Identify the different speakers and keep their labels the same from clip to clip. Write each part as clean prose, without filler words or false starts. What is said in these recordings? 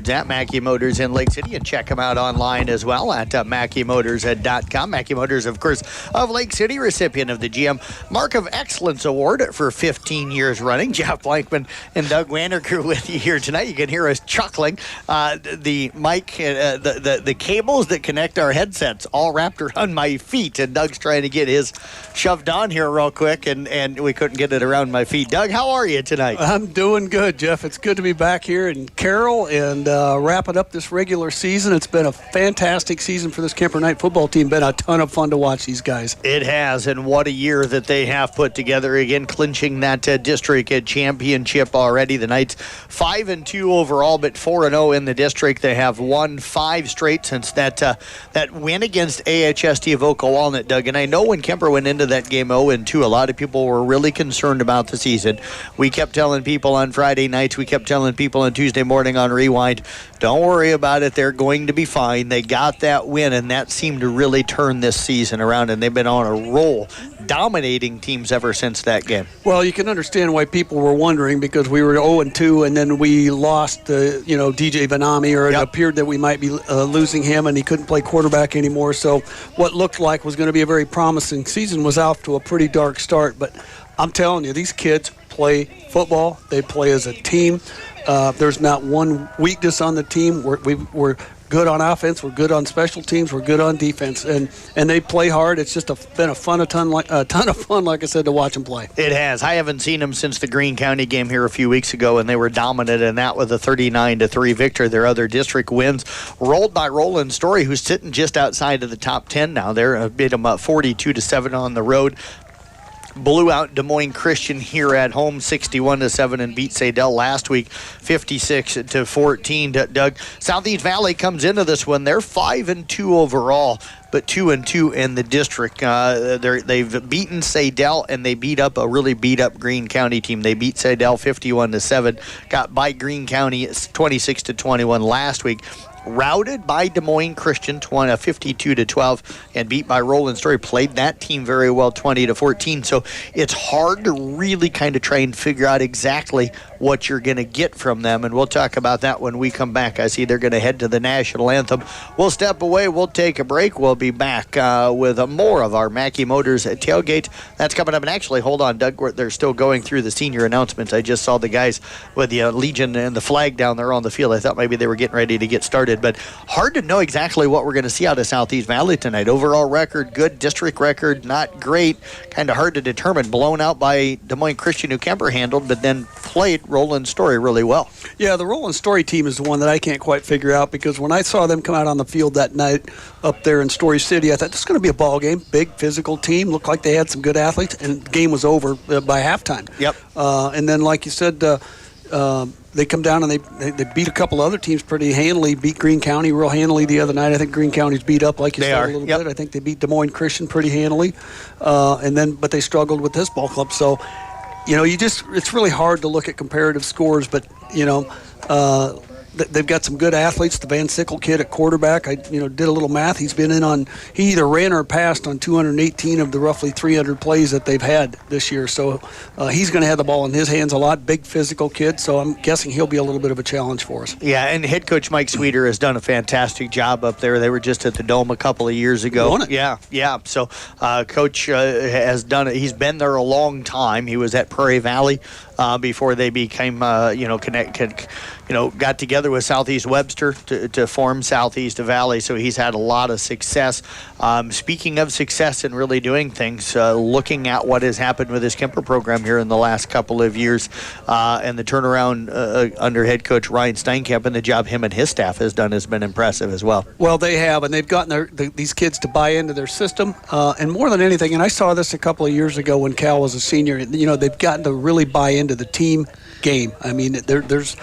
Speaker 1: Ford's at Mackey Motors in Lake City, and check them out online as well at MackeyMotors.com. Mackey Motors, of course, of Lake City, recipient of the GM Mark of Excellence Award for 15 years running. Jeff Blankman and Doug Wanderker with you here tonight. You can hear us chuckling. The mic, the cables that connect our headsets all wrapped around my feet, and Doug's trying to get his shoved on here real quick, and we couldn't get it around my feet. Doug, how are you tonight?
Speaker 2: I'm doing good, Jeff. It's good to be back here in Carroll and wrapping up this regular season. It's been a fantastic season for this Kuemper Knight football team. Been a ton of fun to watch these guys.
Speaker 1: It has, and what a year that they have put together. Again, clinching that district championship already. The Knights 5-2 overall, but 4-0 in the district. They have won 5 straight since that win against AHST of Oka Walnut, Doug. And I know when Kuemper went into that game 0-2, a lot of people were really concerned about the season. We kept telling people on Friday nights, we kept telling people on Tuesday morning on Rewind, don't worry about it, they're going to be fine. They got that win, and that seemed to really turn this season around, and they've been on a roll, dominating teams ever since that game.
Speaker 2: Well, you can understand why people were wondering, because we were 0-2, and then we lost DJ Vanami, or it appeared that we might be losing him, and he couldn't play quarterback anymore. So what looked like was going to be a very promising season was off to a pretty dark start. But I'm telling you, these kids play football. They play as a team. There's not one weakness on the team. We're good on offense. We're good on special teams. We're good on defense, and they play hard. It's just been a ton of fun, like I said, to watch them play.
Speaker 1: It has. I haven't seen them since the Greene County game here a few weeks ago, and they were dominant in that with a 39-3 victory. Their other district wins rolled by Roland Story, who's sitting just outside of the top 10 now. They're beat them up 42-7 on the road. Blew out Des Moines Christian here at home 61-7, and beat Sadell last week 56-14. Doug, Southeast Valley comes into this one. They're 5-2 overall, but 2-2 in the district. They've beaten Sadell, and they beat up a really beat up Greene County team. They beat Sadell 51-7. Got by Greene County 26-21 last week. Routed by Des Moines Christian 52-12, and beat by Roland Story. Played that team very well 20-14. So it's hard to really kind of try and figure out exactly what you're going to get from them, and we'll talk about that when we come back. I see they're going to head to the national anthem. We'll step away. We'll take a break. We'll be back with more of our Mackey Motors tailgate. That's coming up. And actually, hold on, Doug, they're still going through the senior announcements. I just saw the guys with the Legion and the flag down there on the field. I thought maybe they were getting ready to get started, but hard to know exactly what we're going to see out of Southeast Valley tonight. Overall record, good. District record, not great. Kind of hard to determine. Blown out by Des Moines Christian, who Kuemper handled, but then played Roland Story really well. Yeah,
Speaker 2: the Roland Story team is the one that I can't quite figure out, because when I saw them come out on the field that night up there in Story City, I thought this is going to be a ball game. Big physical team. Looked like they had some good athletes, and the game was over by halftime.
Speaker 1: Yep.
Speaker 2: And then, like you said, they come down and they beat a couple other teams pretty handily. Beat Greene County real handily the other night. I think Greene County's beat up, like you said, a little bit. I think they beat Des Moines Christian pretty handily, but they struggled with this ball club. So, it's really hard to look at comparative scores, but they've got some good athletes. The Van Sickle kid at quarterback, I did a little math. He either ran or passed on 218 of the roughly 300 plays that they've had this year. So he's going to have the ball in his hands a lot. Big physical kid, so I'm guessing he'll be a little bit of a challenge for us.
Speaker 1: Yeah, and head coach Mike Sweeter has done a fantastic job up there. They were just at the Dome a couple of years ago.
Speaker 2: Won it.
Speaker 1: Yeah. So Coach has done it. He's been there a long time. He was at Prairie Valley before they became, got together with Southeast Webster to form Southeast Valley. So he's had a lot of success. Speaking of success and really doing things, looking at what has happened with this Kuemper program here in the last couple of years, and the turnaround under head coach Ryan Steinkamp, and the job him and his staff has done has been impressive as well.
Speaker 2: Well, they have, and they've gotten these kids to buy into their system, and more than anything, and I saw this a couple of years ago when Cal was a senior, they've gotten to really buy into the team game. I mean, there's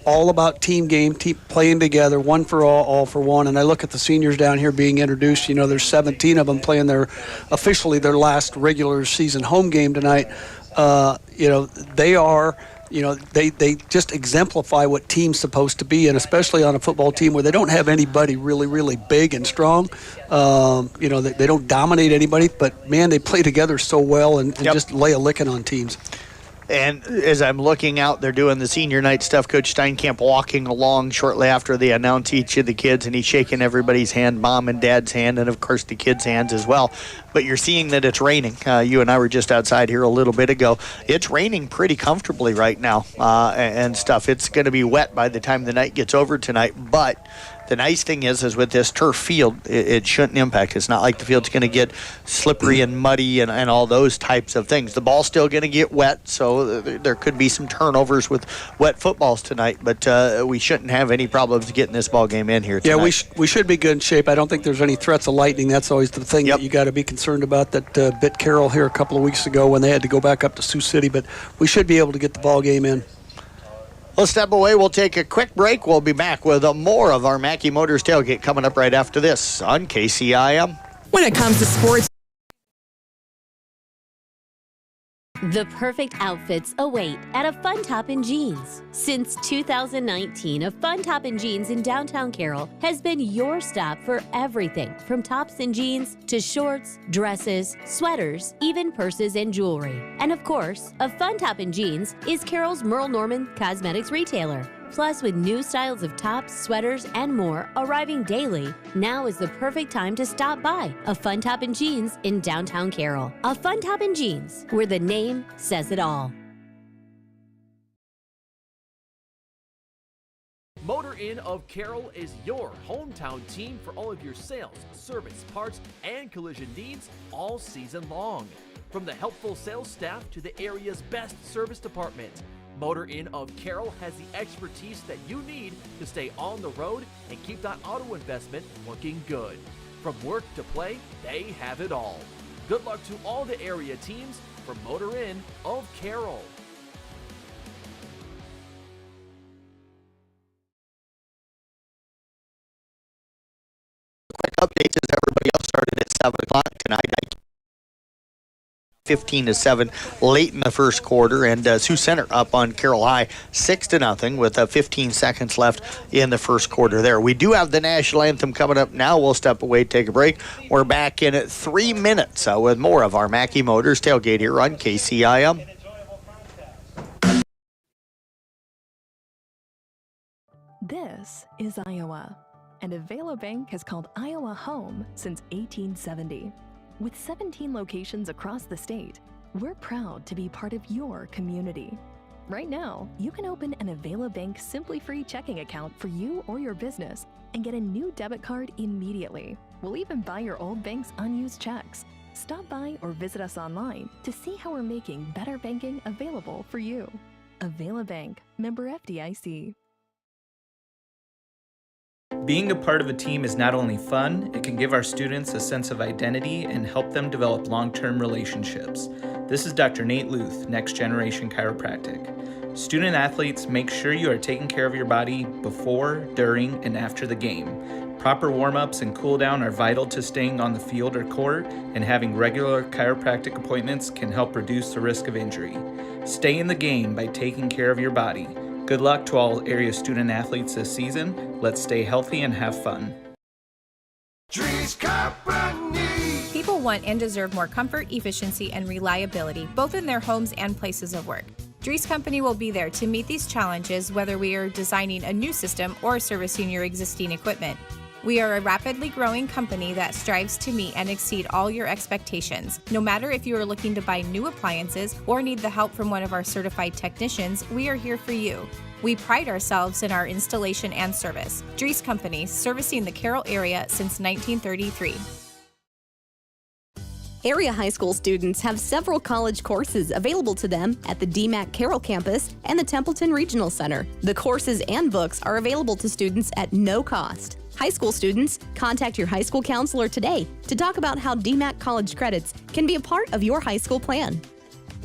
Speaker 2: all about team game, playing together, one for all for one. And I look at the seniors down here being introduced. There's 17 of them playing officially their last regular season home game tonight. They are, they just exemplify what team's supposed to be, and especially on a football team where they don't have anybody really, really big and strong. They don't dominate anybody, but man, they play together so well and just lay a licking on teams.
Speaker 1: And as I'm looking out, they're doing the senior night stuff. Coach Steinkamp walking along shortly after they announce each of the kids, and he's shaking everybody's hand, mom and dad's hand, and of course the kids' hands as well. But you're seeing that it's raining. You and I were just outside here a little bit ago. It's raining pretty comfortably right now and stuff. It's going to be wet by the time the night gets over tonight, but the nice thing is with this turf field, it shouldn't impact. It's not like the field's going to get slippery and muddy and all those types of things. The ball's still going to get wet, so there could be some turnovers with wet footballs tonight, but we shouldn't have any problems getting this ball game in here tonight.
Speaker 2: Yeah, we should be good in shape. I don't think there's any threats of lightning. That's always the thing that you got to be concerned about. That bit Carroll here a couple of weeks ago when they had to go back up to Sioux City, but we should be able to get the ball game in.
Speaker 1: Let's step away. We'll take a quick break. We'll be back with more of our Mackey Motors Tailgate coming up right after this on KCIM.
Speaker 3: When it comes to sports,
Speaker 4: the perfect outfits await at a Fun Top in Jeans. Since 2019, a Fun Top in Jeans in downtown Carroll has been your stop for everything from tops and jeans to shorts, dresses, sweaters, even purses and jewelry. And of course, a Fun Top in Jeans is Carroll's Merle Norman cosmetics retailer. Plus, with new styles of tops, sweaters, and more arriving daily, now is the perfect time to stop by a Fun Top in Jeans in downtown Carroll. A Fun Top in Jeans, where the name says it all.
Speaker 5: Motor Inn of Carroll is your hometown team for all of your sales, service, parts, and collision needs all season long. From the helpful sales staff to the area's best service department, Motor Inn of Carroll has the expertise that you need to stay on the road and keep that auto investment looking good. From work to play, they have it all. Good luck to all the area teams from Motor Inn of Carroll.
Speaker 1: Quick updates as everybody else started at 7 o'clock tonight. 15-7 late in the first quarter, and Sioux Center up on Carroll High 6-0 with 15 seconds left in the first quarter there. We do have the national anthem coming up now. We'll step away, take a break. We're back in at 3 minutes with more of our Mackey Motors Tailgate here on KCIM.
Speaker 6: This is Iowa, and Avela Bank has called Iowa home since 1870. With 17 locations across the state, we're proud to be part of your community. Right now, you can open an Avela Bank Simply Free checking account for you or your business and get a new debit card immediately. We'll even buy your old bank's unused checks. Stop by or visit us online to see how we're making better banking available for you. Avela Bank, member FDIC.
Speaker 7: Being a part of a team is not only fun, it can give our students a sense of identity and help them develop long-term relationships. This is Dr. Nate Luth, Next Generation Chiropractic. Student athletes, make sure you are taking care of your body before, during, and after the game. Proper warm-ups and cool-down are vital to staying on the field or court, and having regular chiropractic appointments can help reduce the risk of injury. Stay in the game by taking care of your body. Good luck to all area student athletes this season. Let's stay healthy and have fun.
Speaker 8: People want and deserve more comfort, efficiency, and reliability, both in their homes and places of work. Dries Company will be there to meet these challenges, whether we are designing a new system or servicing your existing equipment. We are a rapidly growing company that strives to meet and exceed all your expectations. No matter if you are looking to buy new appliances or need the help from one of our certified technicians, we are here for you. We pride ourselves in our installation and service. Dries Company, servicing the Carroll area since 1933.
Speaker 9: Area high school students have several college courses available to them at the DMACC Carroll campus and the Templeton Regional Center. The courses and books are available to students at no cost. High school students, contact your high school counselor today to talk about how DMACC college credits can be a part of your high school plan.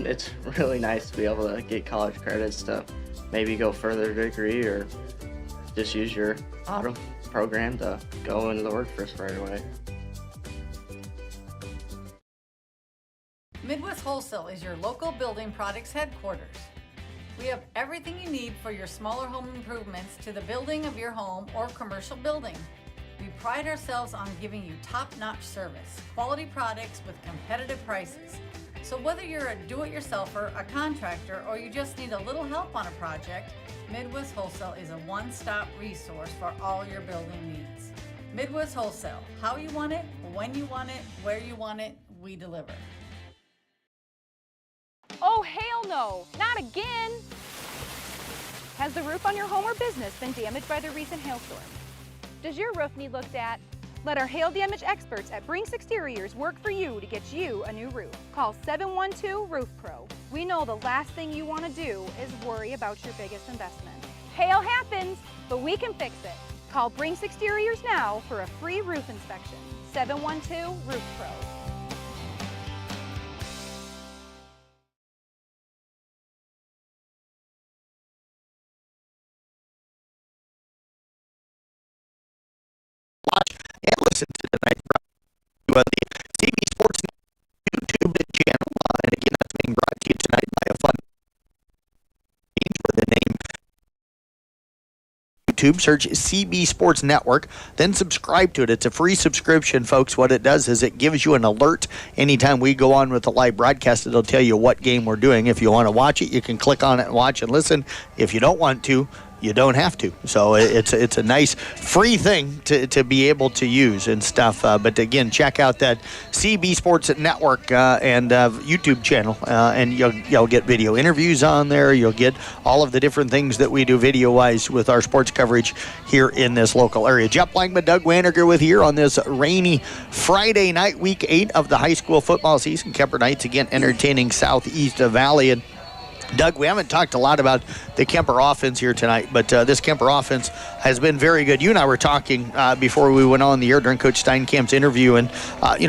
Speaker 10: It's really nice to be able to get college credits to maybe go further degree or just use your auto program to go into the workforce right away.
Speaker 11: Midwest Wholesale is your local building products headquarters. We have everything you need for your smaller home improvements to the building of your home or commercial building. We pride ourselves on giving you top-notch service, quality products with competitive prices. So whether you're a do-it-yourselfer, a contractor, or you just need a little help on a project, Midwest Wholesale is a one-stop resource for all your building needs. Midwest Wholesale, how you want it, when you want it, where you want it, we deliver.
Speaker 3: Oh, hell no, not again! Has the roof on your home or business been damaged by the recent hailstorm? Does your roof need looked at? Let our hail damage experts at Brinks Exteriors work for you to get you a new roof. Call 712 Roof Pro. We know the last thing you want to do is worry about your biggest investment. Hail happens, but we can fix it. Call Brinks Exteriors now for a free roof inspection. 712 Roof Pro.
Speaker 1: Watch and listen to tonight's brought to you by the CB Sports YouTube channel. And again, that's being brought to you tonight by a fun with the name YouTube. Search CB Sports Network, then subscribe to it. It's a free subscription, folks. What it does is it gives you an alert anytime we go on with the live broadcast. It'll tell you what game we're doing. If you want to watch it, you can click on it and watch and listen. If you don't want to, you don't have to. So it's a nice free thing to be able to use and stuff. But again, check out that CB Sports Network and YouTube channel, and you'll get video interviews on there. You'll get all of the different things that we do video-wise with our sports coverage here in this local area. Jeff Blankman, Doug Waniger with you here on this rainy Friday night, week 8 of the high school football season. Kuemper Knights again entertaining Southeast Valley. And Doug, we haven't talked a lot about the Kuemper offense here tonight, but this Kuemper offense has been very good. You and I were talking before we went on the air during Coach Steinkamp's interview, and,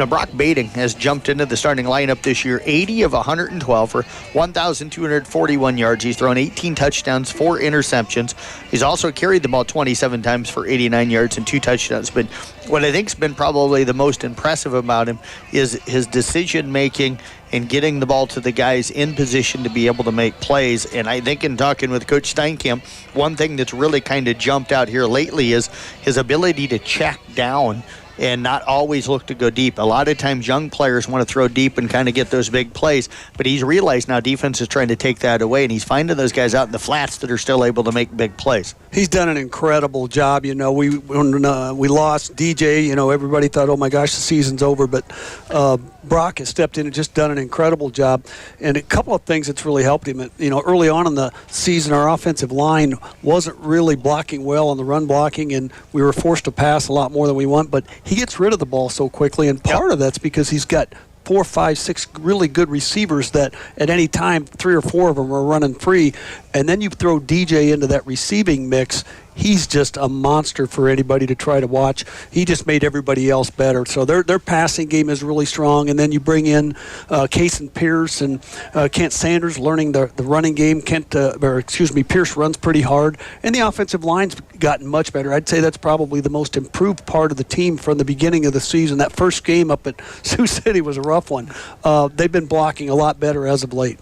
Speaker 1: Brock Bading has jumped into the starting lineup this year, 80 of 112 for 1,241 yards. He's thrown 18 touchdowns, 4 interceptions. He's also carried the ball 27 times for 89 yards and 2 touchdowns. But what I think's been probably the most impressive about him is his decision-making and getting the ball to the guys in position to be able to make plays. And I think in talking with Coach Steinkamp, one thing that's really kind of jumped out here lately is his ability to check down and not always look to go deep. A lot of times young players want to throw deep and kind of get those big plays, but he's realized now defense is trying to take that away, and he's finding those guys out in the flats that are still able to make big plays.
Speaker 2: He's done an incredible job. When we lost DJ, everybody thought, oh my gosh, the season's over, but Brock has stepped in and just done an incredible job. And a couple of things that's really helped him. Early on in the season, our offensive line wasn't really blocking well on the run blocking, and we were forced to pass a lot more than we want, but he gets rid of the ball so quickly, and part of that's because he's got 4, 5, 6 really good receivers that at any time 3 or 4 of them are running free, and then you throw DJ into that receiving mix. He's just a monster for anybody to try to watch. He just made everybody else better. So their passing game is really strong. And then you bring in Kason Pierce and Kent Sanders learning the running game. Pierce runs pretty hard. And the offensive line's gotten much better. I'd say that's probably the most improved part of the team from the beginning of the season. That first game up at Sioux City was a rough one. They've been blocking a lot better as of late.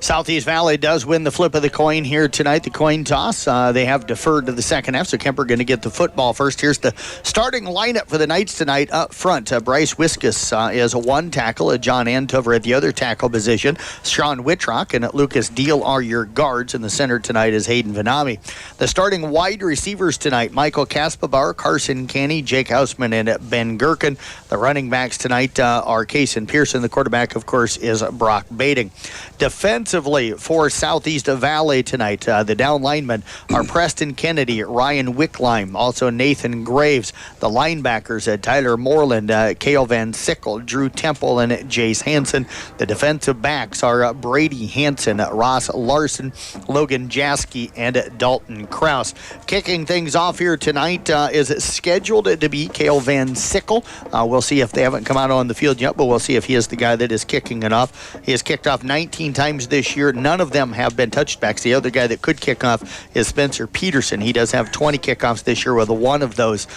Speaker 1: Southeast Valley does win the flip of the coin here tonight, the coin toss. They have deferred to the second half, so Kuemper going to get the football first. Here's the starting lineup for the Knights tonight. Up front, Bryce Wiskus is a 1 tackle. John Antover at the other tackle position. Sean Whitrock and Lucas Deal are your guards. In the center tonight is Hayden Vanami. The starting wide receivers tonight, Michael Kaspabauer, Carson Canny, Jake Hausman, and Ben Gherkin. The running backs tonight are Kason Pearson. The quarterback, of course, is Brock Bading. Defensively for Southeast Valley tonight, the down linemen are Preston Kennedy, Ryan Wickline, also Nathan Graves. The linebackers, Tyler Moreland, Cale Van Sickle, Drew Temple, and Jace Hansen. The defensive backs are Brady Hansen, Ross Larson, Logan Jaskey, and Dalton Kraus. Kicking things off here tonight is scheduled to be Cale Van Sickle. We'll see if they haven't come out on the field yet, but we'll see if he is the guy that is kicking it off. He has kicked off 19 times this year. None of them have been touchbacks. The other guy that could kick off is Spencer Peterson. He does have 20 kickoffs this year with one of those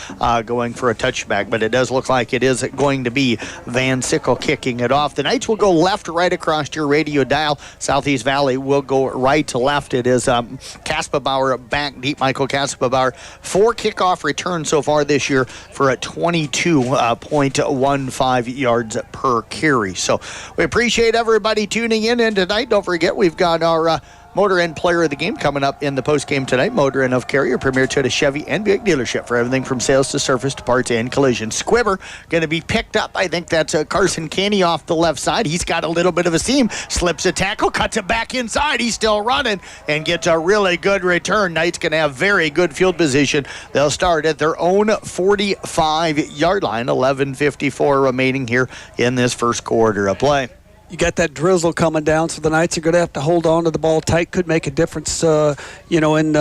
Speaker 1: going for a touchback, but it does look like it is going to be Van Sickle kicking it off. The Knights will go left to right across your radio dial. Southeast Valley will go right to left. It is Kaspabauer back deep. Michael Kaspabauer, 4 kickoff returns so far this year for a 22.15 yards per carry. So we appreciate everybody tuning in. And tonight, don't forget, we've got our Motor Inn Player of the Game coming up in the postgame tonight. Motor Inn of Cary, your premier Toyota, Chevy, and Buick dealership for everything from sales to service to parts and collisions. Kuemper going to be picked up. I think that's Carson Canny off the left side. He's got a little bit of a seam. Slips a tackle, cuts it back inside. He's still running and gets a really good return. Knights going to have very good field position. They'll start at their own 45-yard line. 11:54 remaining here in this first quarter of play.
Speaker 2: You got that drizzle coming down, so the Knights are going to have to hold on to the ball tight. Could make a difference, in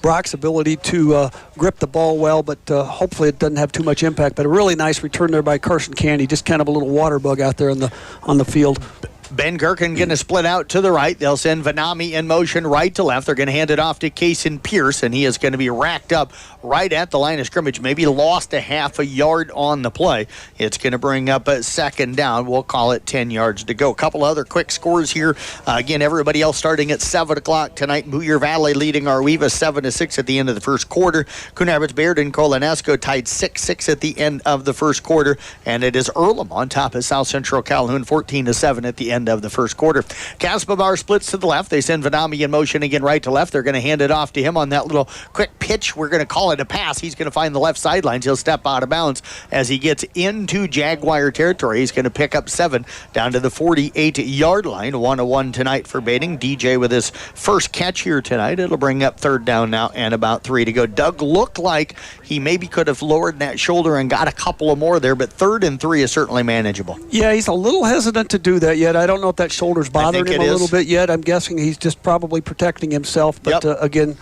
Speaker 2: Brock's ability to grip the ball well, but hopefully it doesn't have too much impact. But a really nice return there by Carson Candy, just kind of a little water bug out there on the field.
Speaker 1: Ben Gherkin going to split out to the right. They'll send Vanami in motion right to left. They're going to hand it off to Kason Pierce, and he is going to be racked up right at the line of scrimmage. Maybe lost a half a yard on the play. It's going to bring up a second down. We'll call it 10 yards to go. A couple other quick scores here. Again, everybody else starting at 7 o'clock tonight. Boyer Valley leading Arweva 7-6 at the end of the first quarter. Coon Rapids, Bayard, and Colonesco tied 6-6 at the end of the first quarter. And it is Earlham on top of South Central Calhoun 14-7 at the end of the first quarter. Kaspabauer splits to the left. They send Vanami in motion again right to left. They're going to hand it off to him on that little quick pitch. We're going to call it a pass. He's going to find the left sidelines. He'll step out of bounds as he gets into Jaguar territory. He's going to pick up 7 down to the 48-yard line. 1-1 tonight for Baiting. DJ with his first catch here tonight. It'll bring up third down now and about 3 to go. Doug looked like he maybe could have lowered that shoulder and got a couple of more there, but 3rd and 3 is certainly manageable.
Speaker 2: Yeah, he's a little hesitant to do that yet. I don't know if that shoulder's bothering him a little bit yet. I'm guessing he's just probably protecting himself. But again,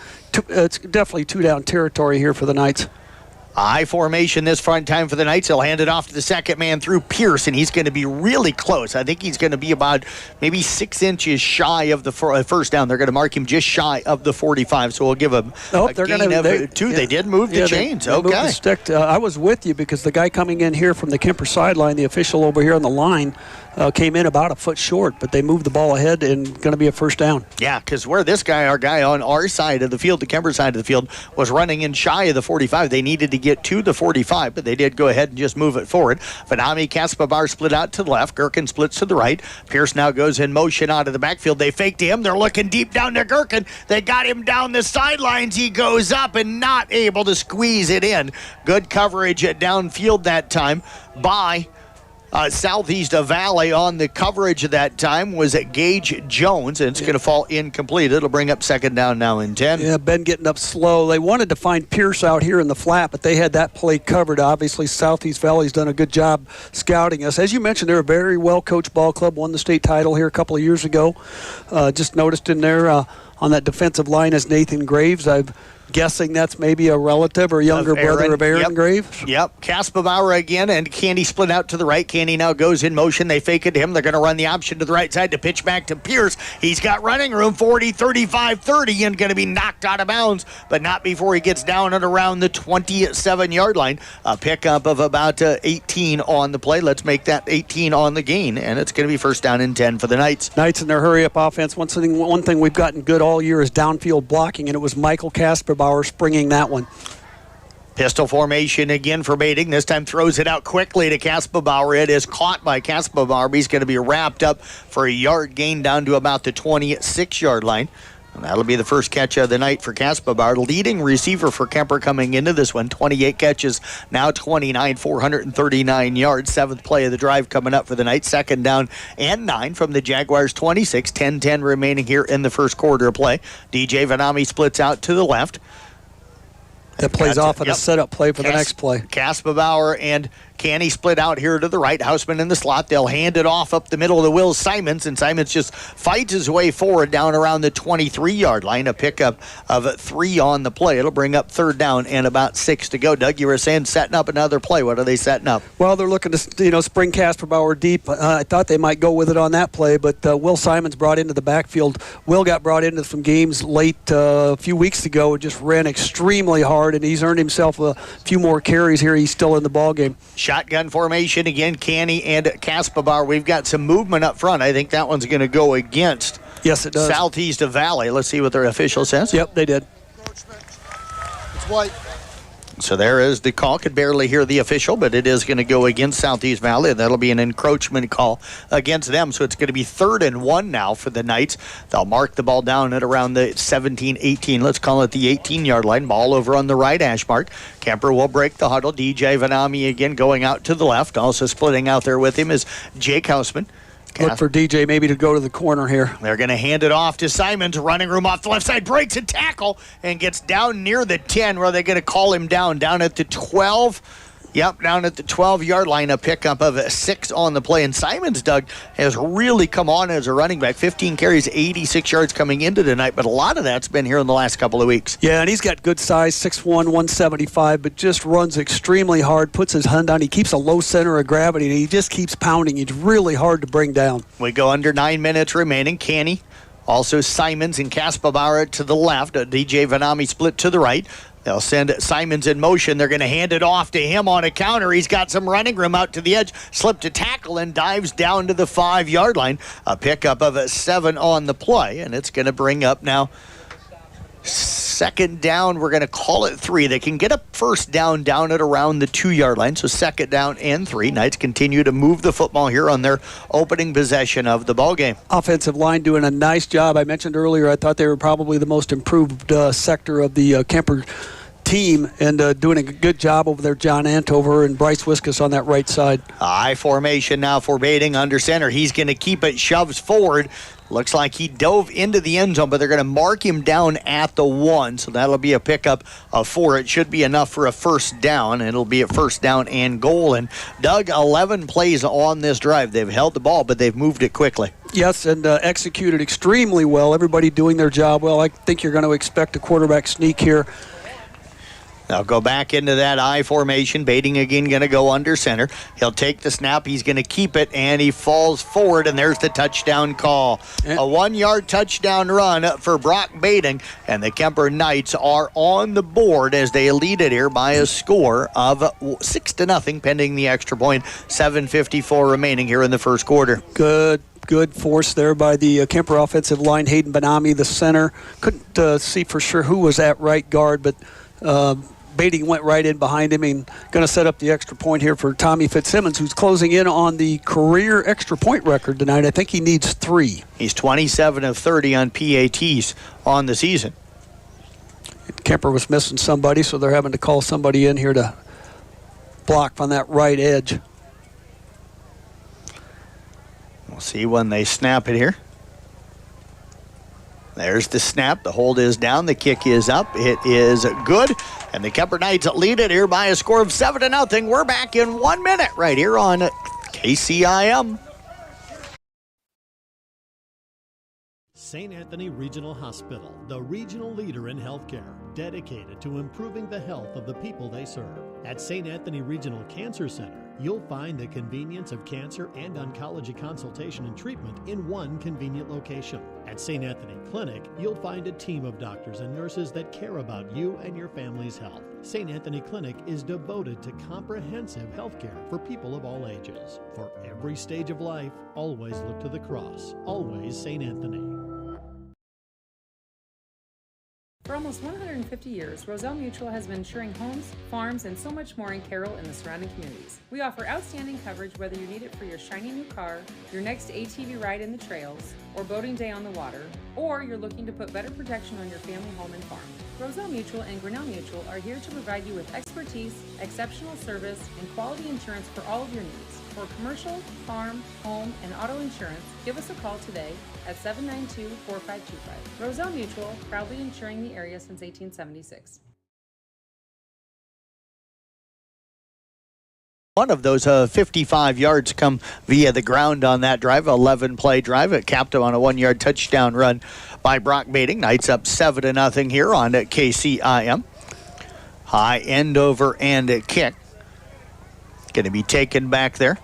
Speaker 2: it's definitely 2-down territory here for the Knights.
Speaker 1: I formation this front time for the Knights. He'll hand it off to the second man through Pierce, and he's going to be really close. I think he's going to be about maybe 6 inches shy of the first down. They're going to mark him just shy of the 45, so we'll give him a gain of 2. They did move the chains.
Speaker 2: They moved the stick. I was with you because the guy coming in here from the Kuemper sideline, the official over here on the line, came in about a foot short, but they moved the ball ahead and going to be a first down.
Speaker 1: Yeah, because where our guy on our side of the field, the Kuemper side of the field, was running in shy of the 45. They needed to get to the 45, but they did go ahead and just move it forward. Vanami Kaspabauer split out to the left. Gherkin splits to the right. Pierce now goes in motion out of the backfield. They faked him. They're looking deep down to Gherkin. They got him down the sidelines. He goes up and not able to squeeze it in. Good coverage at downfield that time by Southeast Valley. On the coverage at that time was Gage Jones, and it's going to fall incomplete. It'll bring up second down now in 10.
Speaker 2: Yeah, Ben getting up slow. They wanted to find Pierce out here in the flat, but they had that play covered. Obviously, Southeast Valley's done a good job scouting us. As you mentioned, they're a very well-coached ball club, won the state title here a couple of years ago. Just noticed in there on that defensive line is Nathan Graves. I'm guessing that's maybe a relative or younger brother of Aaron Graves.
Speaker 1: Yep. Kaspabauer again, and Candy split out to the right. Candy now goes in motion. They fake it to him. They're going to run the option to the right side to pitch back to Pierce. He's got running room, 40, 35, 30, and going to be knocked out of bounds, but not before he gets down and around the 27-yard line. A pickup of about 18 on the play. Let's make that 18 on the gain, and it's going to be first down and 10 for the Knights.
Speaker 2: Knights in their hurry-up offense. One thing we've gotten good all year is downfield blocking, and it was Michael Kaspabauer springing that one.
Speaker 1: Pistol formation again for Baiting. This time throws it out quickly to Kaspabauer. It is caught by Kaspabauer. He's going to be wrapped up for a yard gain down to about the 26-yard line. And that'll be the first catch of the night for Kaspabauer. Leading receiver for Kuemper coming into this one. 28 catches, now 29, 439 yards. 7th play of the drive coming up for the night. Second down and 9 from the Jaguars' 26. 10-10 remaining here in the first quarter of play. DJ Vanami splits out to the left.
Speaker 2: That plays off of the setup play for the next play.
Speaker 1: Kaspabauer and Canny split out here to the right. Hausman in the slot. They'll hand it off up the middle to Will Simons, and Simons just fights his way forward down around the 23-yard line. A pickup of 3 on the play. It'll bring up 3rd down and about 6 to go. Doug, you were saying setting up another play. What are they setting up?
Speaker 2: Well, they're looking to spring Kaspabauer deep. I thought they might go with it on that play, but Will Simons brought into the backfield. Will got brought into some games late a few weeks ago and just ran extremely hard, and he's earned himself a few more carries here. He's still in the ball game.
Speaker 1: Shotgun formation again, Canny and Kaspabauer. We've got some movement up front. I think that one's going to go against
Speaker 2: Yes, it does.
Speaker 1: Southeast of Valley. Let's see what their official says.
Speaker 2: Yep, they did.
Speaker 12: It's white.
Speaker 1: So there is the call. Could barely hear the official, but it is going to go against Southeast Valley. That'll be an encroachment call against them. So it's going to be 3rd and 1 now for the Knights. They'll mark the ball down at around the 17, 18. Let's call it the 18-yard line. Ball over on the right hash mark. Kuemper will break the huddle. DJ Vanami again going out to the left. Also splitting out there with him is Jake Hausman.
Speaker 2: Look for DJ maybe to go to the corner here.
Speaker 1: They're going to hand it off to Simons. Running room off the left side. Breaks a tackle and gets down near the 10. Where they're going to call him down at the 12. Yep, down at the 12-yard line, a pickup of 6 on the play. And Simons, Doug, has really come on as a running back. 15 carries, 86 yards coming into tonight, but a lot of that's been here in the last couple of weeks.
Speaker 2: Yeah, and he's got good size, 6'1", 175, but just runs extremely hard, puts his hand down. He keeps a low center of gravity, and he just keeps pounding. He's really hard to bring down.
Speaker 1: We go under 9 minutes remaining. Canny, also Simons and Kaspabauer to the left. DJ Vanami split to the right. They'll send Simons in motion. They're going to hand it off to him on a counter. He's got some running room out to the edge. Slipped a tackle and dives down to the 5-yard line. A pickup of 7 on the play, and it's going to bring up now 2nd down. We're going to call it 3. They can get a 1st down at around the 2-yard line, so 2nd down and 3. Knights continue to move the football here on their opening possession of the ball game.
Speaker 2: Offensive line doing a nice job. I mentioned earlier I thought they were probably the most improved sector of the Kuemper team, and doing a good job over there. John Antover and Bryce Wiskus on that right side.
Speaker 1: I formation now for Bading under center. He's going to keep it, shoves forward. Looks like he dove into the end zone, but they're going to mark him down at the 1, so that'll be a pickup of 4. It should be enough for a 1st down, and it'll be a 1st down and goal. And Doug, 11 plays on this drive. They've held the ball, but they've moved it quickly.
Speaker 2: Yes, and executed extremely well. Everybody doing their job well. I think you're going to expect a quarterback sneak here.
Speaker 1: They'll go back into that I formation. Bading again going to go under center. He'll take the snap. He's going to keep it, and he falls forward, and there's the touchdown call. A 1-yard touchdown run for Brock Bading, and the Kuemper Knights are on the board as they lead it here by a score of 6-0, pending the extra point. 7:54 remaining here in the first quarter.
Speaker 2: Good force there by the Kuemper offensive line. Hayden Benami, the center. Couldn't see for sure who was at right guard, but Bading went right in behind him and going to set up the extra point here for Tommy Fitzsimmons, who's closing in on the career extra point record tonight. I think he needs 3.
Speaker 1: He's 27 of 30 on PATs on the season.
Speaker 2: Kuemper was missing somebody, so they're having to call somebody in here to block on that right edge.
Speaker 1: We'll see when they snap it here. There's the snap. The hold is down. The kick is up. It is good. And the Kuemper Knights lead it here by a score of 7-0. We're back in 1 minute right here on KCIM.
Speaker 13: St. Anthony Regional Hospital, the regional leader in healthcare, dedicated to improving the health of the people they serve. At St. Anthony Regional Cancer Center, you'll find the convenience of cancer and oncology consultation and treatment in one convenient location. At St. Anthony Clinic, you'll find a team of doctors and nurses that care about you and your family's health. St. Anthony Clinic is devoted to comprehensive healthcare for people of all ages. For every stage of life, always look to the cross. Always St. Anthony.
Speaker 14: For almost 150 years, Roselle Mutual has been insuring homes, farms, and so much more in Carroll and the surrounding communities. We offer outstanding coverage whether you need it for your shiny new car, your next ATV ride in the trails, or boating day on the water, or you're looking to put better protection on your family home and farm. Roselle Mutual and Grinnell Mutual are here to provide you with expertise, exceptional service, and quality insurance for all of your needs. For commercial, farm, home, and auto insurance, give us a call today at 792-4525. Roselle Mutual, proudly insuring the area since 1876.
Speaker 1: One of those 55 yards come via the ground on that drive, 11-play drive. It capped on a 1-yard touchdown run by Brock Bating. Knights up 7-0 here on KCIM. High end over and a kick. Going to be taken back there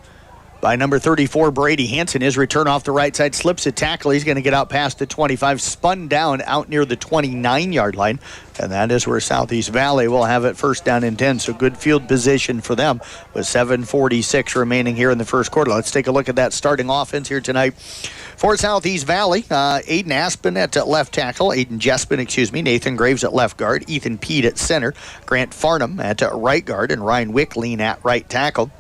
Speaker 1: by number 34, Brady Hansen. His return off the right side slips a tackle. He's going to get out past the 25, spun down out near the 29-yard line. And that is where Southeast Valley will have it first down and 10. So good field position for them with 7:46 remaining here in the first quarter. Let's take a look at that starting offense here tonight. For Southeast Valley, Aiden Aspen at left tackle, Nathan Graves at left guard, Ethan Pede at center, Grant Farnham at right guard, and Ryan Wickleen at right tackle.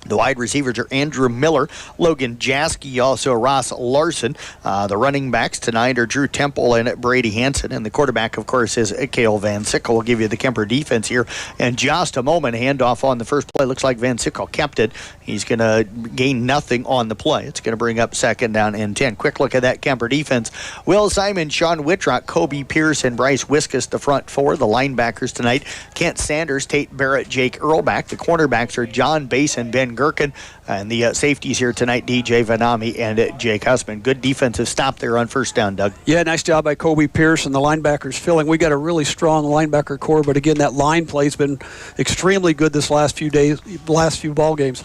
Speaker 1: The wide receivers are Andrew Miller, Logan Jaskey, also Ross Larson. The running backs tonight are Drew Temple and Brady Hansen. And the quarterback, of course, is Cale Van Sickle. We'll give you the Kuemper defense here in just a moment. Handoff on the first play. Looks like Van Sickle kept it. He's going to gain nothing on the play. It's going to bring up second down and 10. Quick look at that Kuemper defense. Will Simon, Sean Whitrock, Kobe Pierce, and Bryce Wiskus, the front four. The linebackers tonight, Kent Sanders, Tate Barrett, Jake Earlback. The cornerbacks are John Bass and Ben Gherkin. And the safeties here tonight, DJ Vanami and Jake Hussman. Good defensive stop there on first down, Doug.
Speaker 2: Yeah, nice job by Kobe Pierce and the linebackers filling. We got a really strong linebacker core, but again, that line play's been extremely good this last few ball games.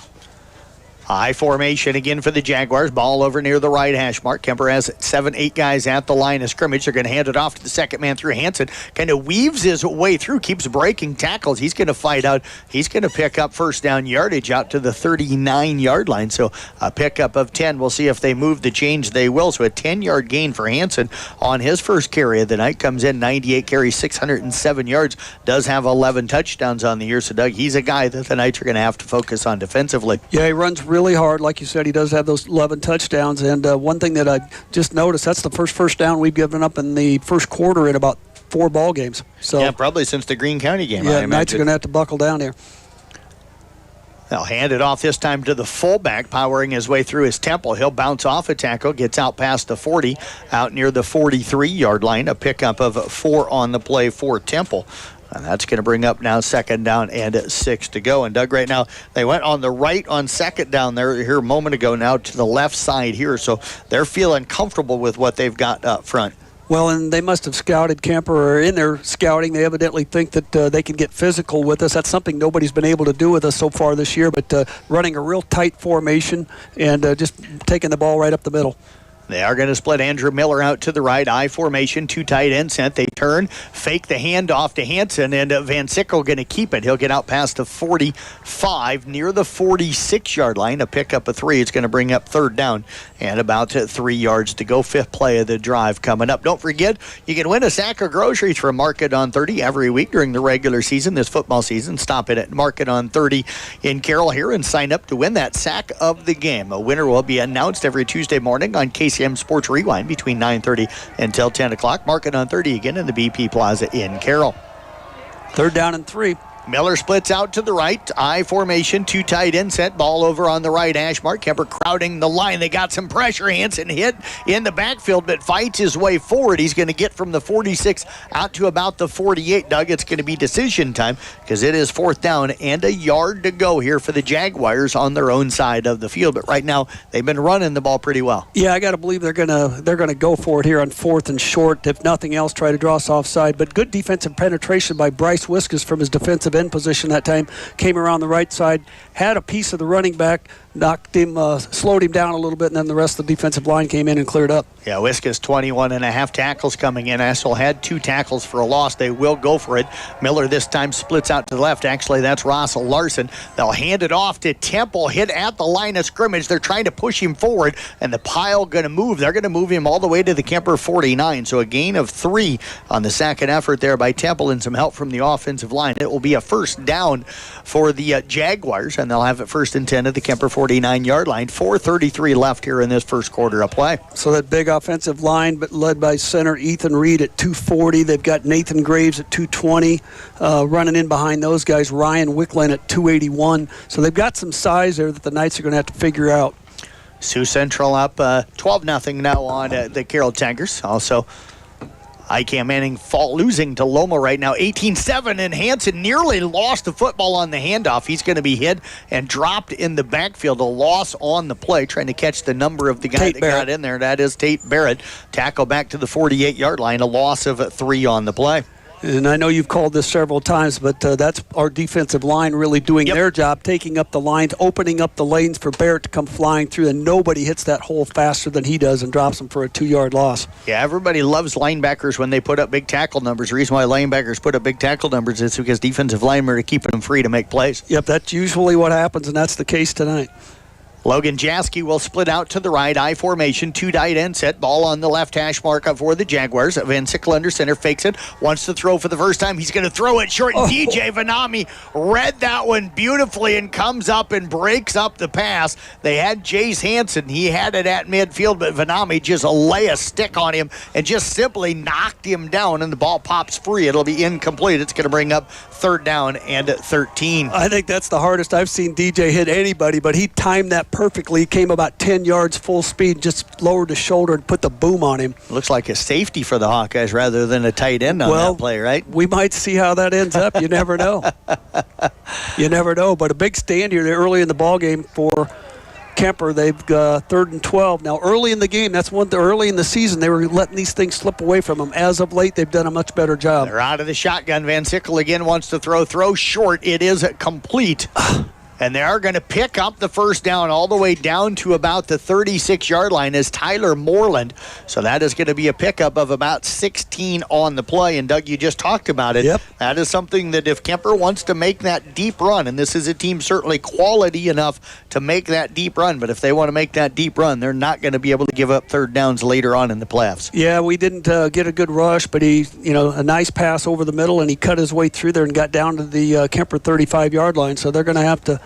Speaker 1: High formation again for the Jaguars. Ball over near the right hash mark. Kuemper has 7-8 guys at the line of scrimmage. They're going to hand it off to the second man through Hansen. Kind of weaves his way through, keeps breaking tackles. He's going to fight out. He's going to pick up first down yardage out to the 39-yard line. So a pickup of 10. We'll see if they move the change. They will. So a 10-yard gain for Hansen on his first carry of the night. Comes in 98 carries, 607 yards. Does have 11 touchdowns on the year. So, Doug, he's a guy that the Knights are going to have to focus on defensively.
Speaker 2: Yeah, he runs really hard. Like you said, he does have those 11 touchdowns. And one thing that I just noticed, that's the first down we've given up in the first quarter in about 4 ball games. So
Speaker 1: yeah, probably since the Greene County game.
Speaker 2: Yeah, Knights are going to have to buckle down here.
Speaker 1: They'll hand it off this time to the fullback, powering his way through his Temple. He'll bounce off a tackle, gets out past the 40, out near the 43-yard line. A pickup of 4 on the play for Temple. And that's going to bring up now second down and 6 to go. And, Doug, right now, they went on the right on second down there here a moment ago, now to the left side here. So they're feeling comfortable with what they've got up front.
Speaker 2: Well, and they must have scouted Kuemper, or in their scouting, they evidently think that they can get physical with us. That's something nobody's been able to do with us so far this year, but running a real tight formation and just taking the ball right up the middle.
Speaker 1: They are going to split Andrew Miller out to the right. I formation, 2 tight ends sent. They turn, fake the handoff to Hansen, and Van Sickle going to keep it. He'll get out past the 45, near the 46-yard line. A pickup of 3. It's going to bring up third down and about 3 yards to go. 5th play of the drive coming up. Don't forget, you can win a sack of groceries from Market on 30 every week during the regular season, this football season. Stop it at Market on 30 in Carroll here and sign up to win that sack of the game. A winner will be announced every Tuesday morning on KCM Sports Rewind between 9:30 until 10 o'clock. Market on 30 again in the BP Plaza in Carroll.
Speaker 2: Third down and 3.
Speaker 1: Miller splits out to the right. I formation, 2 tight end set. Ball over on the right hash mark. Kuemper crowding the line. They got some pressure. Hansen hit in the backfield, but fights his way forward. He's going to get from the 46 out to about the 48. Doug, it's going to be decision time because it is 4th down and a yard to go here for the Jaguars on their own side of the field. But right now, they've been running the ball pretty well.
Speaker 2: Yeah, I got to believe they're gonna go for it here on 4th and short. If nothing else, try to draw us offside. But good defensive penetration by Bryce Wiskus from his defensive end position that time. Came around the right side, had a piece of the running back, knocked him, slowed him down a little bit, and then the rest of the defensive line came in and cleared up.
Speaker 1: Yeah, Wiskus 21.5 tackles coming in. Essel had 2 tackles for a loss. They will go for it. Miller this time splits out to the left. Actually, that's Ross Larson. They'll hand it off to Temple. Hit at the line of scrimmage. They're trying to push him forward, and the pile going to move. They're going to move him all the way to the Kuemper 49. So a gain of 3 on the second effort there by Temple and some help from the offensive line. It will be a first down for the Jaguars, and they'll have it 1st and 10 at the Kuemper 49-yard line. 4:33 left here in this first quarter of play.
Speaker 2: So that big offensive line, but led by center Ethan Reed at 240. They've got Nathan Graves at 220. Running in behind those guys, Ryan Wicklin at 281. So they've got some size there that the Knights are going to have to figure out.
Speaker 1: Sioux Central up 12-0 now on the Carroll Tigers. Also, ICAM Manning losing to Loma right now, 18-7, and Hansen nearly lost the football on the handoff. He's going to be hit and dropped in the backfield. A loss on the play, trying to catch the number of the guy that got in there. That is Tate Barrett. Tackle back to the 48-yard line, a loss of 3 on the play.
Speaker 2: And I know you've called this several times, but that's our defensive line really doing their job, taking up the lines, opening up the lanes for Barrett to come flying through, and nobody hits that hole faster than he does and drops him for a 2-yard loss.
Speaker 1: Yeah, everybody loves linebackers when they put up big tackle numbers. The reason why linebackers put up big tackle numbers is because defensive linemen are keeping them free to make plays.
Speaker 2: Yep, that's usually what happens, and that's the case tonight.
Speaker 1: Logan Jaski will split out to the right, I formation, 2 tight end set, ball on the left hash mark for the Jaguars. Van Sickle under center, fakes it, wants to throw for the first time. He's going to throw it short, and DJ Vanami read that one beautifully and comes up and breaks up the pass. They had Jace Hansen. He had it at midfield, but Vanami just lay a stick on him and just simply knocked him down, and the ball pops free. It'll be incomplete. It's going to bring up 3rd down and 13.
Speaker 2: I think that's the hardest I've seen DJ hit anybody, but he timed that perfectly. He came about 10 yards full speed, just lowered his shoulder and put the boom on him.
Speaker 1: Looks like a safety for the Hawkeyes rather than a tight end on that play, right?
Speaker 2: We might see how that ends up. You never know. You never know. But a big stand here early in the ball game for Kuemper. They've 3rd and 12. Now, early in the game, early in the season, they were letting these things slip away from them. As of late, they've done a much better job.
Speaker 1: They're out of the shotgun. Van Sickle again wants to throw short. It is complete. And they are going to pick up the first down all the way down to about the 36-yard line as Tyler Moreland. So that is going to be a pickup of about 16 on the play. And, Doug, you just talked about it.
Speaker 2: Yep.
Speaker 1: That is something that if Kuemper wants to make that deep run, and this is a team certainly quality enough to make that deep run, but if they want to make that deep run, they're not going to be able to give up 3rd downs later on in the playoffs.
Speaker 2: Yeah, we didn't get a good rush, but he, a nice pass over the middle, and he cut his way through there and got down to the Kuemper 35-yard line. So they're going to have to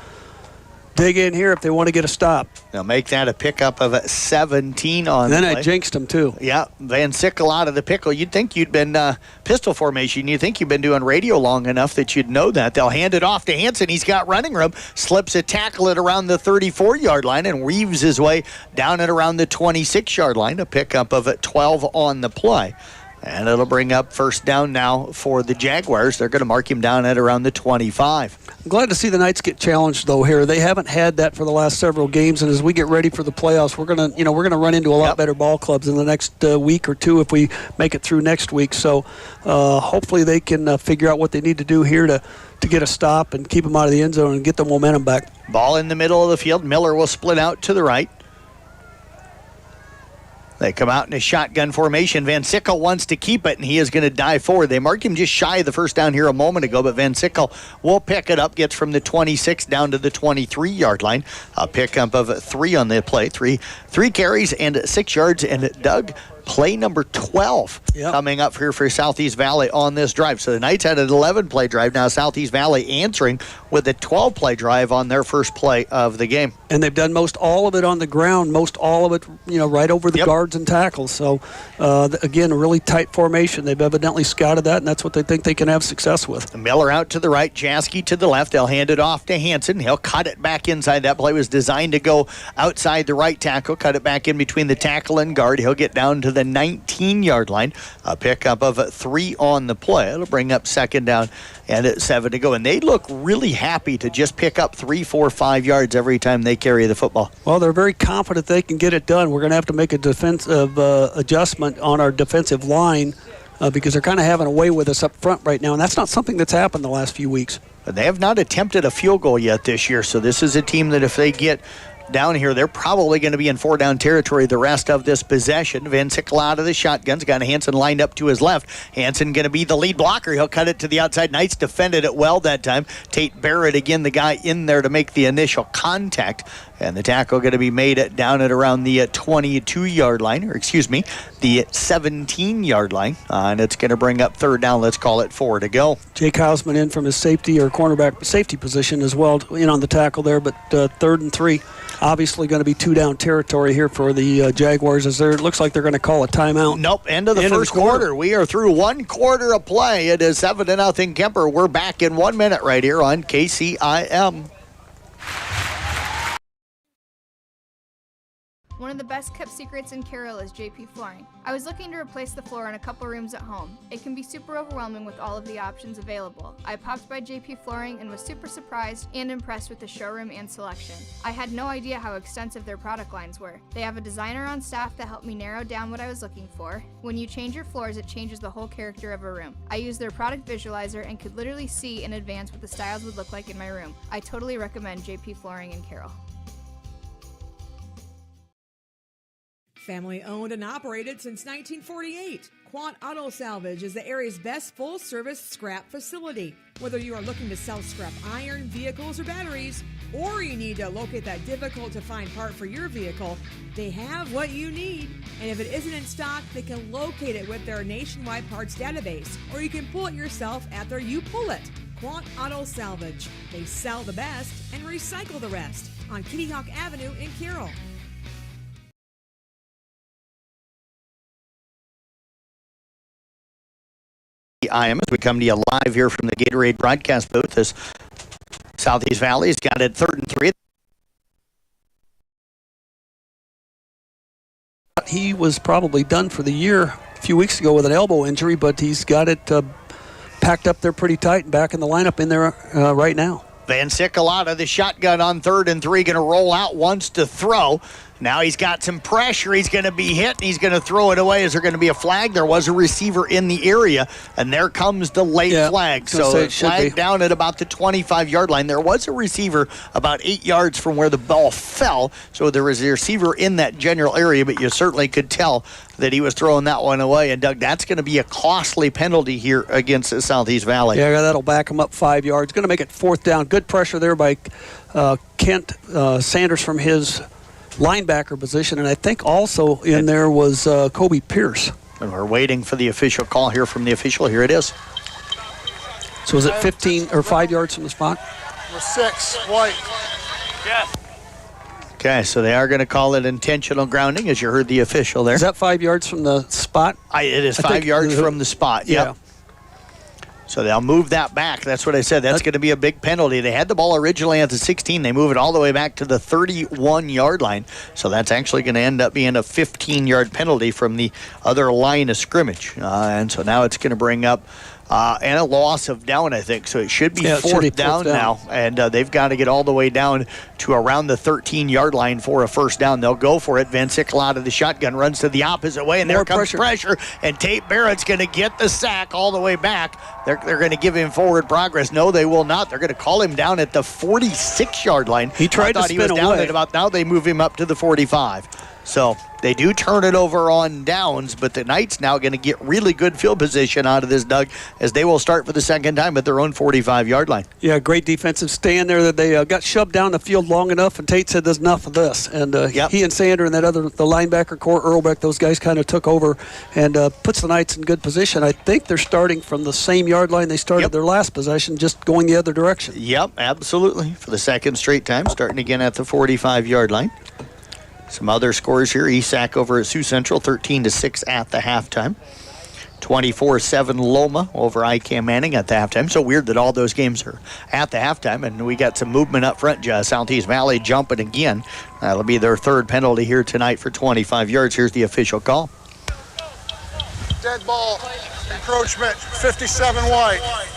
Speaker 2: dig in here if they want to get a stop.
Speaker 1: They'll make that a pickup of 17 on the play.
Speaker 2: Then I jinxed him, too.
Speaker 1: Yeah, Van Sickle out of the pickle. You'd think you'd been pistol formation. You'd think you'd been doing radio long enough that you'd know that. They'll hand it off to Hansen. He's got running room. Slips a tackle at around the 34-yard line and weaves his way down at around the 26-yard line. A pickup of 12 on the play. And it'll bring up 1st down now for the Jaguars. They're going to mark him down at around the 25.
Speaker 2: I'm glad to see the Knights get challenged, though, here. They haven't had that for the last several games, and as we get ready for the playoffs, we're going to run into a lot better ball clubs in the next week or two if we make it through next week. So hopefully they can figure out what they need to do here to get a stop and keep them out of the end zone and get the momentum back.
Speaker 1: Ball in the middle of the field. Miller will split out to the right. They come out in a shotgun formation. Van Sickle wants to keep it, and he is going to dive forward. They marked him just shy of the first down here a moment ago, but Van Sickle will pick it up, gets from the 26 down to the 23-yard line. A pickup of 3 on the play. Three carries and 6 yards. And Doug, play number 12 coming up here for Southeast Valley on this drive. So the Knights had an 11-play drive. Now Southeast Valley answering with a 12-play drive on their first play of the game.
Speaker 2: And they've done most all of it on the ground, most all of it, right over the guards and tackles. So, again, a really tight formation. They've evidently scouted that, and that's what they think they can have success with.
Speaker 1: Miller out to the right, Jaski to the left. They'll hand it off to Hansen. He'll cut it back inside. That play was designed to go outside the right tackle, cut it back in between the tackle and guard. He'll get down to the 19-yard line. A pickup of 3 on the play. It'll bring up 2nd down and 7 to go. And they look really happy to just pick up 3, 4, 5 yards every time they carry the football.
Speaker 2: Well, they're very confident they can get it done. We're going to have to make a defensive adjustment on our defensive line because they're kind of having a way with us up front right now, and that's not something that's happened the last few weeks.
Speaker 1: But they have not attempted a field goal yet this year, so this is a team that if they get down here, they're probably going to be in 4-down territory the rest of this possession. Van Sickle out of the shotguns. Got Hansen lined up to his left. Hansen going to be the lead blocker. He'll cut it to the outside. Knights defended it well that time. Tate Barrett, again, the guy in there to make the initial contact. And the tackle going to be made down at around the 22-yard line, or excuse me, the 17-yard line. And it's going to bring up 3rd down. Let's call it 4 to go.
Speaker 2: Jake Hausman in from his safety or cornerback safety position as well, in on the tackle there, but 3rd and 3. Obviously going to be 2-down territory here for the Jaguars as it looks like they're going to call a timeout.
Speaker 1: Nope, end of the first quarter. We are through 1 quarter of play. It is 7-0 Kuemper. We're back in 1 minute right here on KCIM.
Speaker 15: One of the best kept secrets in Carroll is JP Flooring. I was looking to replace the floor in a couple rooms at home. It can be super overwhelming with all of the options available. I popped by JP Flooring and was super surprised and impressed with the showroom and selection. I had no idea how extensive their product lines were. They have a designer on staff that helped me narrow down what I was looking for. When you change your floors, it changes the whole character of a room. I used their product visualizer and could literally see in advance what the styles would look like in my room. I totally recommend JP Flooring in Carroll.
Speaker 16: Family owned and operated since 1948, Quant Auto Salvage is the area's best full-service scrap facility. Whether you are looking to sell scrap iron, vehicles, or batteries, or you need to locate that difficult-to-find part for your vehicle, they have what you need. And if it isn't in stock, they can locate it with their nationwide parts database, or you can pull it yourself at their You Pull It. Quant Auto Salvage. They sell the best and recycle the rest on Kitty Hawk Avenue in Carroll.
Speaker 1: I am as we come to you live here from the Gatorade broadcast booth as Southeast Valley's got it 3rd and 3.
Speaker 2: He was probably done for the year a few weeks ago with an elbow injury, but he's got it packed up there pretty tight and back in the lineup in there right now.
Speaker 1: Van Sickle out of the shotgun on 3rd and 3, going to roll out once to throw. Now he's got some pressure. He's going to be hit, and he's going to throw it away. Is there going to be a flag? There was a receiver in the area, and there comes the late flag. So flag down at about the 25-yard line. There was a receiver about 8 yards from where the ball fell, so there was a receiver in that general area, but you certainly could tell that he was throwing that one away. And, Doug, that's going to be a costly penalty here against the Southeast Valley.
Speaker 2: Yeah, that'll back him up 5 yards. Going to make it 4th down. Good pressure there by Kent Sanders from his linebacker position, and I think also in there was Kobe Pierce.
Speaker 1: And we're waiting for the official call here from the official. Here it is.
Speaker 2: So is it 15 or 5 yards from the spot?
Speaker 12: Number 6, White.
Speaker 1: Yes. Okay, so they are going to call it intentional grounding, as you heard the official there.
Speaker 2: Is that 5 yards from the spot?
Speaker 1: It is 5 yards from the spot,
Speaker 2: yeah.
Speaker 1: Yep. So they'll move that back. That's what I said. That's going to be a big penalty. They had the ball originally at the 16. They move it all the way back to the 31-yard line. So that's actually going to end up being a 15-yard penalty from the other line of scrimmage. And so now it's going to bring up and a loss of down, I think. So it should be fourth down now. And they've got to get all the way down to around the 13-yard line for a first down. They'll go for it. Van Sickle out of the shotgun, runs to the opposite way, and there comes pressure. And Tate Barrett's going to get the sack all the way back. They're going to give him forward progress. No, they will not. They're going to call him down at the 46-yard line.
Speaker 2: He tried to spin
Speaker 1: he was
Speaker 2: away.
Speaker 1: Down at about now. They move him up to the 45. So they do turn it over on downs, but the Knights now going to get really good field position out of this, Doug, as they will start for the second time at their own 45-yard line.
Speaker 2: Yeah, great defensive stand there. That they got shoved down the field long enough, and Tate said there's enough of this. And he and Sander and the linebacker core, Earlbeck, those guys kind of took over and puts the Knights in good position. I think they're starting from the same yard line they started their last possession, just going the other direction.
Speaker 1: Yep, absolutely. For the second straight time, starting again at the 45-yard line. Some other scores here. Esac over at Sioux Central, 13-6 at the halftime. 24-7 Loma over ICAM Manning at the halftime. So weird that all those games are at the halftime. And we got some movement up front. Southeast Valley jumping again. That'll be their third penalty here tonight for 25 yards. Here's the official call.
Speaker 12: Dead ball, encroachment, 57 White.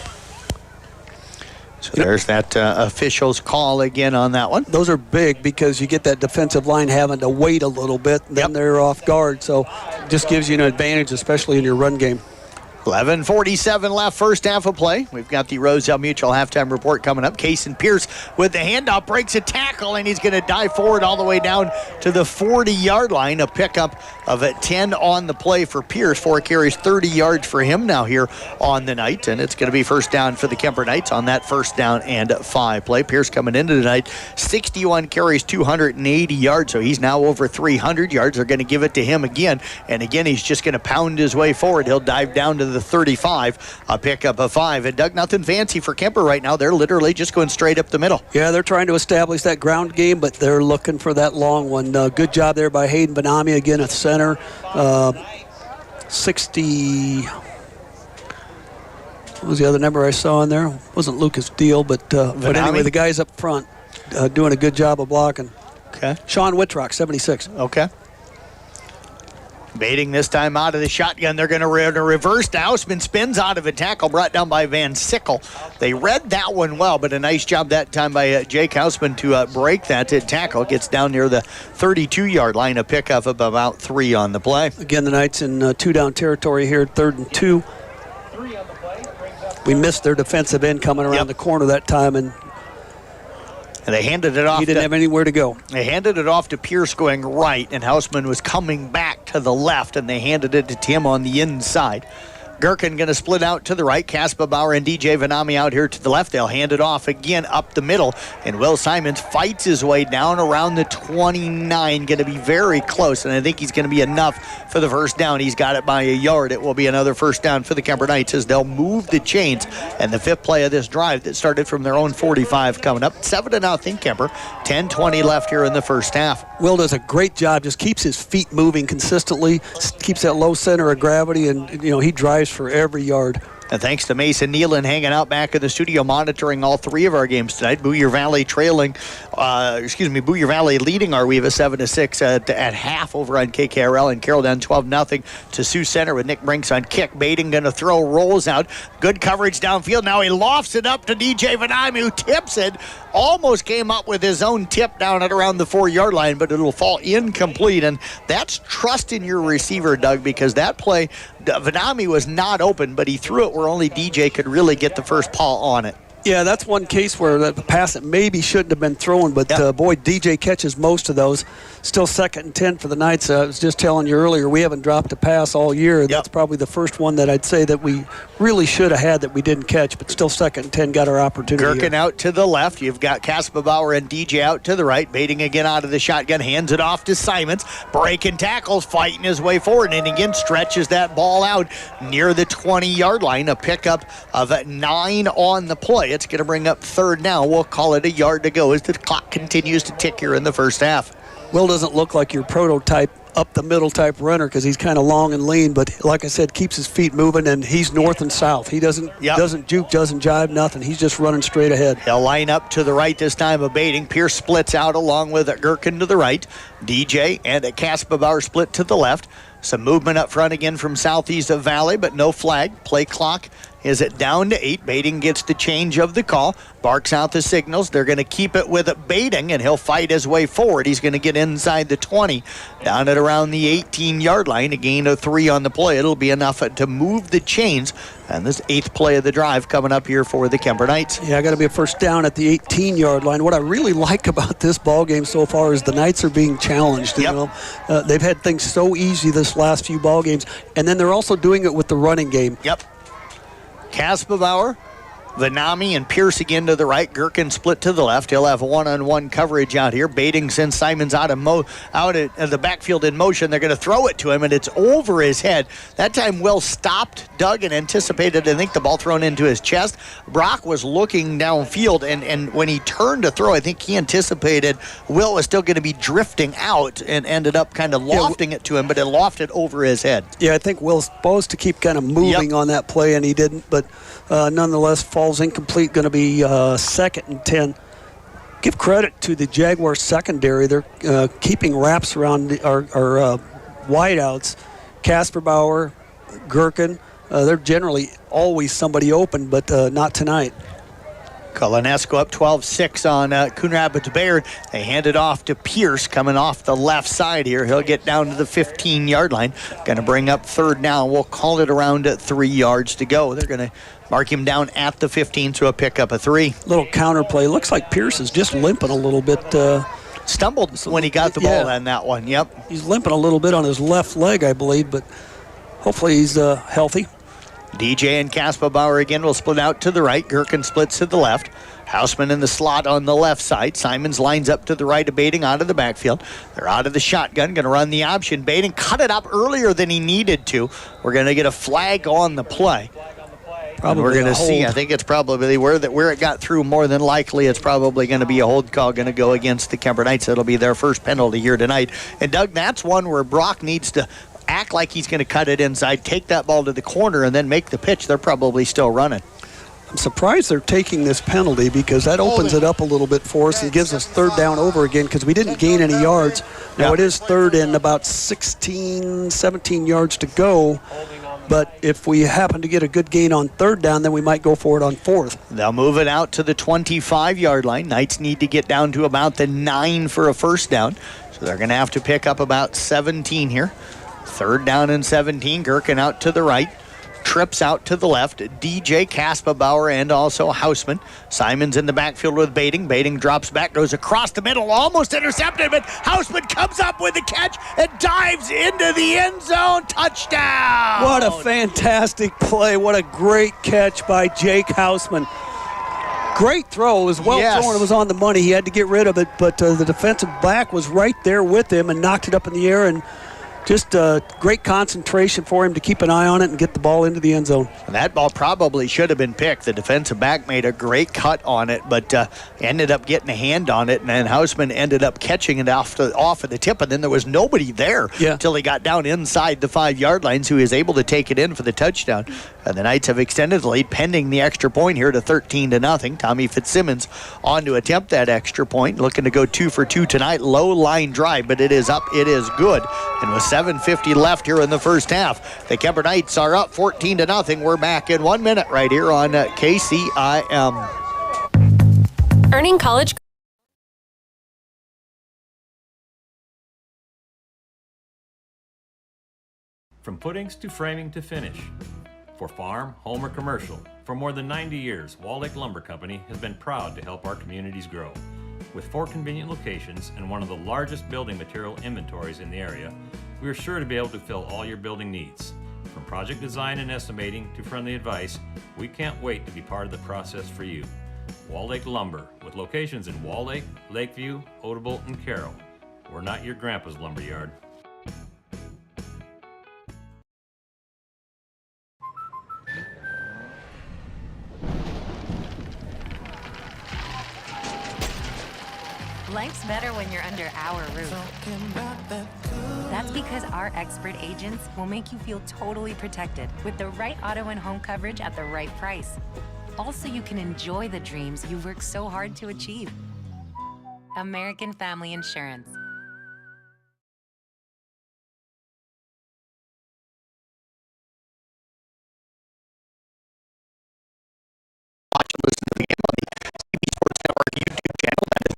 Speaker 1: So there's that official's call again on that one.
Speaker 2: Those are big because you get that defensive line having to wait a little bit, and then they're off guard. So just gives you an advantage, especially in your run game.
Speaker 1: 11:47 left, first half of play. We've got the Roselle Mutual halftime report coming up. Cason Pierce with the handoff, breaks a tackle, and he's going to dive forward all the way down to the 40-yard line. A pickup of 10 on the play for Pierce. 4 carries, 30 yards for him now here on the night, and it's going to be first down for the Kuemper Knights on that first down and 5 play. Pierce coming into tonight, 61 carries, 280 yards, so he's now over 300 yards. They're going to give it to him again, and again, he's just going to pound his way forward. He'll dive down to the 35, a pickup of 5. And Doug, nothing fancy for Kuemper right now. They're literally just going straight up the middle.
Speaker 2: Yeah, they're trying to establish that ground game, but they're looking for that long one. Good job there by Hayden Benami again at center. 60. What was the other number I saw in there? Wasn't Lucas Deal, but anyway, the guys up front doing a good job of blocking.
Speaker 1: Okay.
Speaker 2: Sean Whitrock, 76.
Speaker 1: Okay. Baiting this time out of the shotgun. They're going to reverse. Hausman spins out of a tackle brought down by Van Sickle. They read that one well, but a nice job that time by Jake Hausman to break that tackle. Gets down near the 32-yard line, a pickup of about 3 on the play.
Speaker 2: Again, the Knights in two-down territory here, 3rd and 2. We missed their defensive end coming around the corner that time, and
Speaker 1: they handed it off.
Speaker 2: He didn't have anywhere to go.
Speaker 1: They handed it off to Pierce going right, and Hausman was coming back to the left, and they handed it to Tim on the inside. Gherkin going to split out to the right. Casper Bauer and DJ Vanami out here to the left. They'll hand it off again up the middle. And Will Simons fights his way down around the 29. Going to be very close. And I think he's going to be enough for the first down. He's got it by a yard. It will be another first down for the Kuemper Knights as they'll move the chains. And the fifth play of this drive that started from their own 45 coming up. 7-0 Kuemper. 10:20 left here in the first half.
Speaker 2: Will does a great job. Just keeps his feet moving consistently. Keeps that low center of gravity. And, he drives for every yard.
Speaker 1: And thanks to Mason Nealon hanging out back in the studio monitoring all 3 of our games tonight. Booyer Valley Booyer Valley leading our Weeva 7-6 at half over on KKRL, and Carroll down 12-0 to Sioux Center with Nick Brinks on kick. Bating going to throw, rolls out. Good coverage downfield. Now he lofts it up to DJ Vanami, who tips it. Almost came up with his own tip down at around the 4-yard line, but it'll fall incomplete. And that's trust in your receiver, Doug, because that play, Vanami was not open, but he threw it where only DJ could really get the first paw on it.
Speaker 2: Yeah, that's one case where that pass that maybe shouldn't have been thrown, but boy, DJ catches most of those. Still 2nd and 10 for the Knights. I was just telling you earlier, we haven't dropped a pass all year. That's probably the first one that I'd say that we really should have had that we didn't catch, but still 2nd and 10, got our opportunity.
Speaker 1: Gherkin out to the left. You've got Casper Bauer and DJ out to the right. Bating again out of the shotgun, hands it off to Simons. Breaking tackles, fighting his way forward, and again stretches that ball out near the 20-yard line. A pickup of 9 on the play. It's going to bring up 3rd now. We'll call it a yard to go as the clock continues to tick here in the first half.
Speaker 2: Will doesn't look like your prototype up the middle type runner because he's kind of long and lean, but like I said, keeps his feet moving, and he's north and south. He doesn't juke, doesn't jive, nothing. He's just running straight ahead.
Speaker 1: He'll line up to the right this time of Bating. Pierce splits out along with Gherkin to the right. DJ and Casper Bauer split to the left. Some movement up front again from southeast of Valley, but no flag. Play clock is it down to 8. Bating gets the change of the call, barks out the signals. They're going to keep it with Bating, and he'll fight his way forward. He's going to get inside the 20, down at around the 18-yard line. A gain of 3 on the play. It'll be enough to move the chains. And this 8th play of the drive coming up here for the Kuemper Knights.
Speaker 2: Yeah, got to be a first down at the 18-yard line. What I really like about this ball game so far is the Knights are being challenged. You know, they've had things so easy this last few ball games, and then they're also doing it with the running game.
Speaker 1: Yep. Casper Bauer, Vanami, and Pierce again to the right. Gherkin split to the left. He'll have one-on-one coverage out here. Bating sends Simons out at the backfield in motion. They're going to throw it to him, and it's over his head. That time Will stopped, Doug, and anticipated, I think, the ball thrown into his chest. Brock was looking downfield, and when he turned to throw, I think he anticipated Will was still going to be drifting out and ended up kind of lofting it to him, but it lofted over his head.
Speaker 2: Yeah, I think Will's supposed to keep kind of moving on that play, and he didn't, but nonetheless, falls incomplete, going to be 2nd and 10. Give credit to the Jaguars secondary. They're keeping wraps around our wideouts. Casper Bauer, Gherkin, they're generally always somebody open, but not tonight.
Speaker 1: Colonesco up 12-6 on Coon Rapids Bayard. They hand it off to Pierce coming off the left side here. He'll get down to the 15-yard line. Going to bring up 3rd now. We'll call it around 3 yards to go. They're going to mark him down at the 15, so a pickup of 3.
Speaker 2: Little counterplay. Looks like Pierce is just limping a little bit.
Speaker 1: Stumbled when he got the ball on that one. Yep.
Speaker 2: He's limping a little bit on his left leg, I believe, but hopefully he's healthy.
Speaker 1: DJ and Casper Bauer again will split out to the right. Gherkin splits to the left. Hausman in the slot on the left side. Simons lines up to the right of Bating out of the backfield. They're out of the shotgun, going to run the option. Bating cut it up earlier than he needed to. We're going to get a flag on the play. Probably we're going to see. I think it's probably where it got through. More than likely, it's probably going to be a hold call going to go against the Kuemper Knights. It'll be their first penalty here tonight. And Doug, that's one where Brock needs to act like he's going to cut it inside, take that ball to the corner, and then make the pitch. They're probably still running.
Speaker 2: I'm surprised they're taking this penalty because that opens it up a little bit for us and gives us third down over again because we didn't gain any yards. Now it is third and about 16, 17 yards to go. But if we happen to get a good gain on third down, then we might go for it on fourth.
Speaker 1: They'll move it out to the 25-yard line. Knights need to get down to about the 9 for a first down. So they're going to have to pick up about 17 here. Third down and 17. Gherkin out to the right. Trips out to the left. DJ, Kaspabauer, and also Hausman. Simon's in the backfield with Bading. Bading drops back, goes across the middle, almost intercepted, but Hausman comes up with the catch and dives into the end zone. Touchdown!
Speaker 2: What a fantastic play. What a great catch by Jake Hausman. Great throw. It was well thrown. It was on the money. He had to get rid of it, but the defensive back was right there with him and knocked it up in the air, and just great concentration for him to keep an eye on it and get the ball into the end zone.
Speaker 1: And that ball probably should have been picked. The defensive back made a great cut on it, but ended up getting a hand on it, and then Hausman ended up catching it off of the tip, and then there was nobody there until he got down inside the 5-yard line, so he was able to take it in for the touchdown. And the Knights have extended the lead pending the extra point here to 13-0. Tommy Fitzsimmons on to attempt that extra point, looking to go 2 for 2 tonight. Low line drive, but it is up, it is good. And with 7:50 left here in the first half, the Kuemper Knights are up 14-0. We're back in 1 minute right here on KCIM.
Speaker 17: Earning college.
Speaker 18: From footings to framing to finish. For farm, home, or commercial, for more than 90 years, Wall Lake Lumber Company has been proud to help our communities grow. With 4 convenient locations and one of the largest building material inventories in the area, we are sure to be able to fill all your building needs. From project design and estimating to friendly advice, we can't wait to be part of the process for you. Wall Lake Lumber, with locations in Wall Lake, Lakeview, Odebolt, and Carroll. We're not your grandpa's lumberyard.
Speaker 19: Life's better when you're under our roof. That's because our expert agents will make you feel totally protected with the right auto and home coverage at the right price. Also, you can enjoy the dreams you've worked so hard to achieve. American Family Insurance.
Speaker 1: Watch and listen to the game on the CB Sports Network YouTube channel. That is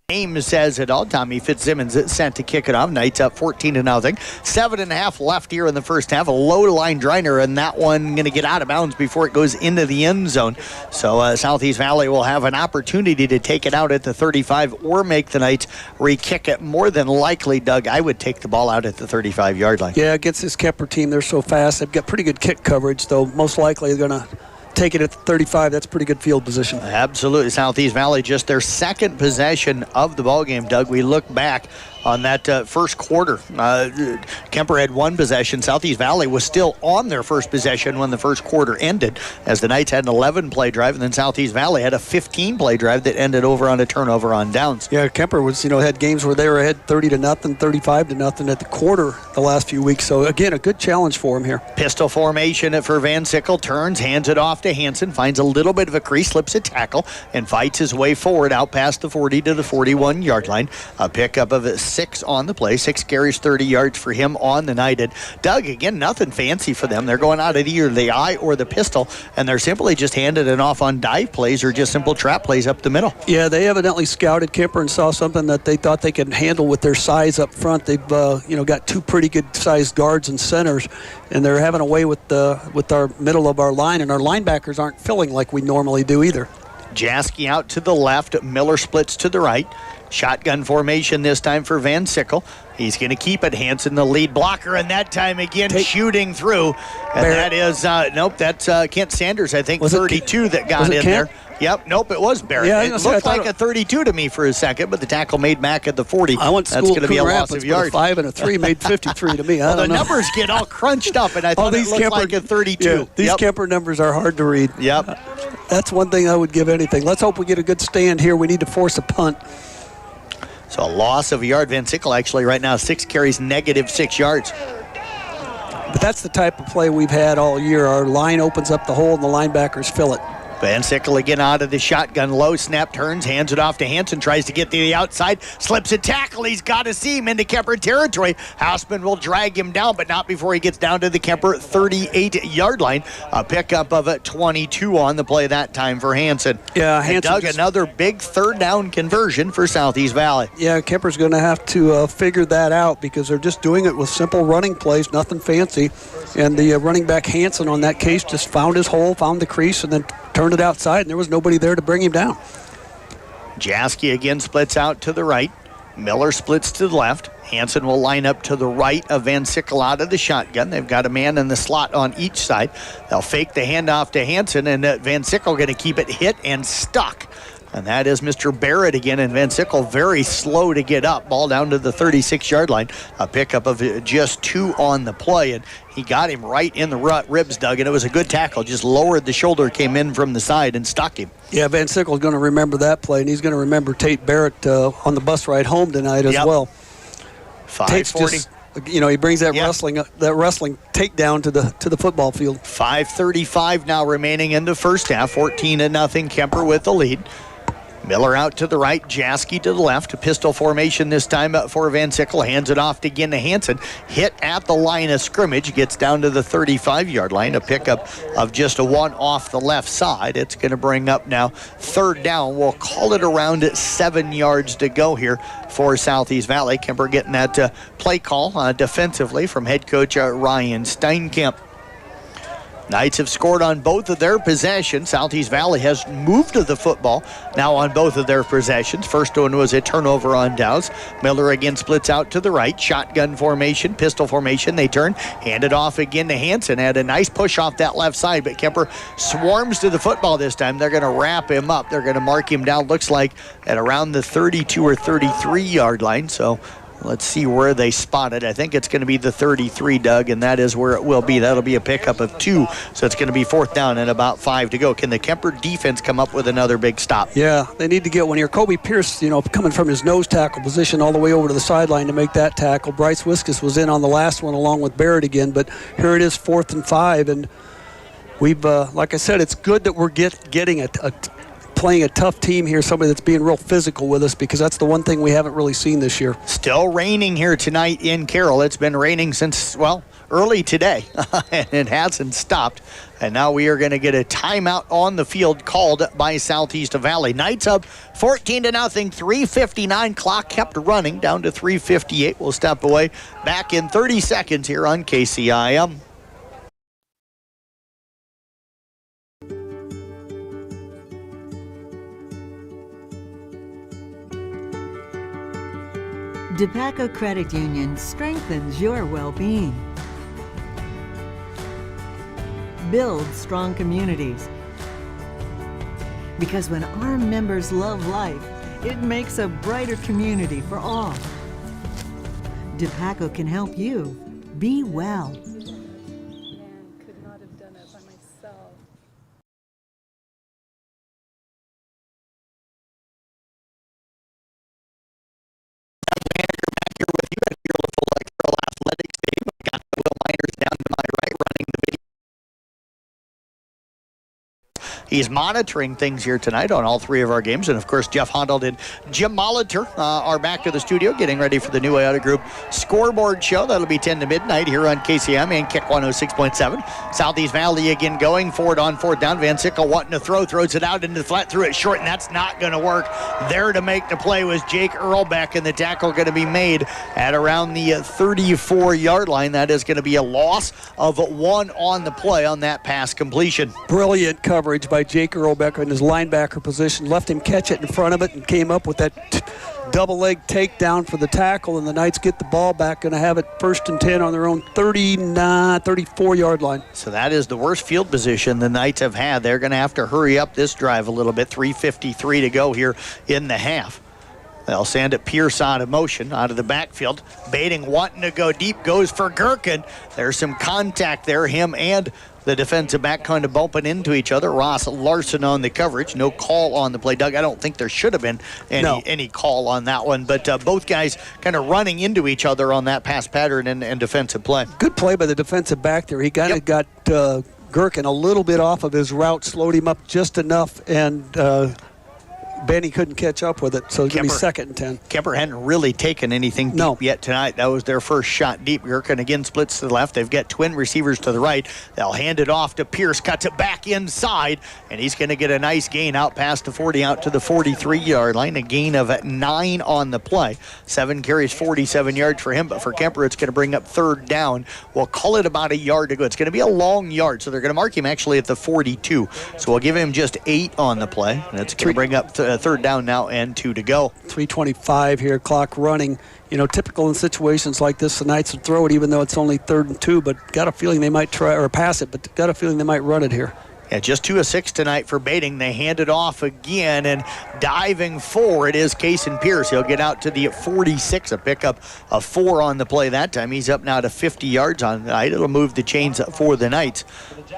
Speaker 1: name says it all. Tommy Fitzsimmons is sent to kick it off. Knights up 14-0. 7.5 left here in the first half. A low line driner, and that one going to get out of bounds before it goes into the end zone. So Southeast Valley will have an opportunity to take it out at the 35 or make the Knights re-kick it. More than likely, Doug, I would take the ball out at the 35-yard line.
Speaker 2: Yeah, against this Kuemper team, they're so fast. They've got pretty good kick coverage, though most likely they're going to take it at the 35. That's pretty good field position.
Speaker 1: Absolutely. Southeast Valley just their second possession of the ball game, Doug. We look back on that first quarter. Kuemper had one possession. Southeast Valley was still on their first possession when the first quarter ended, as the Knights had an 11-play drive, and then Southeast Valley had a 15-play drive that ended over on a turnover on downs.
Speaker 2: Yeah, Kuemper was, had games where they were ahead 30-0, 35-0 at the quarter the last few weeks. So again, a good challenge for him here.
Speaker 1: Pistol formation for Van Sickle, turns, hands it off to Hansen, finds a little bit of a crease, slips a tackle, and fights his way forward out past the 40 to the 41-yard line. A pickup of 6 on the play, 6 carries, 30 yards for him on the night. And Doug, again, nothing fancy for them. They're going out at either the eye or the pistol, and they're simply just handing it off on dive plays or just simple trap plays up the middle.
Speaker 2: Yeah, they evidently scouted Kuemper and saw something that they thought they could handle with their size up front. They've got 2 pretty good-sized guards and centers, and they're having a way with our middle of our line, and our linebackers aren't filling like we normally do either.
Speaker 1: Jaski out to the left, Miller splits to the right. Shotgun formation this time for Van Sickle. He's going to keep it. Hansen, the lead blocker, and that time again shooting through. And Barrett. That is, that's Kent Sanders, I think, 32 that got in there. Yep, nope, it was Barrett.
Speaker 2: Yeah,
Speaker 1: it looked like a 32 to me for a second, but the tackle made Mack at the 40.
Speaker 2: I went to
Speaker 1: That's going to be a loss of yards.
Speaker 2: A 5 and a 3 made 53 to me.
Speaker 1: Well, the numbers get all crunched up, and I thought it looked like a 32.
Speaker 2: Yeah, these Kuemper numbers are hard to read.
Speaker 1: Yep.
Speaker 2: That's one thing I would give anything. Let's hope we get a good stand here. We need to force a punt.
Speaker 1: So a loss of a yard. Van Sickle actually right now 6 carries, -6 yards.
Speaker 2: But that's the type of play we've had all year. Our line opens up the hole and the linebackers fill it.
Speaker 1: Van Sickle again out of the shotgun. Low snap, turns, hands it off to Hansen. Tries to get to the outside. Slips a tackle. He's got a seam into Kuemper territory. Hausman will drag him down, but not before he gets down to the Kuemper 38-yard line. A pickup of 22 on the play that time for Hansen.
Speaker 2: Yeah,
Speaker 1: Hansen. Doug, another big third down conversion for Southeast Valley.
Speaker 2: Yeah, Kemper's going to have to figure that out because they're just doing it with simple running plays, nothing fancy. And the running back Hansen on that case just found his hole, found the crease, and then turned it outside, and there was nobody there to bring him down.
Speaker 1: Jaski again splits out to the right. Miller splits to the left. Hansen will line up to the right of Van Sickle out of the shotgun. They've got a man in the slot on each side. They'll fake the handoff to Hansen, and Van Sickle going to keep it hit and stuck. And that is Mr. Barrett again, and Van Sickle very slow to get up. Ball down to the 36-yard line. A pickup of just 2 on the play, and he got him right in the ribs, Doug, and it was a good tackle. Just lowered the shoulder, came in from the side, and stuck him.
Speaker 2: Yeah, Van Sickle's going to remember that play, and he's going to remember Tate Barrett on the bus ride home tonight as well.
Speaker 1: 5:40.
Speaker 2: He brings that wrestling takedown to the football field.
Speaker 1: 5:35 now remaining in the first half. 14-0 Kuemper with the lead. Miller out to the right, Jaski to the left. Pistol formation this time for Van Sickle. Hands it off again to Hansen. Hit at the line of scrimmage. Gets down to the 35-yard line. A pickup of just a 1 off the left side. It's going to bring up now third down. We'll call it around 7 yards to go here for Southeast Valley. Kuemper getting that play call defensively from head coach Ryan Steinkamp. Knights have scored on both of their possessions. Southeast Valley has moved to the football now on both of their possessions. First one was a turnover on downs. Miller again splits out to the right. Shotgun formation, pistol formation. They turn, hand it off again to Hansen. Had a nice push off that left side, but Kuemper swarms to the football this time. They're going to wrap him up. They're going to mark him down, looks like, at around the 32 or 33-yard line. So let's see where they spot it. I think it's going to be the 33, Doug, and that is where it will be. That'll be a pickup of 2, so it's going to be fourth down and about 5 to go. Can the Kuemper defense come up with another big stop?
Speaker 2: Yeah, they need to get one here. Kobe Pierce, coming from his nose tackle position all the way over to the sideline to make that tackle. Bryce Wiskus was in on the last one along with Barrett again, but here it is 4th and 5, and we've, like I said, it's good that we're getting playing a tough team here, somebody that's being real physical with us, because that's the one thing we haven't really seen this year.
Speaker 1: Still raining here tonight in Carroll. It's been raining since, early today, and it hasn't stopped. And now we are going to get a timeout on the field called by Southeast Valley. Knights up 14-0, 3:59. Clock kept running down to 3:58. We'll step away back in 30 seconds here on KCIM.
Speaker 20: DePaco Credit Union strengthens your well-being. Build strong communities. Because when our members love life, it makes a brighter community for all. DePaco can help you be well.
Speaker 14: Could not have done it by myself.
Speaker 1: Here with you at your local Carroll Athletics Stadium. We've got Will Miners down to my right running the video. He's monitoring things here tonight on all 3 of our games. And, of course, Jeff Hondold and Jim Molitor are back to the studio getting ready for the New Iota Group scoreboard show. That'll be 10 to midnight here on KCM and Kick 106.7. Southeast Valley again going forward on 4th down. Van Sickle wanting to throws it out into the flat, threw it short, and that's not going to work. There to make the play was Jake Earlbeck, and the tackle going to be made at around the 34-yard line. That is going to be a loss of 1 on the play on that pass completion.
Speaker 2: Brilliant coverage by Jake Earlbeck in his linebacker position. Left him catch it in front of it and came up with that double leg takedown for the tackle, and the Knights get the ball back. Going to have it 1st and 10 on their own 34-yard line.
Speaker 1: So that is the worst field position the Knights have had. They're going to have to hurry up this drive a little bit. 3:53 to go here in the half. They'll send it Pierce out of motion, out of the backfield. Baiting, wanting to go deep, goes for Gherkin. There's some contact there, him and the defensive back kind of bumping into each other. Ross Larson on the coverage. No call on the play. Doug, I don't think there should have been any call on that one, but both guys kind of running into each other on that pass pattern and defensive play.
Speaker 2: Good play by the defensive back there. He kind of got Gherkin a little bit off of his route, slowed him up just enough, and Benny couldn't catch up with it, so it's going to be 2nd and 10.
Speaker 1: Kuemper hadn't really taken anything deep yet tonight. That was their first shot deep. Gherkin again splits to the left. They've got twin receivers to the right. They'll hand it off to Pierce, cuts it back inside, and he's going to get a nice gain out past the 40, out to the 43-yard line. A gain of 9 on the play. 7 carries, 47 yards for him, but for Kuemper, it's going to bring up 3rd down. We'll call it about a yard to go. It's going to be a long yard, so they're going to mark him actually at the 42. So we'll give him just 8 on the play. That's going to bring up 3rd down now and 2 to go.
Speaker 2: 3:25 here, clock running. You know, typical in situations like this, the Knights would throw it even though it's only 3rd and 2, but got a feeling they might try or pass it, but got a feeling they might run it here.
Speaker 1: Yeah, just 2 of 6 tonight for Bating. They hand it off again, and diving forward is Cason Pierce. He'll get out to the 46, a pickup of 4 on the play that time. He's up now to 50 yards on the night. It'll move the chains for the Knights,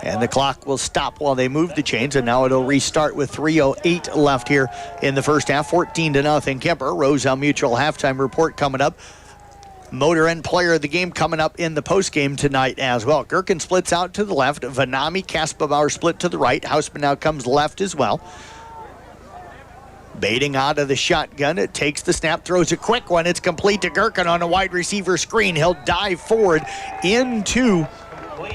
Speaker 1: and the clock will stop while they move the chains, and now it'll restart with 3:08 left here in the first half. 14-0 Kuemper. Roselle Mutual halftime report coming up. Motor End Player of the Game coming up in the postgame tonight as well. Gherkin splits out to the left. Vanami, Kaspabauer split to the right. Hausman now comes left as well. Bating out of the shotgun. It takes the snap, throws a quick one. It's complete to Gherkin on a wide receiver screen. He'll dive forward into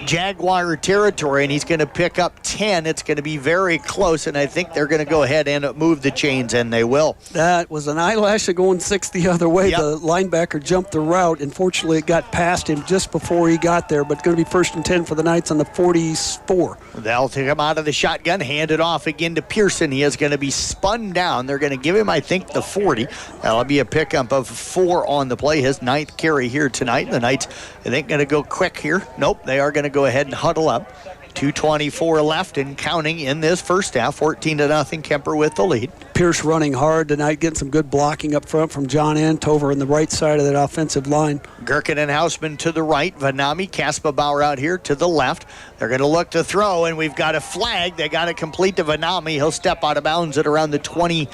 Speaker 1: Jaguar territory, and he's going to pick up 10. It's going to be very close, and I think they're going to go ahead and move the chains, and they will.
Speaker 2: That was an eyelash of going 6 the other way.
Speaker 1: Yep.
Speaker 2: The linebacker jumped the route. Unfortunately, it got past him just before he got there, but going to be 1st and 10 for the Knights on the 44.
Speaker 1: They'll take him out of the shotgun, hand it off again to Pearson. He is going to be spun down. They're going to give him, I think, the 40. That'll be a pickup of 4 on the play, his 9th carry here tonight. The Knights, I think, going to go quick here. Nope, they are going to go ahead and huddle up. 2:24 left and counting in this first half. 14-0 Kuemper with the lead.
Speaker 2: Pierce running hard tonight, getting some good blocking up front from John Antover on the right side of that offensive line.
Speaker 1: Gherkin and Hausman to the right. Vanami, Kaspabauer out here to the left. They're going to look to throw, and we've got a flag. They got to complete to Vanami. He'll step out of bounds at around the 29.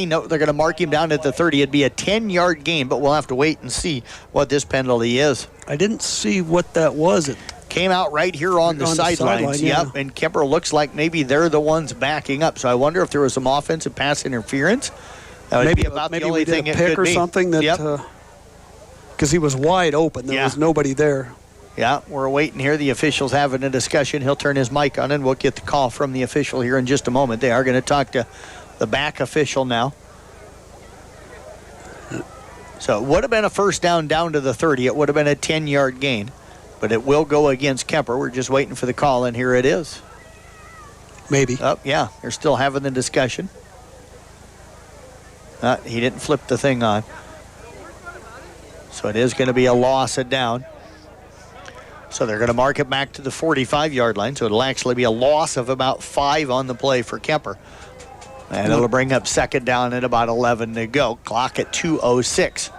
Speaker 1: No, they're going to mark him down at the 30. It'd be a 10-yard gain, but we'll have to wait and see what this penalty is.
Speaker 2: I didn't see what that was. It
Speaker 1: came out right here on the sidelines. Yep, and Kuemper looks like maybe they're the ones backing up. So I wonder if there was some offensive pass interference. That would
Speaker 2: maybe
Speaker 1: be about
Speaker 2: maybe
Speaker 1: the only
Speaker 2: we did
Speaker 1: thing
Speaker 2: a
Speaker 1: it
Speaker 2: pick
Speaker 1: could
Speaker 2: or
Speaker 1: be.
Speaker 2: something that because he was wide open. There was nobody there.
Speaker 1: Yeah, we're waiting here. The official's having a discussion. He'll turn his mic on, and we'll get the call from the official here in just a moment. They are going to talk to the back official now. So it would have been a first down to the 30. It would have been a 10-yard gain. But it will go against Kuemper. We're just waiting for the call, and here it is.
Speaker 2: Maybe.
Speaker 1: Oh, yeah, they're still having the discussion. He didn't flip the thing on. So it is going to be a loss of down. So they're going to mark it back to the 45-yard line. So it'll actually be a loss of about 5 on the play for Kuemper. And it'll bring up 2nd down at about 11 to go. Clock at 2:06.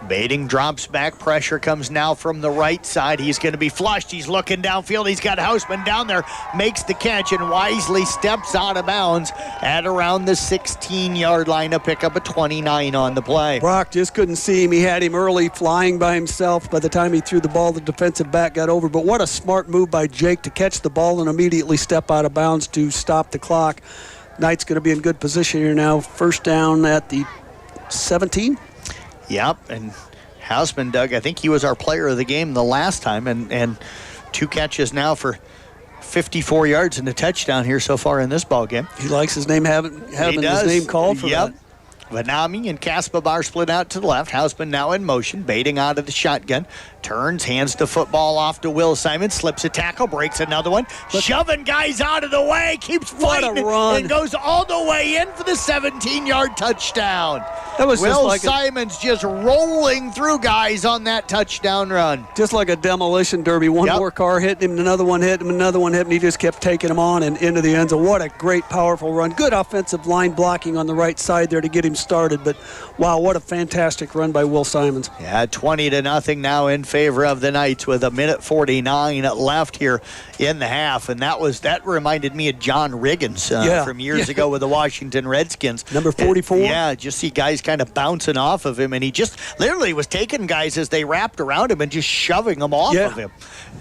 Speaker 1: Bating drops back. Pressure comes now from the right side. He's going to be flushed. He's looking downfield. He's got Hausman down there. Makes the catch and wisely steps out of bounds at around the 16-yard line to pick up a 29 on the play.
Speaker 2: Brock just couldn't see him. He had him early flying by himself. By the time he threw the ball, the defensive back got over. But what a smart move by Jake to catch the ball and immediately step out of bounds to stop the clock. Knight's going to be in good position here now. 1st down at the 17.
Speaker 1: Yep, and Hausman, Doug, I think he was our player of the game the last time, and 2 catches now for 54 yards and a touchdown here so far in this ball game.
Speaker 2: He likes his name having his name called for that.
Speaker 1: Vanami and Kaspabauer split out to the left. Hausman now in motion, Bating out of the shotgun. Turns, hands the football off to Will Simon, slips a tackle, breaks another one, shoving guys out of the way, keeps fighting, and goes all the way in for the 17-yard touchdown.
Speaker 2: That was
Speaker 1: Will
Speaker 2: just like
Speaker 1: Simon's just rolling through guys on that touchdown run.
Speaker 2: Just like a demolition derby. One more car hit him, another one hit him, another one hit him, and he just kept taking him on and into the end zone. What a great, powerful run. Good offensive line blocking on the right side there to get him started, but wow, what a fantastic run by Will Simons.
Speaker 1: Yeah, 20-0 now in favor of the Knights with 1:49 left here in the half. And that reminded me of John Riggins from years ago with the Washington Redskins.
Speaker 2: Number 44?
Speaker 1: Yeah, just see guys kind of bouncing off of him. And he just literally was taking guys as they wrapped around him and just shoving them off of him.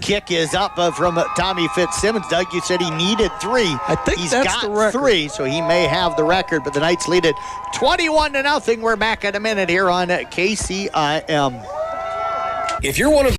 Speaker 1: Kick is up from Tommy Fitzsimmons. Doug, you said he needed 3.
Speaker 2: I think
Speaker 1: he's
Speaker 2: that's
Speaker 1: got
Speaker 2: the record.
Speaker 1: 3, so he may have the record. But the Knights lead it 21-0. We're back in a minute here on KCIM.
Speaker 21: If you're one of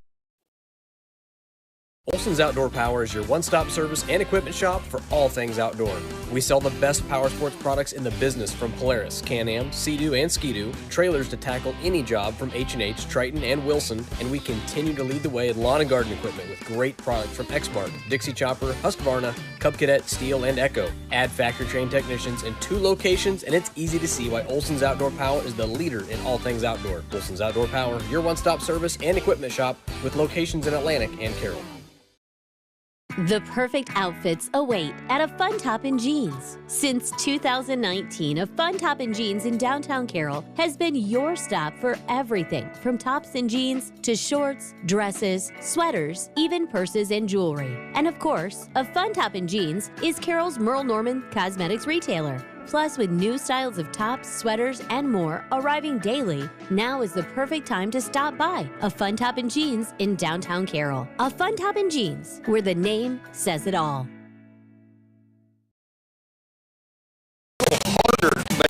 Speaker 21: Olson's Outdoor Power is your one-stop service and equipment shop for all things outdoor. We sell the best power sports products in the business, from Polaris, Can-Am, Sea-Doo, and Ski-Doo, trailers to tackle any job from H&H, Triton, and Wilson, and we continue to lead the way in lawn and garden equipment with great products from Exmark, Dixie Chopper, Husqvarna, Cub Cadet, Steel, and Echo. Add factory-trained technicians in 2 locations, and it's easy to see why Olson's Outdoor Power is the leader in all things outdoor. Olson's Outdoor Power, your one-stop service and equipment shop with locations in Atlantic and Carroll.
Speaker 4: The perfect outfits await at a Fun Top in Jeans. Since 2019, a Fun Top in Jeans in downtown Carroll has been your stop for everything from tops and jeans to shorts, dresses, sweaters, even purses and jewelry. And of course, a Fun Top in Jeans is Carroll's Merle Norman cosmetics retailer. Plus, with new styles of tops, sweaters, and more arriving daily, now is the perfect time to stop by a Fun Top in Jeans in downtown Carroll. A Fun Top in Jeans, where the name says it all.
Speaker 1: Harder, but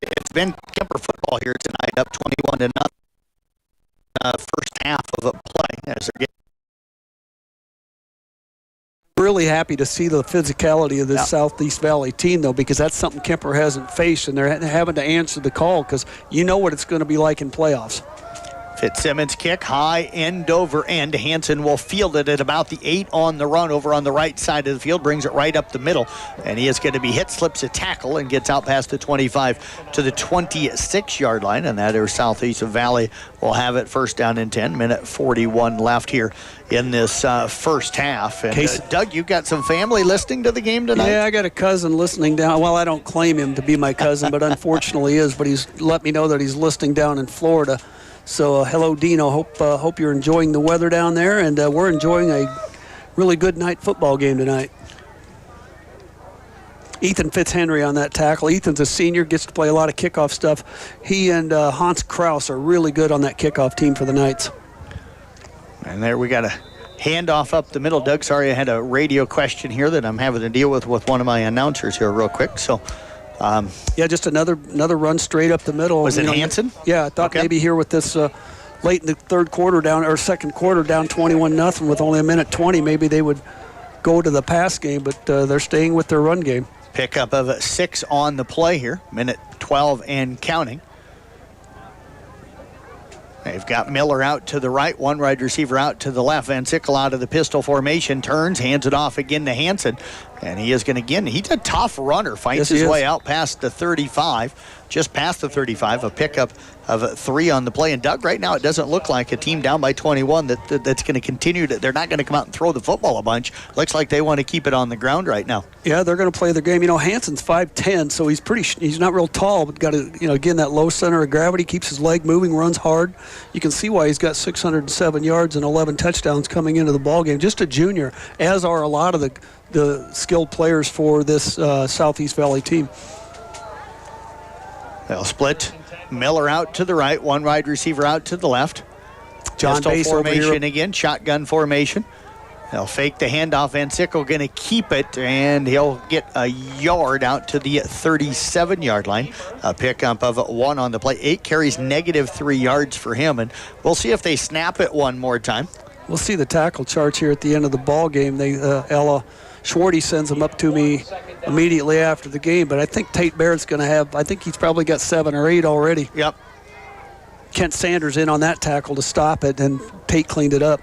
Speaker 1: it's been Kuemper football here tonight, up 21-0. First half of a play as they're getting.
Speaker 2: Really happy to see the physicality of this Southeast Valley team, though, because that's something Kuemper hasn't faced, and they're having to answer the call because you know what it's going to be like in playoffs.
Speaker 1: Fitzsimmons kick high, end over end. Hansen will field it at about the 8 on the run over on the right side of the field, brings it right up the middle, and he is going to be hit, slips a tackle, and gets out past the 25 to the 26-yard line, and that is Southeast Valley will have it first down and 10. 1:41 left here in this first half. And Doug, you've got some family listening to the game tonight?
Speaker 2: Yeah, I got a cousin listening down. Well, I don't claim him to be my cousin, but unfortunately is. But he's let me know that he's listening down in Florida. So hello, Dino. Hope you're enjoying the weather down there, and we're enjoying a really good night football game tonight. Ethan Fitzhenry on that tackle. Ethan's a senior, gets to play a lot of kickoff stuff. He and Hans Kraus are really good on that kickoff team for the Knights.
Speaker 1: And there we got a handoff up the middle. Doug, sorry, I had a radio question here that I'm having to deal with one of my announcers here real quick. So,
Speaker 2: yeah, just another run straight up the middle.
Speaker 1: Was it Hansen?
Speaker 2: Yeah, I thought maybe here with this late in the third quarter down, or second quarter down 21-0 with only 1:20, maybe they would go to the pass game, but they're staying with their run game.
Speaker 1: Pickup of 6 on the play here, 1:12 and counting. They've got Miller out to the right, one wide receiver out to the left. Van Sickle out of the pistol formation, turns, hands it off again to Hansen. And he is going to, again, he's a tough runner, finds his way out past the 35, just past the 35, a pickup of 3 on the play. And Doug, right now it doesn't look like a team down by 21 that's going to continue to, they're not going to come out and throw the football a bunch. Looks like they want to keep it on the ground right now.
Speaker 2: Yeah, they're going to play their game. You know, Hansen's 5'10", so he's not real tall, but got again, that low center of gravity, keeps his leg moving, runs hard. You can see why he's got 607 yards and 11 touchdowns coming into the ball game. Just a junior, as are a lot of the skilled players for this Southeast Valley team.
Speaker 1: They'll split. Miller out to the right, one wide receiver out to the left.
Speaker 2: John
Speaker 1: Pistol
Speaker 2: Bass over
Speaker 1: formation
Speaker 2: here.
Speaker 1: again, shotgun formation. They'll fake the handoff. Van Sickle going to keep it, and he'll get a yard out to the 37-yard line. A pickup of 1 on the play. 8 carries, -3 yards for him, and we'll see if they snap it one more time.
Speaker 2: We'll see the tackle charts here at the end of the ball game. Ella Schwarty sends them up to me immediately after the game, but I think Tate Barrett's going to have, I think he's probably got 7 or 8 already.
Speaker 1: Yep.
Speaker 2: Kent Sanders in on that tackle to stop it, and Tate cleaned it up.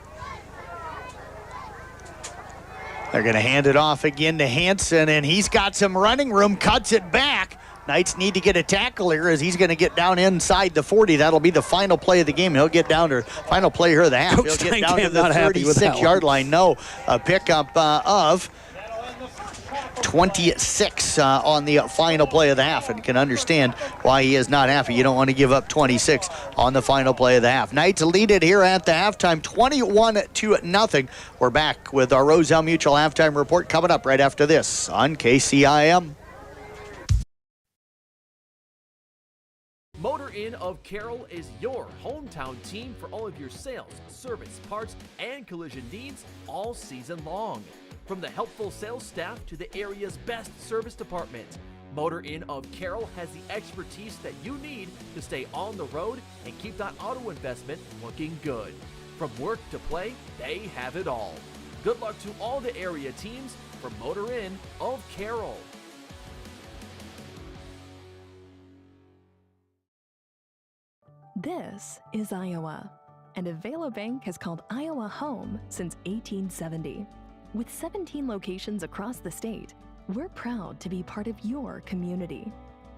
Speaker 1: They're going to hand it off again to Hansen, and he's got some running room, cuts it back. Knights need to get a tackle here as he's going to get down inside the 40. That'll be the final play of the game. He'll get down to final play here of the half.
Speaker 2: Coach
Speaker 1: He'll get down to
Speaker 2: not
Speaker 1: the
Speaker 2: happy with that
Speaker 1: 36-yard line. No, a pickup of 26 on the final play of the half, and can understand why he is not happy. You don't want to give up 26 on the final play of the half. Knights lead it here at the halftime, 21-0. We're back with our Roselle Mutual halftime report coming up right after this on KCIM.
Speaker 5: Motor Inn of Carroll is your hometown team for all of your sales, service, parts, and collision needs all season long. From the helpful sales staff to the area's best service department, Motor Inn of Carroll has the expertise that you need to stay on the road and keep that auto investment looking good. From work to play, they have it all. Good luck to all the area teams from Motor Inn of Carroll.
Speaker 6: This is Iowa, and Avela Bank has called Iowa home since 1870. With 17 locations across the state, we're proud to be part of your community.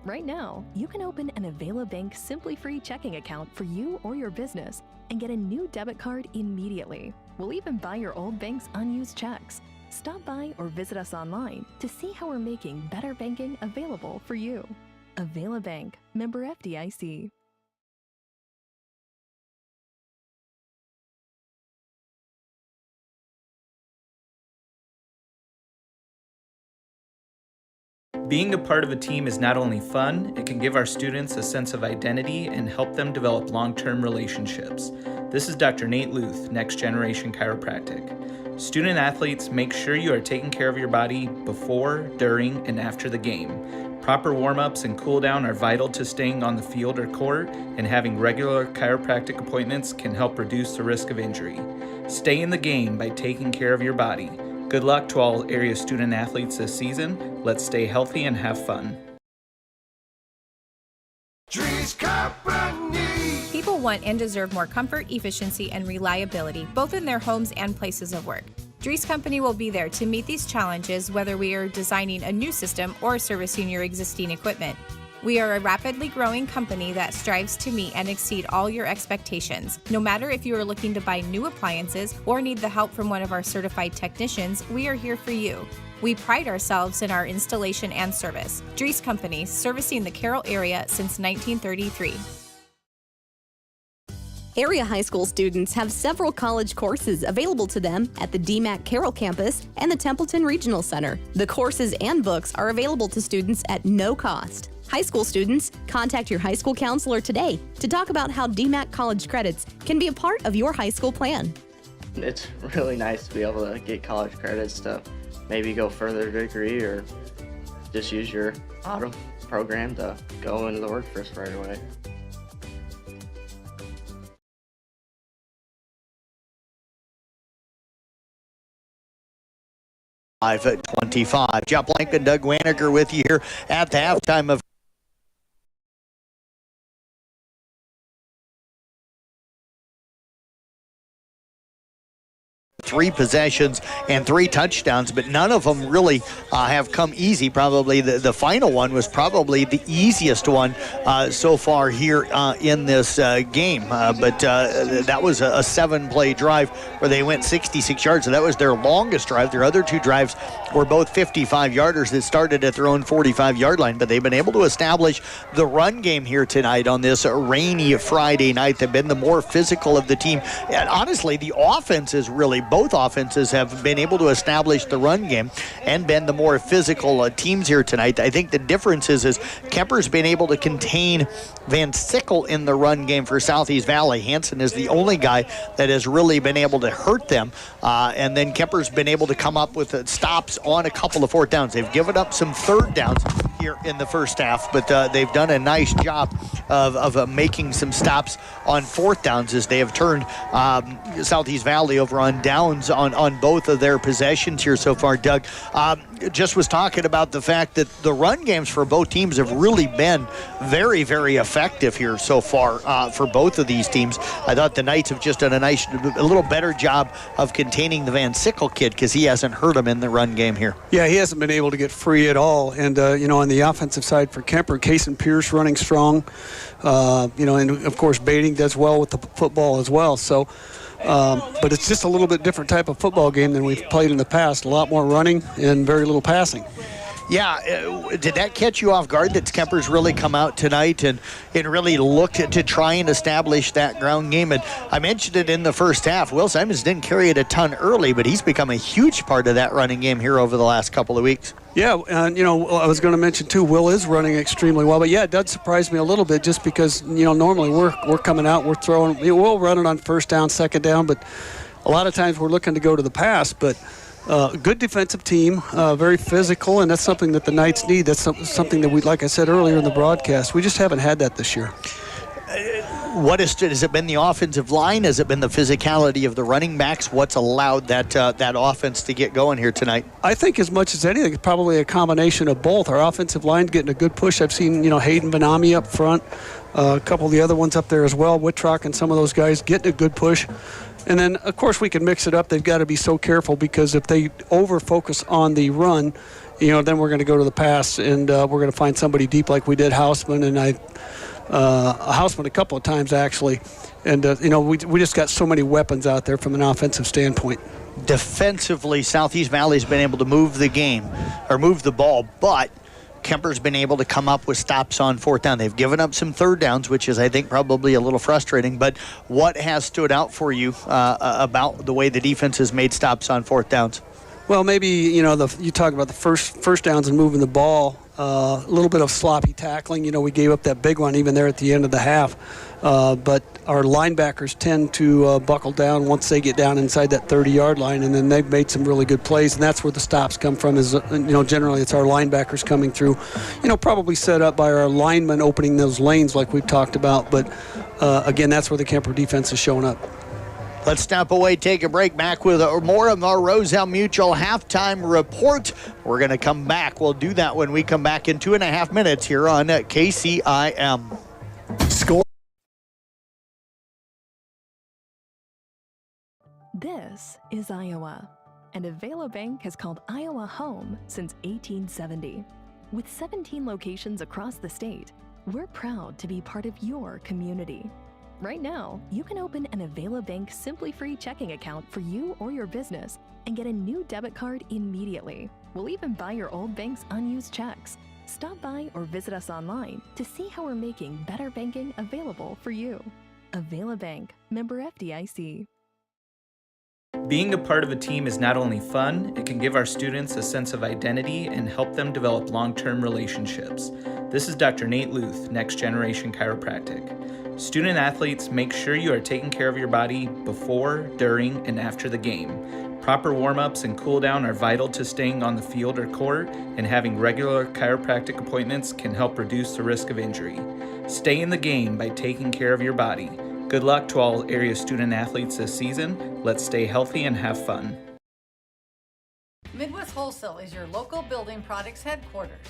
Speaker 6: Right now, you can open an Avela Bank Simply Free checking account for you or your business and get a new debit card immediately. We'll even buy your old bank's unused checks. Stop by or visit us online to see how we're making better banking available for you. Avela Bank, member FDIC.
Speaker 7: Being a part of a team is not only fun, it can give our students a sense of identity and help them develop long-term relationships. This is Dr. Nate Luth, Next Generation Chiropractic. Student athletes, make sure you are taking care of your body before, during, and after the game. Proper warm-ups and cool-down are vital to staying on the field or court, and having regular chiropractic appointments can help reduce the risk of injury. Stay in the game by taking care of your body. Good luck to all area student athletes this season. Let's stay healthy and have fun.
Speaker 8: People want and deserve more comfort, efficiency, and reliability, both in their homes and places of work. Dries Company will be there to meet these challenges, whether we are designing a new system or servicing your existing equipment. We are a rapidly growing company that strives to meet and exceed all your expectations. No matter if you are looking to buy new appliances or need the help from one of our certified technicians, we are here for you. We pride ourselves in our installation and service. Dries Company, servicing the Carroll area since 1933.
Speaker 9: Area high school students have several college courses available to them at the DMAC Carroll campus and the Templeton Regional Center. The courses and books are available to students at no cost. High school students, contact your high school counselor today to talk about how DMAC college credits can be a part of your high school plan.
Speaker 10: It's really nice to be able to get college credits to maybe go further degree or just use your auto program to go into the workforce right away.
Speaker 1: At 25. Jeff Blank and Doug Waniger with you here at the halftime of three possessions and 3 touchdowns, but none of them really have come easy. Probably the final one was probably the easiest one so far here in this game. But that was a 7-play drive where they went 66 yards, so that was their longest drive. Their other 2 drives were both 55-yarders that started at their own 45-yard line, but they've been able to establish the run game here tonight on this rainy Friday night. They've been the more physical of the team. And honestly, the offense is really both offenses have been able to establish the run game and been the more physical teams here tonight. I think the difference is Kuemper's been able to contain Van Sickle in the run game for Southeast Valley. Hansen is the only guy that has really been able to hurt them. And then Kuemper's been able to come up with stops on a couple of 4th downs. They've given up some 3rd downs here in the first half, but they've done a nice job of making some stops on 4th downs as they have turned Southeast Valley over on downs on both of their possessions here so far. Doug just was talking about the fact that the run games for both teams have really been very, very effective here so far for both of these teams. I thought the Knights have just done a little better job of containing the Van Sickle kid because he hasn't hurt him in the run game here.
Speaker 2: Yeah, he hasn't been able to get free at all. And, on the offensive side for Kuemper, Cason Pierce running strong, and of course Bating does well with the football as well. So But it's just a little bit different type of football game than we've played in the past. A lot more running and very little passing.
Speaker 1: Yeah, did that catch you off guard that Kuemper's really come out tonight and really looked to try and establish that ground game? And I mentioned it in the first half. Will Simons didn't carry it a ton early, but he's become a huge part of that running game here over the last couple of weeks.
Speaker 2: Yeah, and I was going to mention too, Will is running extremely well, but yeah, it does surprise me a little bit just because normally we're coming out, we're throwing, we'll run it on first down, second down, but a lot of times we're looking to go to the pass, but. Good defensive team, very physical, and that's something that the Knights need. That's something that like I said earlier in the broadcast, we just haven't had that this year.
Speaker 1: Has it been the offensive line? Has it been the physicality of the running backs? What's allowed that offense to get going here tonight?
Speaker 2: I think as much as anything, it's probably a combination of both. Our offensive line getting a good push. I've seen Hayden Benami up front, a couple of the other ones up there as well. Whitrock and some of those guys getting a good push. And then, of course, we can mix it up. They've got to be so careful because if they over-focus on the run, then we're going to go to the pass, and we're going to find somebody deep like we did Hausman, and Hausman a couple of times, actually. And, we just got so many weapons out there from an offensive standpoint.
Speaker 1: Defensively, Southeast Valley's been able to move the ball, but Kuemper's been able to come up with stops on fourth down. They've given up some third downs, which is, I think, probably a little frustrating. But what has stood out for you about the way the defense has made stops on fourth downs?
Speaker 2: Well, maybe, you talk about the first downs and moving the ball, a little bit of sloppy tackling. We gave up that big one even there at the end of the half. But our linebackers tend to buckle down once they get down inside that 30-yard line, and then they've made some really good plays, and that's where the stops come from is, generally it's our linebackers coming through, probably set up by our linemen opening those lanes like we've talked about. But, again, that's where the Kuemper defense is showing up.
Speaker 1: Let's step away, take a break, back with more of our Roselle Mutual halftime report. We're going to come back. We'll do that when we come back in 2.5 minutes here on KCIM. Score.
Speaker 6: This is Iowa, and Avela Bank has called Iowa home since 1870. With 17 locations across the state, we're proud to be part of your community. Right now, you can open an Avela Bank Simply Free checking account for you or your business and get a new debit card immediately. We'll even buy your old bank's unused checks. Stop by or visit us online to see how we're making better banking available for you. Avela Bank, member FDIC.
Speaker 7: Being a part of a team is not only fun, it can give our students a sense of identity and help them develop long-term relationships. This is Dr. Nate Luth, Next Generation Chiropractic. Student athletes, make sure you are taking care of your body before, during, and after the game. Proper warm-ups and cool-down are vital to staying on the field or court, and having regular chiropractic appointments can help reduce the risk of injury. Stay in the game by taking care of your body. Good luck to all area student athletes this season. Let's stay healthy and have fun.
Speaker 11: Midwest Wholesale is your local building products headquarters.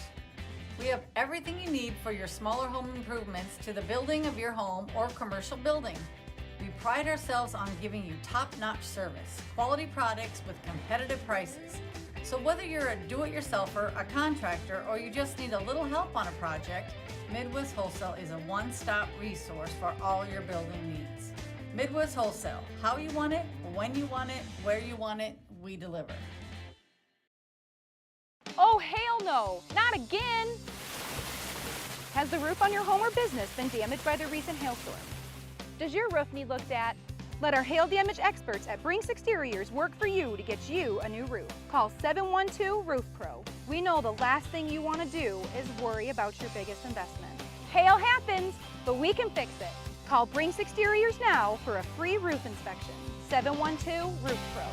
Speaker 11: We have everything you need for your smaller home improvements to the building of your home or commercial building. We pride ourselves on giving you top-notch service, quality products with competitive prices. So whether you're a do-it-yourselfer, a contractor, or you just need a little help on a project, Midwest Wholesale is a one-stop resource for all your building needs. Midwest Wholesale, how you want it, when you want it, where you want it, we deliver.
Speaker 3: Oh, hell no, not again! Has the roof on your home or business been damaged by the recent hailstorm? Does your roof need looked at? Let our hail damage experts at Brinks Exteriors work for you to get you a new roof. Call 712 Roof Pro. We know the last thing you want to do is worry about your biggest investment. Hail happens, but we can fix it. Call Brinks Exteriors now for a free roof inspection. 712 Roof Pro.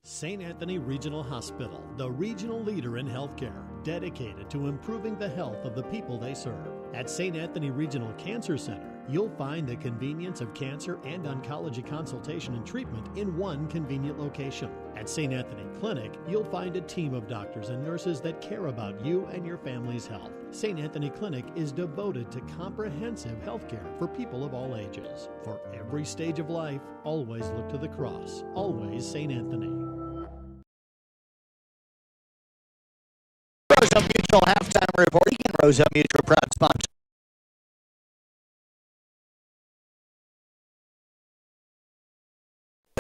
Speaker 13: St. Anthony Regional Hospital, the regional leader in healthcare, dedicated to improving the health of the people they serve. At St. Anthony Regional Cancer Center, you'll find the convenience of cancer and oncology consultation and treatment in one convenient location. At St. Anthony Clinic, you'll find a team of doctors and nurses that care about you and your family's health. St. Anthony Clinic is devoted to comprehensive healthcare for people of all ages. For every stage of life, always look to the cross. Always St. Anthony.
Speaker 1: Roselle Mutual halftime report. Roselle Mutual proud sponsor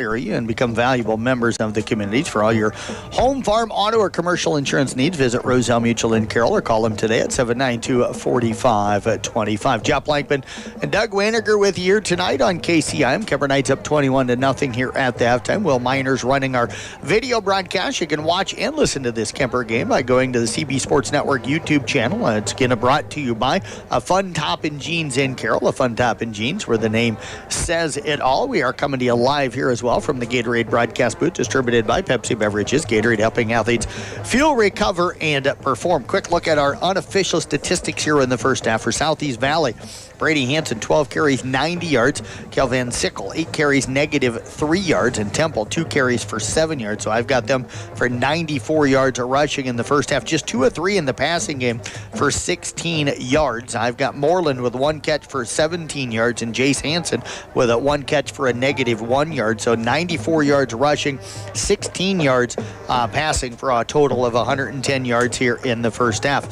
Speaker 1: area and become valuable members of the communities. For all your home, farm, auto, or commercial insurance needs, visit Roselle Mutual in Carroll or call them today at 792-4525. Jeff Blankman and Doug Waniger with you here tonight on KCIM. Kuemper Knights up 21-0 here at the halftime. Will Miners running our video broadcast. You can watch and listen to this Kuemper game by going to the CB Sports Network YouTube channel. It's again brought to you by a Fun Top and Jeans in Carroll. A Fun Top and Jeans, where the name says it all. We are coming to you live here as well from the Gatorade broadcast booth, distributed by Pepsi Beverages. Gatorade helping athletes fuel, recover, and perform. Quick look at our unofficial statistics here in the first half for Southeast Valley. Brady Hansen, 12 carries, 90 yards. Kelvin Sickle, 8 carries, -3 yards. And Temple, 2 carries for 7 yards. So I've got them for 94 yards of rushing in the first half. Just 2 of 3 in the passing game for 16 yards. I've got Moreland with 1 catch for 17 yards and Jace Hansen with a 1 catch for a -1 yard. So 94 yards rushing, 16 yards passing for a total of 110 yards here in the first half.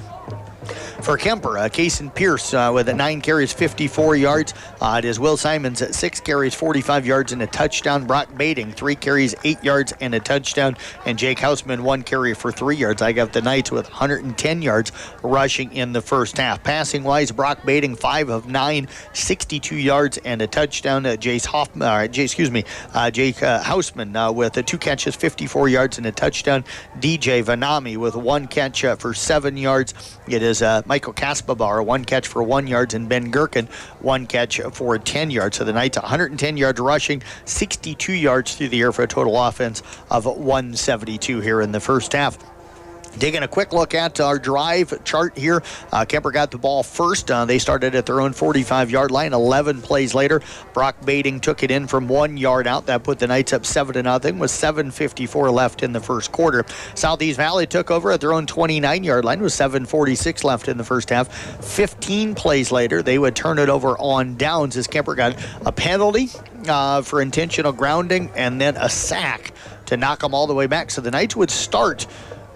Speaker 1: For Kuemper, Cason Pierce with 9 carries, 54 yards. It is Will Simons at 6 carries, 45 yards and a touchdown. Brock Bading, 3 carries, 8 yards and a touchdown. And Jake Hausman, 1 carry for 3 yards. I got the Knights with 110 yards rushing in the first half. Passing-wise, Brock Bading, 5 of 9, 62 yards and a touchdown. Jake Hausman with 2 catches, 54 yards and a touchdown. DJ Vanami with 1 catch for 7 yards. It is Michael Kaspabar, 1 catch for 1 yard, and Ben Gherkin, 1 catch for 10 yards. So the Knights, 110 yards rushing, 62 yards through the air for a total offense of 172 here in the first half. Taking a quick look at our drive chart here. Kuemper got the ball first. They started at their own 45-yard line. 11 plays later, Brock Bading took it in from 1 yard out. That put the Knights up 7-0 with 7:54 left in the first quarter. Southeast Valley took over at their own 29-yard line with 7:46 left in the first half. 15 plays later, they would turn it over on downs as Kuemper got a penalty for intentional grounding and then a sack to knock them all the way back. So the Knights would start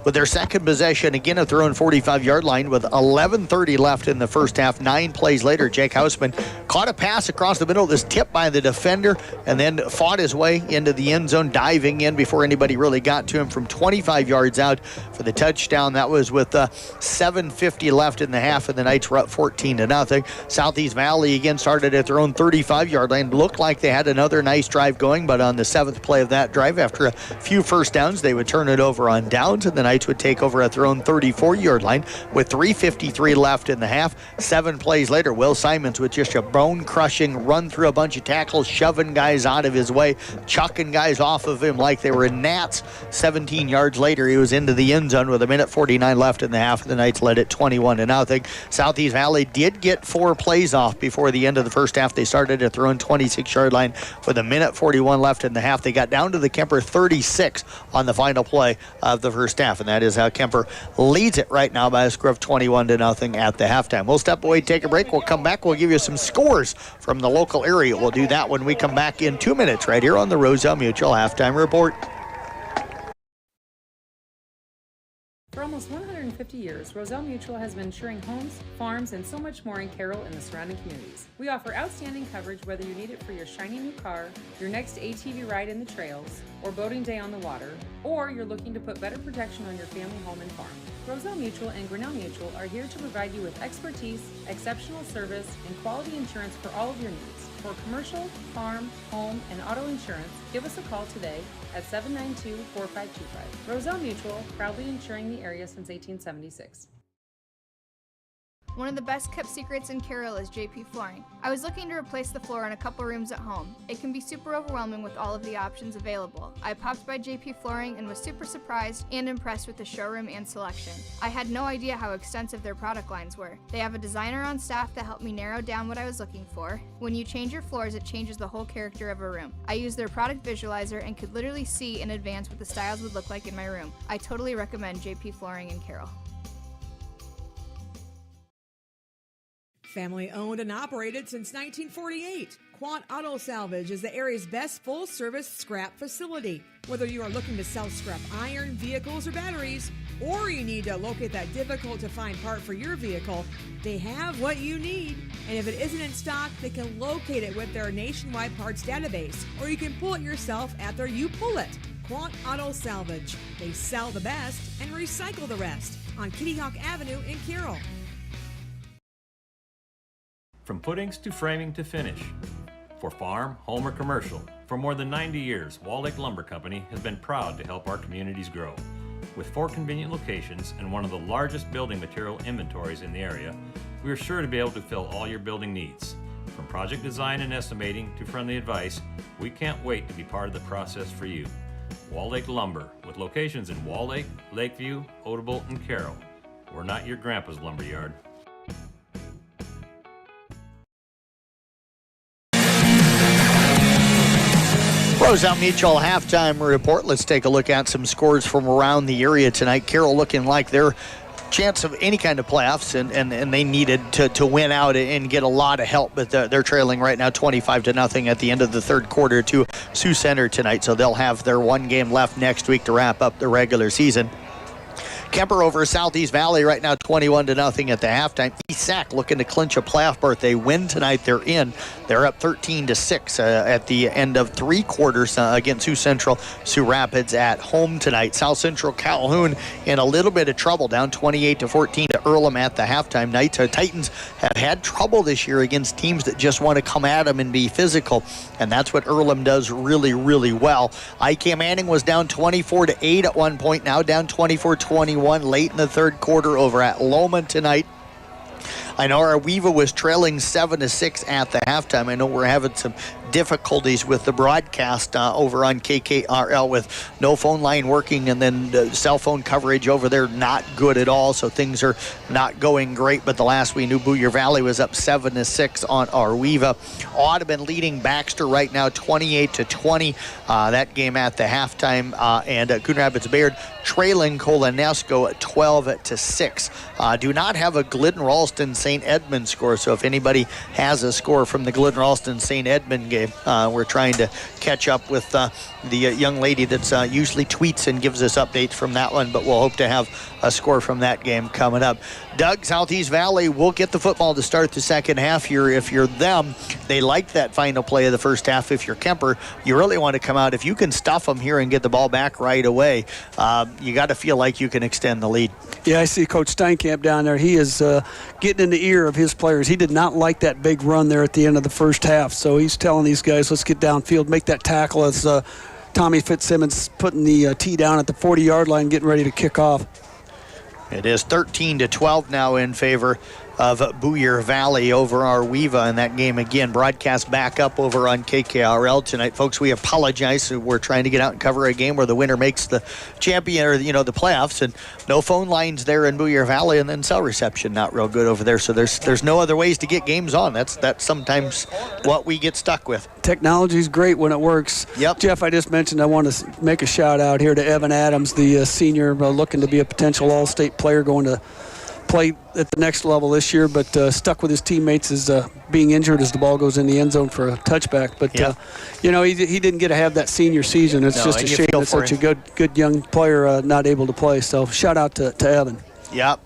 Speaker 1: with their second possession again at their own 45-yard line with 11:30 left in the first half. 9 plays later, Jake Hausman caught a pass across the middle. This tipped by the defender and then fought his way into the end zone, diving in before anybody really got to him from 25 yards out for the touchdown. That was with 7:50 left in the half, and the Knights were up 14-0. Southeast Valley again started at their own 35-yard line. Looked like they had another nice drive going, but on the 7th play of that drive, after a few first downs, they would turn it over on downs, and the Knights would take over at their own 34-yard line with 3:53 left in the half. 7 plays later, Will Simons with just a bone-crushing run through a bunch of tackles, shoving guys out of his way, chucking guys off of him like they were gnats. 17 yards later, he was into the end zone with 1:49 left in the half. The Knights led it 21-0. Southeast Valley did get 4 plays off before the end of the first half. They started at their own 26-yard line with 1:41 left in the half. They got down to the Kuemper 36 on the final play of the first half, and that is how Kuemper leads it right now by a score of 21-0 at the halftime. We'll step away, take a break. We'll come back. We'll give you some scores from the local area. We'll do that when we come back in 2 minutes right here on the Roselle Mutual Halftime Report.
Speaker 14: For almost 150 years, Roselle Mutual has been insuring homes, farms, and so much more in Carroll and the surrounding communities. We offer outstanding coverage whether you need it for your shiny new car, your next ATV ride in the trails, or boating day on the water, or you're looking to put better protection on your family home and farm. Roselle Mutual and Grinnell Mutual are here to provide you with expertise, exceptional service, and quality insurance for all of your needs. For commercial, farm, home, and auto insurance, give us a call today at 792-4525. Roselle Mutual, proudly insuring the area since 1876.
Speaker 15: One of the best kept secrets in Carroll is JP Flooring. I was looking to replace the floor in a couple rooms at home. It can be super overwhelming with all of the options available. I popped by JP Flooring and was super surprised and impressed with the showroom and selection. I had no idea how extensive their product lines were. They have a designer on staff that helped me narrow down what I was looking for. When you change your floors, it changes the whole character of a room. I used their product visualizer and could literally see in advance what the styles would look like in my room. I totally recommend JP Flooring in Carroll.
Speaker 16: Family owned and operated since 1948, Quant Auto Salvage is the area's best full-service scrap facility. Whether you are looking to sell scrap iron, vehicles, or batteries, or you need to locate that difficult-to-find part for your vehicle, they have what you need. And if it isn't in stock, they can locate it with their nationwide parts database, or you can pull it yourself at their You Pull It. Quant Auto Salvage. They sell the best and recycle the rest on Kitty Hawk Avenue in Carroll.
Speaker 18: From footings to framing to finish. For farm, home, or commercial, for more than 90 years, Wall Lake Lumber Company has been proud to help our communities grow. With 4 convenient locations and one of the largest building material inventories in the area, we are sure to be able to fill all your building needs. From project design and estimating to friendly advice, we can't wait to be part of the process for you. Wall Lake Lumber, with locations in Wall Lake, Lakeview, Odebolt, and Carroll. We're not your grandpa's lumberyard.
Speaker 1: Roselle Mutual halftime report. Let's take a look at some scores from around the area tonight. Carroll looking like their chance of any kind of playoffs, and they needed to win out and get a lot of help, but they're trailing right now 25-0 at the end of the third quarter to Sioux Center tonight, so they'll have their one game left next week to wrap up the regular season. Kuemper over Southeast Valley right now 21-0 at the halftime. East Sac looking to clinch a playoff berth. They win tonight. They're in. They're up 13-6 at the end of 3 quarters against Sioux Central. Sioux Rapids at home tonight. South Central Calhoun in a little bit of trouble, down 28-14 to Earlham at the halftime. Titans have had trouble this year against teams that just want to come at them and be physical, and that's what Earlham does really, really well. IK Manning was down 24-8 at one point, now down 24-21 late in the third quarter over at Loma tonight. I know Arweva was trailing 7-6 at the halftime. I know we're having some difficulties with the broadcast over on KKRL with no phone line working, and then the cell phone coverage over there not good at all, so things are not going great. But the last we knew, Boyer Valley was up 7-6 on Arweva. Audubon leading Baxter right now 28-20. That game at the halftime, and Coon Rapids Bayard trailing Colonesco at 12-6. Do not have a Glidden Ralston St. Edmund score, so if anybody has a score from the Glidden Ralston St. Edmund game, we're trying to catch up with the young lady that's usually tweets and gives us updates from that one, but we'll hope to have a score from that game coming up. Doug, Southeast Valley will get the football to start the second half here. If you're them, they like that final play of the first half. If you're Kuemper, you really want to come out. If you can stuff them here and get the ball back right away, you got to feel like you can extend the lead.
Speaker 2: Yeah, I see Coach Steinkamp down there. He is getting in the ear of his players. He did not like that big run there at the end of the first half, so he's telling these guys, let's get downfield, make that tackle as Tommy Fitzsimmons putting the tee down at the 40-yard line, getting ready to kick off.
Speaker 1: It is 13-12 now in favor of Boyer Valley over Arweva in that game. Again, broadcast back up over on KKRL tonight. Folks, we apologize. We're trying to get out and cover a game where the winner makes the champion, or, the playoffs, and no phone lines there in Boyer Valley, and then cell reception not real good over there. So there's no other ways to get games on. That's sometimes what we get stuck with.
Speaker 2: Technology's great when it works.
Speaker 1: Yep.
Speaker 2: Jeff, I just mentioned I want to make a shout out here to Evan Adams, the senior, looking to be a potential All-State player, going to play at the next level this year, but stuck with his teammates, is being injured as the ball goes in the end zone for a touchback. But he didn't get to have that senior season. It's just a shame that such a good young player not able to play. So shout out to Evan.
Speaker 1: Yep.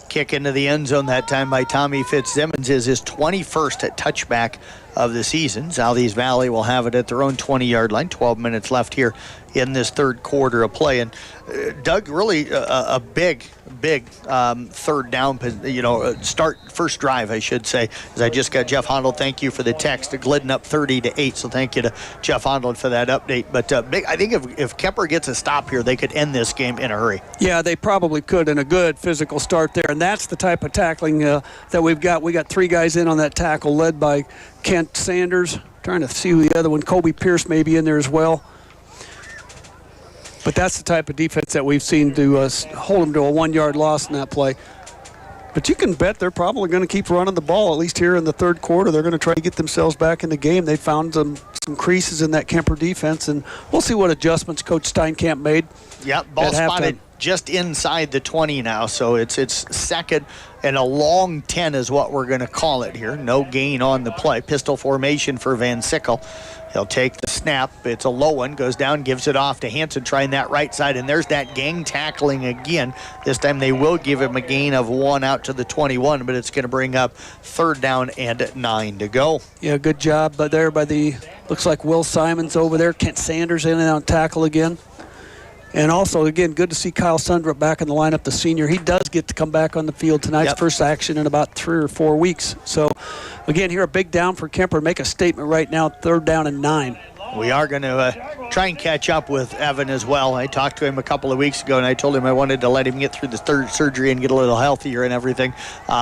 Speaker 1: Kick into the end zone that time by Tommy Fitzsimmons is his 21st touchback of the season. Southeast Valley will have it at their own 20-yard line. 12 minutes left here in this third quarter of play. And Doug, really a big third down, first drive, I should say, as I just got Jeff Honnold. Thank you for the text. Glidden up 30-8, so thank you to Jeff Honnold for that update. But I think if Kuemper gets a stop here, they could end this game in a hurry. Yeah,
Speaker 2: they probably could, in a good physical start there. And that's the type of tackling that we've got. We got 3 guys in on that tackle, led by Kent Sanders. Trying to see who the other one, Kobe Pierce, may be in there as well. But that's the type of defense that we've seen to hold them to a 1-yard loss in that play. But you can bet they're probably going to keep running the ball, at least here in the third quarter. They're going to try to get themselves back in the game. They found some creases in that Kuemper defense, and we'll see what adjustments Coach Steinkamp made.
Speaker 1: Yep, ball spotted. just inside the 20 now, so it's second and a long 10 is what we're going to call it here. No gain on the play. Pistol formation for Van Sickle. He'll take the snap. It's a low one. Goes down, gives it off to Hansen, trying that right side. And there's that gang tackling again. This time they will give him a gain of 1 out to the 21, but it's going to bring up 3rd down and 9 to go.
Speaker 2: Yeah, good job there by looks like Will Simons over there. Kent Sanders in and out tackle again. And also, again, good to see Kyle Sundrup back in the lineup, the senior. He does get to come back on the field tonight's first action in about 3 or 4 weeks. So, again, here a big down for Kuemper. Make a statement right now, 3rd down and 9.
Speaker 1: We are going to try and catch up with Evan as well. I talked to him a couple of weeks ago, and I told him I wanted to let him get through the third surgery and get a little healthier and everything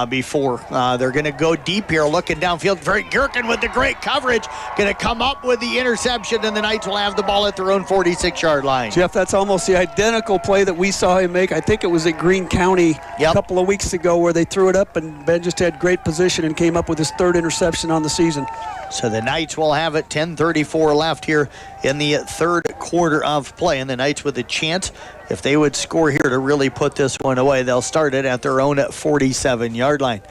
Speaker 1: before. They're going to go deep here, looking downfield. Gherkin with the great coverage. Going to come up with the interception, and the Knights will have the ball at their own 46-yard line.
Speaker 2: Jeff, that's almost the identical play that we saw him make. I think it was at Greene County a couple of weeks ago where they threw it up, and Ben just had great position and came up with his 3rd interception on the season.
Speaker 1: So the Knights will have it, 10:34 left here in the 3rd quarter of play. And the Knights with a chance, if they would score here to really put this one away, they'll start it at their own 47-yard line.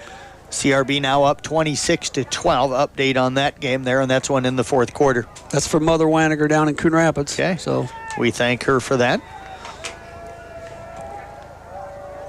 Speaker 1: CRB now up 26-12. Update on that game there, and that's one in the 4th quarter.
Speaker 2: That's from Mother Waniger down in Coon Rapids.
Speaker 1: Okay,
Speaker 2: so
Speaker 1: we thank her for that.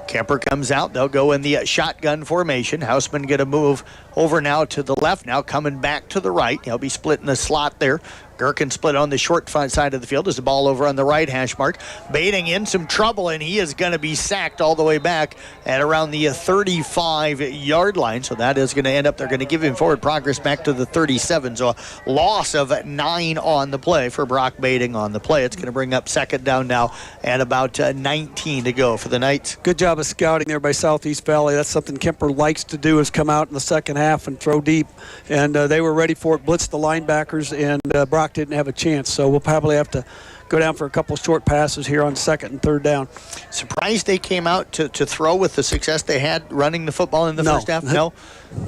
Speaker 1: Kuemper comes out. They'll go in the shotgun formation. Hausman going to move over now to the left. Now coming back to the right. He'll be split in the slot there. Gherkin split on the short front side of the field as the ball over on the right hash mark. Baiting in some trouble, and he is going to be sacked all the way back at around the 35-yard line. So that is going to end up, they're going to give him forward progress back to the 37. So a loss of 9 on the play for Brock Baiting on the play. It's going to bring up 2nd down now and about 19 to go for the Knights.
Speaker 2: Good job of scouting there by Southeast Valley. That's something Kuemper likes to do, is come out in the second half and throw deep. And they were ready for it, blitzed the linebackers, and Brock didn't have a chance. So we'll probably have to go down for a couple short passes here on 2nd and 3rd down.
Speaker 1: Surprised they came out to throw with the success they had running the football in the first half? No.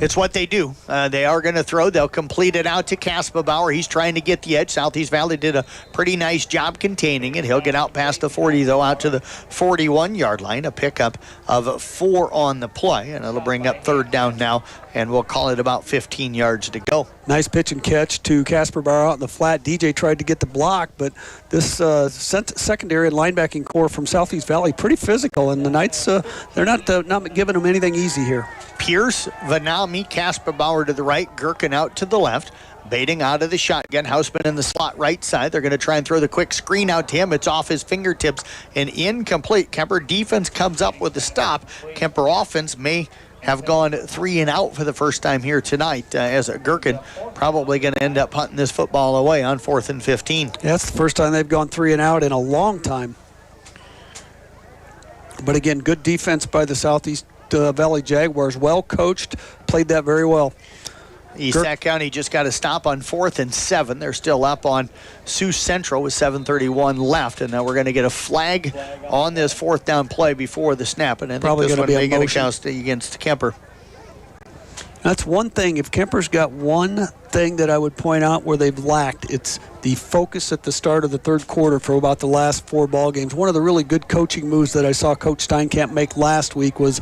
Speaker 1: It's what they do. They are going to throw. They'll complete it out to Kaspabauer. He's trying to get the edge. Southeast Valley did a pretty nice job containing it. He'll get out past the 40, though, out to the 41-yard line. A pickup of 4 on the play, and it'll bring up 3rd down now, and we'll call it about 15 yards to go.
Speaker 2: Nice pitch and catch to Kaspabauer out in the flat. DJ tried to get the block, but this secondary and linebacking core from Southeast Valley pretty physical, and the Knights, they're not giving them anything easy here.
Speaker 1: Pierce, Vanami, Kaspabauer to the right, Gherkin out to the left. Baiting out of the shotgun. Hausman in the slot right side. They're going to try and throw the quick screen out to him. It's off his fingertips and incomplete. Kuemper defense comes up with the stop. Kuemper offense may have gone 3 and out for the first time here tonight, as Gherkin probably going to end up punting this football away on 4th and 15.
Speaker 2: Yeah, that's the first time they've gone 3 and out in a long time. But again, good defense by the Southeast Valley Jaguars. Well coached, played that very well.
Speaker 1: East Sac County just got a stop on 4th and 7. They're still up on Sioux Central with 7:31 left, and now we're going to get a flag on this 4th down play before the snap, and I
Speaker 2: Probably
Speaker 1: think this
Speaker 2: gonna
Speaker 1: one
Speaker 2: be a
Speaker 1: may get a
Speaker 2: motion.
Speaker 1: count against Kuemper.
Speaker 2: That's one thing. If Kuemper's got one thing that I would point out where they've lacked, it's the focus at the start of the 3rd quarter for about the last 4 ball games. One of the really good coaching moves that I saw Coach Steinkamp make last week was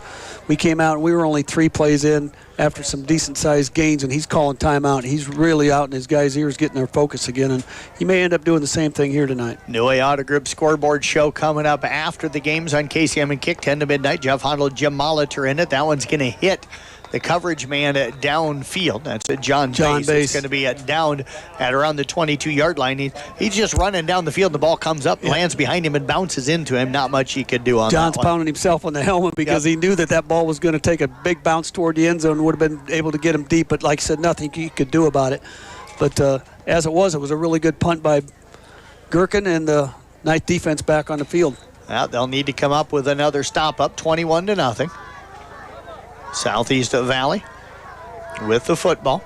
Speaker 2: we came out and we were only 3 plays in after some decent-sized gains, and he's calling timeout. He's really out in his guys' ears getting their focus again, and he may end up doing the same thing here tonight.
Speaker 1: New Auto Group scoreboard show coming up after the games on KCM and Kick 10 to midnight. Jeff Huddle, Jim Molitor in it. That one's going to hit the coverage man downfield. That's John Bass. It's going to be down at around the 22-yard line. He's just running down the field. The ball comes up, lands behind him, and bounces into him. Not much he could do on
Speaker 2: John's
Speaker 1: that one.
Speaker 2: pounding himself on the helmet because he knew that ball was going to take a big bounce toward the end zone and would have been able to get him deep. But like I said, nothing he could do about it. But as it was a really good punt by Gherkin, and the Knight defense back on the field.
Speaker 1: Well, they'll need to come up with another stop, up 21-0. Southeast Valley with the football.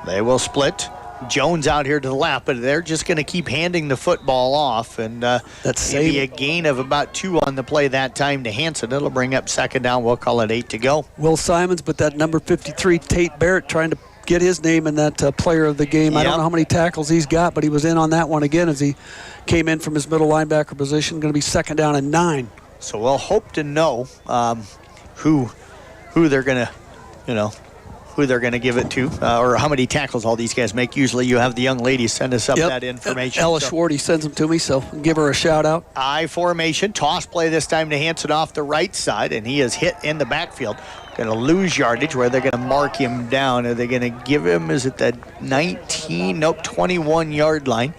Speaker 1: They will split. Jones out here to the left, but they're just going to keep handing the football off, and that's maybe a gain of about 2 on the play that time to Hansen. It'll bring up 2nd down. We'll call it 8 to go.
Speaker 2: Will Simons, but that number 53, Tate Barrett, trying to get his name in that player of the game. I don't know how many tackles he's got, but he was in on that one again as he came in from his middle linebacker position. Going to be 2nd down and 9.
Speaker 1: So we'll hope to know who they're going to, who they're going to give it to, or how many tackles all these guys make. Usually you have the young lady send us up that information.
Speaker 2: Ella Schwarty sends them to me, so give her a shout out.
Speaker 1: I formation, toss play this time to Hansen off the right side, and he is hit in the backfield. Going to lose yardage where they're going to mark him down. Are they going to give him, is it the 19? Nope, 21-yard line.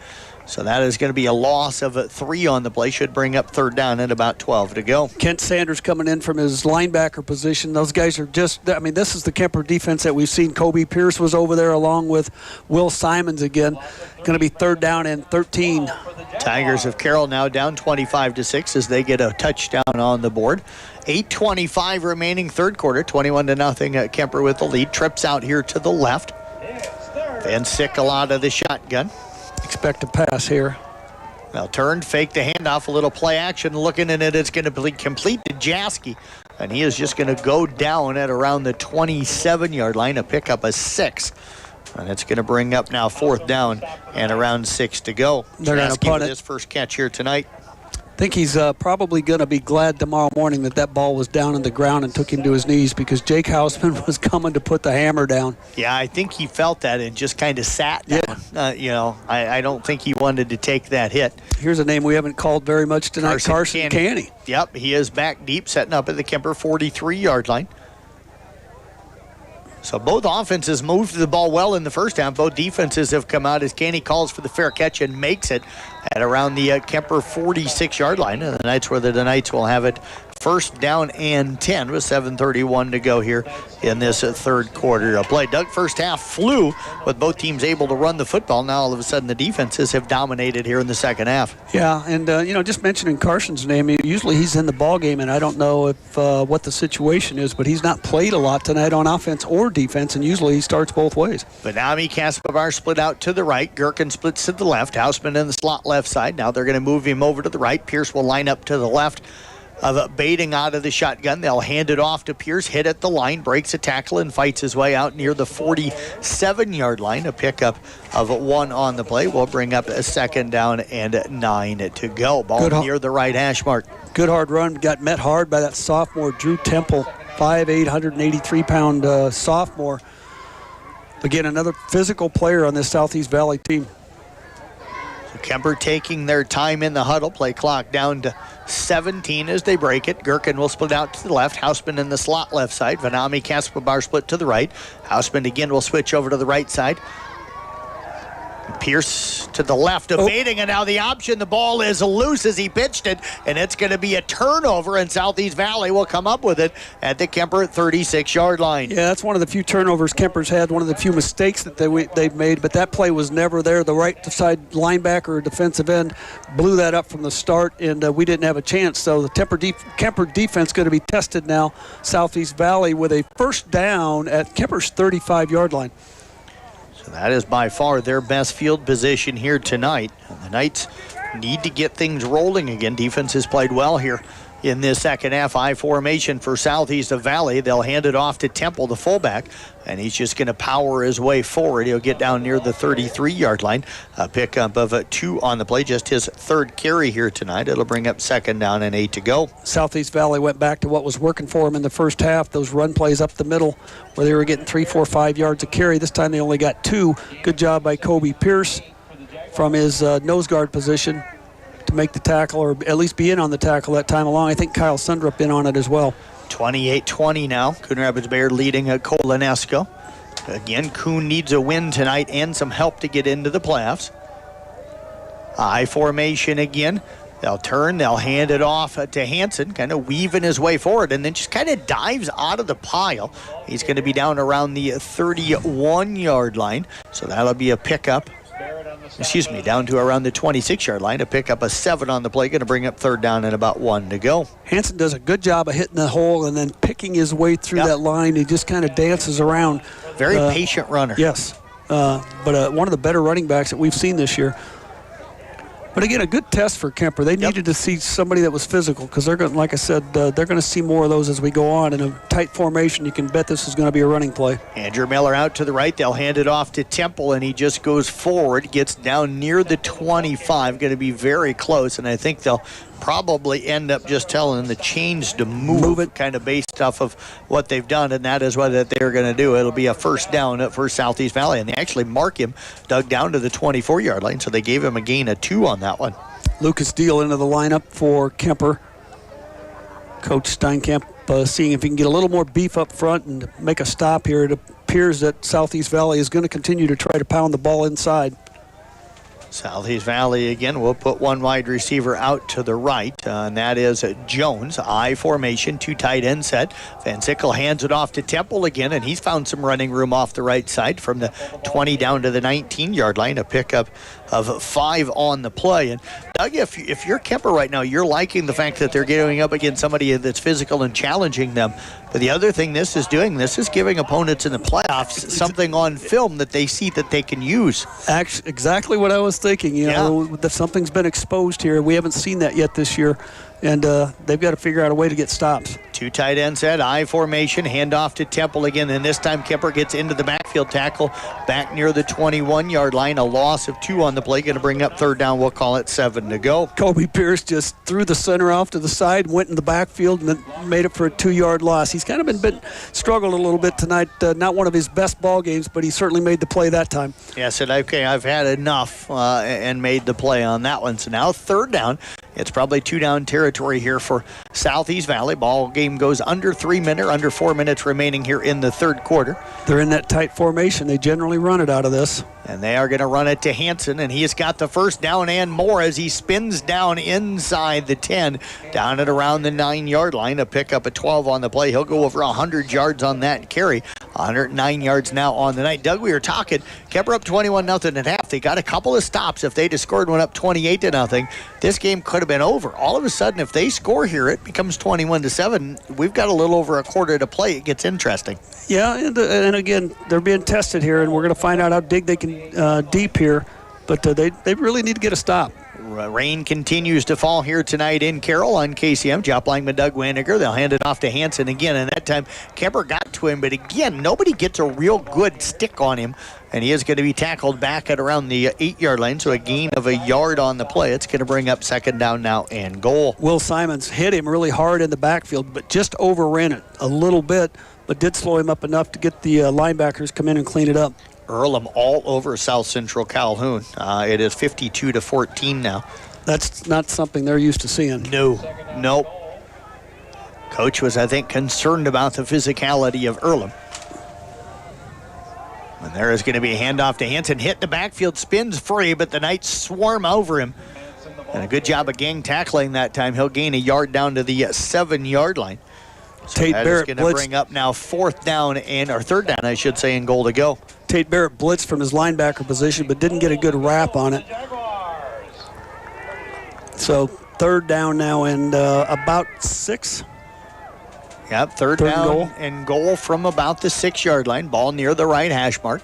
Speaker 1: So that is going to be a loss of 3 on the play. Should bring up 3rd down and about 12 to go.
Speaker 2: Kent Sanders coming in from his linebacker position. Those guys are just, this is the Kuemper defense that we've seen. Kobe Pierce was over there along with Will Simons again. Going to be 3rd down and 13.
Speaker 1: Tigers of Carroll now down 25-6 as they get a touchdown on the board. 8:25 remaining 3rd quarter, 21-0. Kuemper with the lead. Trips out here to the left. Van Sickle out of the shotgun.
Speaker 2: Expect a pass here.
Speaker 1: Now turned, fake the handoff, a little play action. Looking at it, it's going to be complete to Jaski. And he is just going to go down at around the 27-yard line, a pickup of 6. And it's going to bring up now 4th down and around 6 to go.
Speaker 2: They're going to punt
Speaker 1: it. His first catch here tonight.
Speaker 2: I think he's probably going to be glad tomorrow morning that ball was down on the ground and took him to his knees, because Jake Hausman was coming to put the hammer down.
Speaker 1: Yeah, I think he felt that and just kind of sat down. I don't think he wanted to take that hit.
Speaker 2: Here's a name we haven't called very much tonight, Carson Canny.
Speaker 1: Yep, he is back deep, setting up at the Kuemper 43-yard line. So both offenses moved the ball well in the first half. Both defenses have come out as Canny calls for the fair catch and makes it at around the Kuemper 46-yard line. And the Knights will have it 1st down and 10 with 7:31 to go here in this 3rd quarter of play. Doug, first half flew with both teams able to run the football. Now all of a sudden the defenses have dominated here in the 2nd half.
Speaker 2: Yeah, and just mentioning Carson's name, usually he's in the ball game, and I don't know if what the situation is, but he's not played a lot tonight on offense or defense, and usually he starts both ways.
Speaker 1: Benami Kaspavar split out to the right. Gherkin splits to the left. Hausman in the slot left side. Now they're going to move him over to the right. Pierce will line up to the left of baiting out of the shotgun. They'll hand it off to Pierce, hit at the line, breaks a tackle, and fights his way out near the 47-yard line. A pickup of 1 on the play will bring up a 2nd down and 9 to go. Ball near the right hash mark.
Speaker 2: Good hard run. Got met hard by that sophomore, Drew Temple, 5'8", 183-pound sophomore. Again, another physical player on this Southeast Valley team.
Speaker 1: So Kuemper taking their time in the huddle. Play clock down to 17 as they break it. Gherkin will split out to the left. Hausman in the slot left side. Benami Kaspavar split to the right. Hausman again will switch over to the right side. Pierce to the left, evading, and now the option. The ball is loose as he pitched it, and it's going to be a turnover, and Southeast Valley will come up with it at the Kuemper 36-yard line.
Speaker 2: Yeah, that's one of the few turnovers Kemper's had, one of the few mistakes that they've made, but that play was never there. The right side linebacker or defensive end blew that up from the start, and we didn't have a chance. So the Kuemper defense going to be tested now, Southeast Valley, with a 1st down at Kemper's 35-yard line.
Speaker 1: So that is by far their best field position here tonight. And the Knights need to get things rolling again. Defense has played well here in this 2nd half. I formation for Southeast of Valley. They'll hand it off to Temple, the fullback, and he's just going to power his way forward. He'll get down near the 33-yard line. A pickup of 2 on the play, just his 3rd carry here tonight. It'll bring up 2nd down and 8 to go.
Speaker 2: Southeast Valley went back to what was working for him in the first half, those run plays up the middle where they were getting 3, 4, 5 yards a carry. This time they only got 2. Good job by Kobe Pierce from his nose guard position to make the tackle, or at least be in on the tackle that time along. I think Kyle Sundrup in on it as well.
Speaker 1: 28-20 now. Coon Rapids Bayard leading Colonesco. Again, Coon needs a win tonight and some help to get into the playoffs. I formation again. They'll turn, they'll hand it off to Hansen, kind of weaving his way forward, and then just kind of dives out of the pile. He's going to be down around the 31-yard line, so that'll be a pickup. Down to around the 26-yard line. A pickup of 7 on the play, going to bring up 3rd down and about 1 to go.
Speaker 2: Hansen does a good job of hitting the hole and then picking his way through that line. He just kind of dances around.
Speaker 1: Very patient runner.
Speaker 2: Yes, but one of the better running backs that we've seen this year. But again, a good test for Kuemper. They needed to see somebody that was physical because they're going, like I said, they're going to see more of those as we go on. In a tight formation, you can bet this is going to be a running play.
Speaker 1: Andrew Miller out to the right. They'll hand it off to Temple, and he just goes forward, gets down near the 25. Going to be very close, and I think they'll probably end up just telling the chains to move it, kind of based off of what they've done, and that is what they're going to do. It'll be a first down for Southeast Valley, and they actually mark him dug down to the 24-yard line, so they gave him a gain of 2 on that one.
Speaker 2: Lucas Deal into the lineup for Kuemper. Coach Steinkamp seeing if he can get a little more beef up front and make a stop here. It appears that Southeast Valley is going to continue to try to pound the ball inside.
Speaker 1: Southeast Valley again will put one wide receiver out to the right, and that is Jones. I formation, 2 tight end set. Van Sickle hands it off to Temple again, and he's found some running room off the right side from the 20 down to the 19-yard line. A pickup of 5 on the play. And Doug, if you're Kuemper right now, you're liking the fact that they're going up against somebody that's physical and challenging them. But the other thing this is giving opponents in the playoffs something on film that they see that they can use.
Speaker 2: Actually, exactly what I was thinking. You know, something's been exposed here. We haven't seen that yet this year, and they've got to figure out a way to get stops.
Speaker 1: 2 tight end set, I formation, handoff to Temple again, and this time Kuemper gets into the backfield tackle back near the 21-yard line. A loss of 2 on the play, going to bring up third down. We'll call it 7 to go.
Speaker 2: Kobe Pierce just threw the center off to the side, went in the backfield, and then made it for a 2-yard loss. He's kind of struggled a little bit tonight. Not one of his best ball games, but he certainly made the play that time.
Speaker 1: Yeah, said, okay, I've had enough, and made the play on that one. So now third down. It's probably 2-down territory here for Southeast Valley. Ball game goes under 3 minutes, under 4 minutes remaining here in the third quarter.
Speaker 2: They're in that tight formation. They generally run it out of this.
Speaker 1: And they are going to run it to Hansen, and he has got the first down and more as he spins down inside the 10, down at around the 9-yard line. A pickup of 12 on the play. He'll go over 100 yards on that carry. 109 yards now on the night. Doug, we were talking, Kuemper up 21-0 at half. They got a couple of stops. If they'd have scored one up 28-0, this game could have been over. All of a sudden, if they score here, it becomes 21-7. We've got a little over a quarter to play. It gets interesting.
Speaker 2: Yeah, and again, they're being tested here, and we're going to find out how big they can deep here. But they really need to get a stop.
Speaker 1: Rain continues to fall here tonight in Carroll on KCM. Job lineman Doug Waniger. They'll hand it off to Hansen again, and that time Kuemper got to him, but again, nobody gets a real good stick on him, and he is going to be tackled back at around the 8-yard line, so a gain of a yard on the play. It's going to bring up second down now and goal.
Speaker 2: Will Simons hit him really hard in the backfield, but just overran it a little bit, but did slow him up enough to get the linebackers come in and clean it up.
Speaker 1: Earlham all over South Central Calhoun. It is 52-14 now.
Speaker 2: That's not something they're used to seeing.
Speaker 1: Nope. Coach was, I think, concerned about the physicality of Earlham. And there is going to be a handoff to Hansen. Hit the backfield, spins free, but the Knights swarm over him. And a good job of gang tackling that time. He'll gain a yard down to the 7-yard line. So
Speaker 2: Tate
Speaker 1: that
Speaker 2: Barrett
Speaker 1: is going to bring up now third down, I should say, and goal to go.
Speaker 2: Tate Barrett blitzed from his linebacker position, but didn't get a good wrap on it. So third down now and about 6.
Speaker 1: Yep, third down goal. And goal from about the 6-yard line. Ball near the right hash mark.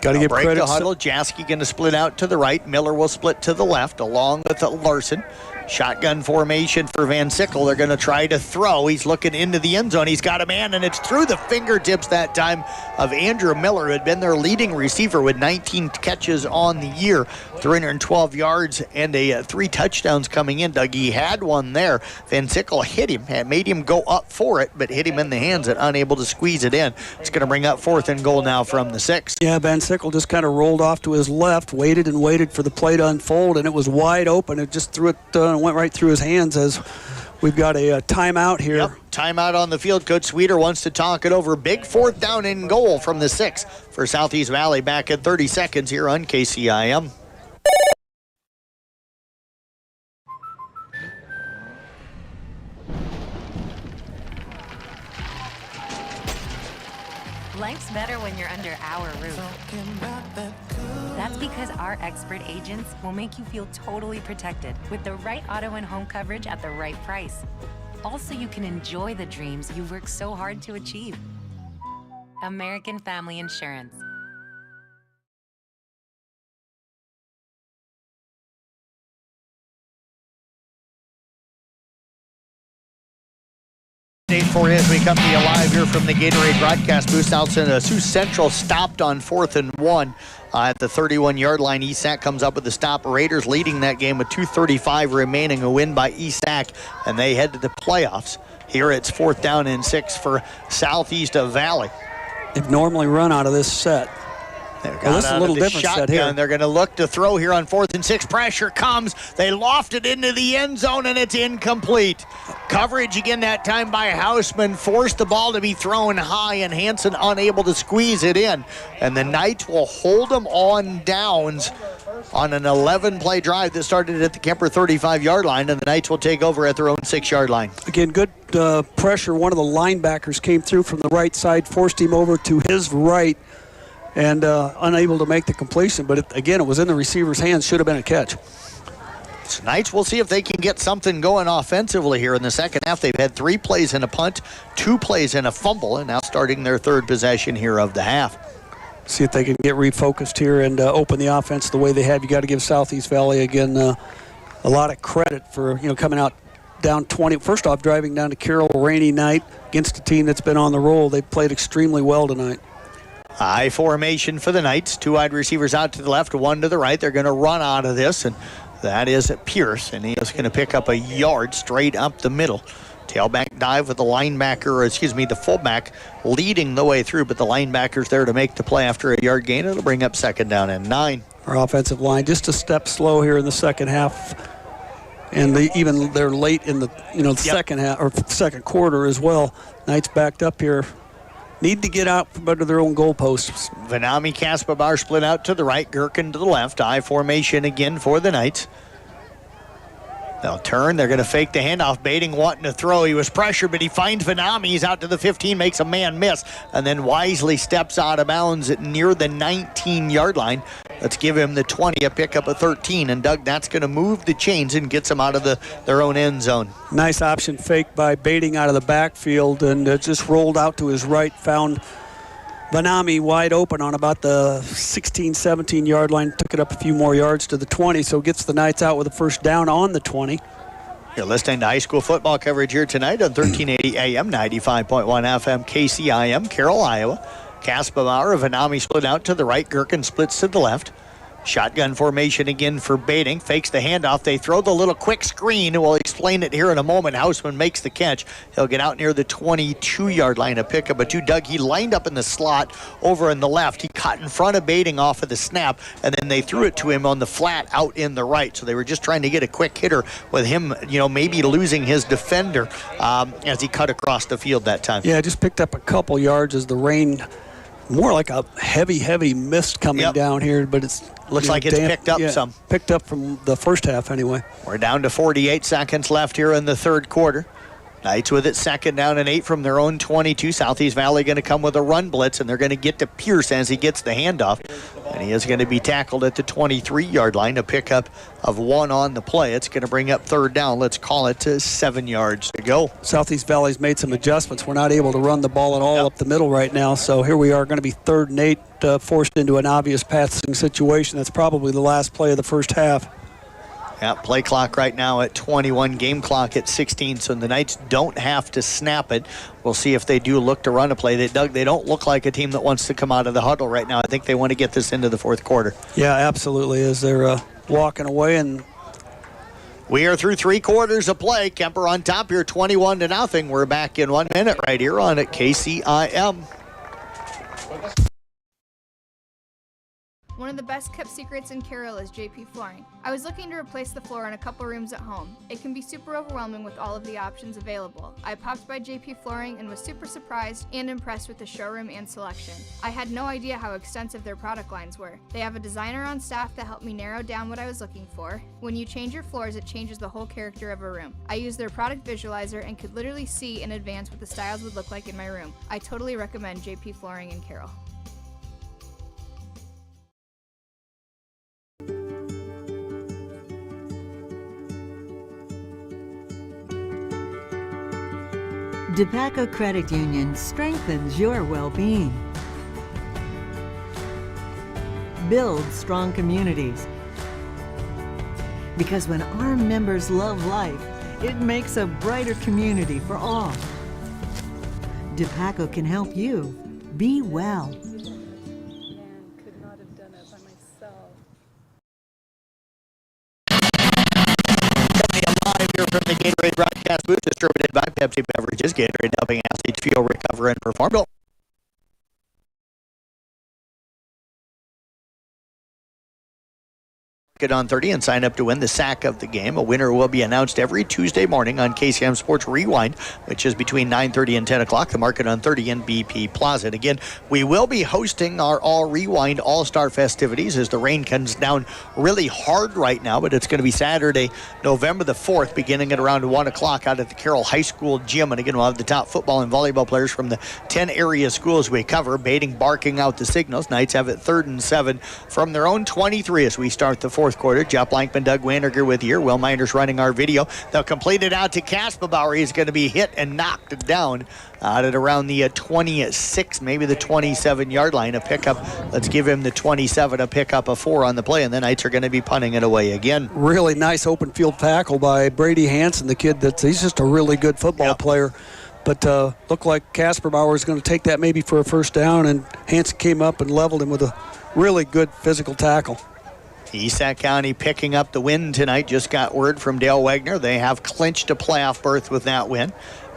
Speaker 2: Got to give
Speaker 1: break
Speaker 2: credit.
Speaker 1: The huddle. Jaski going to split out to the right. Miller will split to the left along with Larson. Shotgun formation for Van Sickle. They're going to try to throw. He's looking into the end zone. He's got a man, and it's through the fingertips that time of Andrew Miller, who had been their leading receiver with 19 catches on the year, 312 yards, and 3 touchdowns coming in. Doug, he had one there. Van Sickle hit him, and made him go up for it, but hit him in the hands and unable to squeeze it in. It's going to bring up 4th and goal now from the 6.
Speaker 2: Yeah, Van Sickle just kind of rolled off to his left, waited and waited for the play to unfold, and it was wide open. It just threw it, went right through his hands as we've got a timeout here.
Speaker 1: Yep, timeout on the field. Coach Sweeter wants to talk it over. Big 4th down and goal from the 6 for Southeast Valley back at 30 seconds here on KCIM.
Speaker 19: Life's better when you're under our roof. That's because our expert agents will make you feel totally protected with the right auto and home coverage at the right price. Also, you can enjoy the dreams you've worked so hard to achieve. American Family Insurance.
Speaker 1: Update for you as we come to you live here from the Gatorade broadcast booth. Sioux Central stopped on 4th and 1 at the 31-yard line. ESAC comes up with the stop. Raiders leading that game with 2:35 remaining, a win by ESAC, and they head to the playoffs. Here it's 4th down and 6 for Southeast Valley.
Speaker 2: They've normally run out of this set. Well, this is a little different set here.
Speaker 1: They're going to look to throw here on 4th and 6. Pressure comes. They loft it into the end zone, and it's incomplete. Coverage again that time by Hausman. Forced the ball to be thrown high, and Hansen unable to squeeze it in. And the Knights will hold them on downs on an 11-play drive that started at the Kuemper 35-yard line, and the Knights will take over at their own 6-yard line.
Speaker 2: Again, good pressure. One of the linebackers came through from the right side, forced him over to his right, and unable to make the completion. But it was in the receiver's hands. Should have been a catch.
Speaker 1: So Knights, we'll see if they can get something going offensively here in the second half. They've had 3 plays in a punt, 2 plays in a fumble, and now starting their 3rd possession here of the half.
Speaker 2: See if they can get refocused here and open the offense the way they have. You got to give Southeast Valley, again, a lot of credit for coming out down 20. First off, driving down to Carroll, rainy night against a team that's been on the roll. They played extremely well tonight.
Speaker 1: I formation for the Knights. 2 wide receivers out to the left, 1 to the right. They're going to run out of this, and that is Pierce, and he is going to pick up a yard straight up the middle. Tailback dive with the fullback leading the way through, but the linebackers there to make the play after a yard gain. It'll bring up 2nd down and 9.
Speaker 2: Our offensive line just a step slow here in the second half, and they're late in the second half or second quarter as well. Knights backed up here. Need to get out from under their own goalposts.
Speaker 1: Vanami Kaspabar split out to the right, Gherkin to the left. I formation again for the Knights. They'll turn. They're going to fake the handoff. Bating wanting to throw. He was pressured, but he finds Vanami. He's out to the 15, makes a man miss, and then wisely steps out of bounds at near the 19-yard line. Let's give him the 20, a pickup of 13. And, Doug, that's going to move the chains and gets them out of their own end zone.
Speaker 2: Nice option fake by Bating out of the backfield, and just rolled out to his right, found Vanami wide open on about the 16, 17-yard line, took it up a few more yards to the 20, so gets the Knights out with a first down on the 20.
Speaker 1: You're listening to high school football coverage here tonight on 1380 AM, 95.1 FM, KCIM, Carroll, Iowa. Kaspabar, Vanami split out to the right, Gherkin splits to the left. Shotgun formation again for Bating. Fakes the handoff. They throw the little quick screen. We'll explain it here in a moment. Hausman makes the catch. He'll get out near the 22-yard line, a pickup of 2. Doug, he lined up in the slot over in the left. He caught in front of Bating off of the snap, and then they threw it to him on the flat out in the right. So they were just trying to get a quick hitter with him, maybe losing his defender as he cut across the field that time.
Speaker 2: Yeah, just picked up a couple yards as the rain, more like a heavy mist coming down here, but it's
Speaker 1: looks like it's picked up some.
Speaker 2: Picked up from the first half anyway.
Speaker 1: We're down to 48 seconds left here in the 3rd quarter. Knights with it 2nd down and 8 from their own 22. Southeast Valley going to come with a run blitz, and they're going to get to Pierce as he gets the handoff. And he is going to be tackled at the 23-yard line, a pickup of 1 on the play. It's going to bring up 3rd down. Let's call it to 7 yards to go.
Speaker 2: Southeast Valley's made some adjustments. We're not able to run the ball at all up the middle right now, so here we are going to be 3rd and 8, forced into an obvious passing situation. That's probably the last play of the first half.
Speaker 1: Yeah, play clock right now at 21, game clock at 16, so the Knights don't have to snap it. We'll see if they do look to run a play. They don't look like a team that wants to come out of the huddle right now. I think they want to get this into the 4th quarter.
Speaker 2: Yeah, absolutely, as they're walking away. And
Speaker 1: we are through 3 quarters of play. Kuemper on top here, 21-0. We're back in 1 minute right here on at KCIM.
Speaker 15: One of the best kept secrets in Carroll is JP Flooring. I was looking to replace the floor in a couple rooms at home. It can be super overwhelming with all of the options available. I popped by JP Flooring and was super surprised and impressed with the showroom and selection. I had no idea how extensive their product lines were. They have a designer on staff that helped me narrow down what I was looking for. When you change your floors, it changes the whole character of a room. I used their product visualizer and could literally see in advance what the styles would look like in my room. I totally recommend JP Flooring in Carroll.
Speaker 20: DePaco Credit Union strengthens your well-being. Build strong communities. Because when our members love life, it makes a brighter community for all. DePaco can help you. Be well.
Speaker 1: Live here from the Gatorade broadcast booth, distributed by Pepsi Beverages. Gatorade helping athletes feel, recover, and perform. Get on 30 and sign up to win the sack of the game. A winner will be announced every Tuesday morning on KCM Sports Rewind, which is between 9:30 and 10 o'clock. The Market on 30 in BP Plaza. And again, we will be hosting our All Rewind All-Star festivities as the rain comes down really hard right now, but it's going to be Saturday, November the 4th, beginning at around 1 o'clock out at the Carroll High School gym. And again, we'll have the top football and volleyball players from the 10 area schools we cover, baiting, barking out the signals. Knights have it 3rd and 7 from their own 23 as we start the fourth quarter. Jeff Blankman, Doug Wanderger with you. Will Miners running our video. They'll complete it out to Kaspabauer. He's going to be hit and knocked down out at around the 26, maybe the 27-yard line. A pickup. Let's give him the 27, a pickup of 4 on the play, and the Knights are going to be punting it away again.
Speaker 2: Really nice open field tackle by Brady Hansen, the kid he's just a really good football player. But looked like Kaspabauer is going to take that maybe for a first down, and Hansen came up and leveled him with a really good physical tackle.
Speaker 1: East Sac County picking up the win tonight. Just got word from Dale Wagner. They have clinched a playoff berth with that win.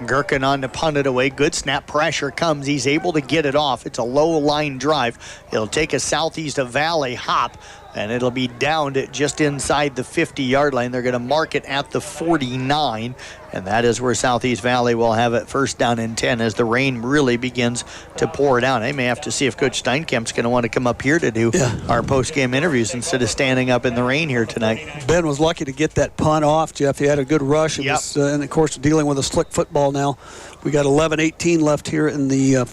Speaker 1: Gherkin on to punt it away. Good snap. Pressure comes. He's able to get it off. It's a low line drive. It'll take a Southeast of Valley hop, and it'll be downed at just inside the 50-yard line. They're going to mark it at the 49, and that is where Southeast Valley will have it first down and 10 as the rain really begins to pour down. They may have to see if Coach Steinkamp's going to want to come up here to do our post-game interviews instead of standing up in the rain here tonight.
Speaker 2: Ben was lucky to get that punt off, Jeff. He had a good rush. It was, and, of course, dealing with a slick football now. We got 11-18 left here in the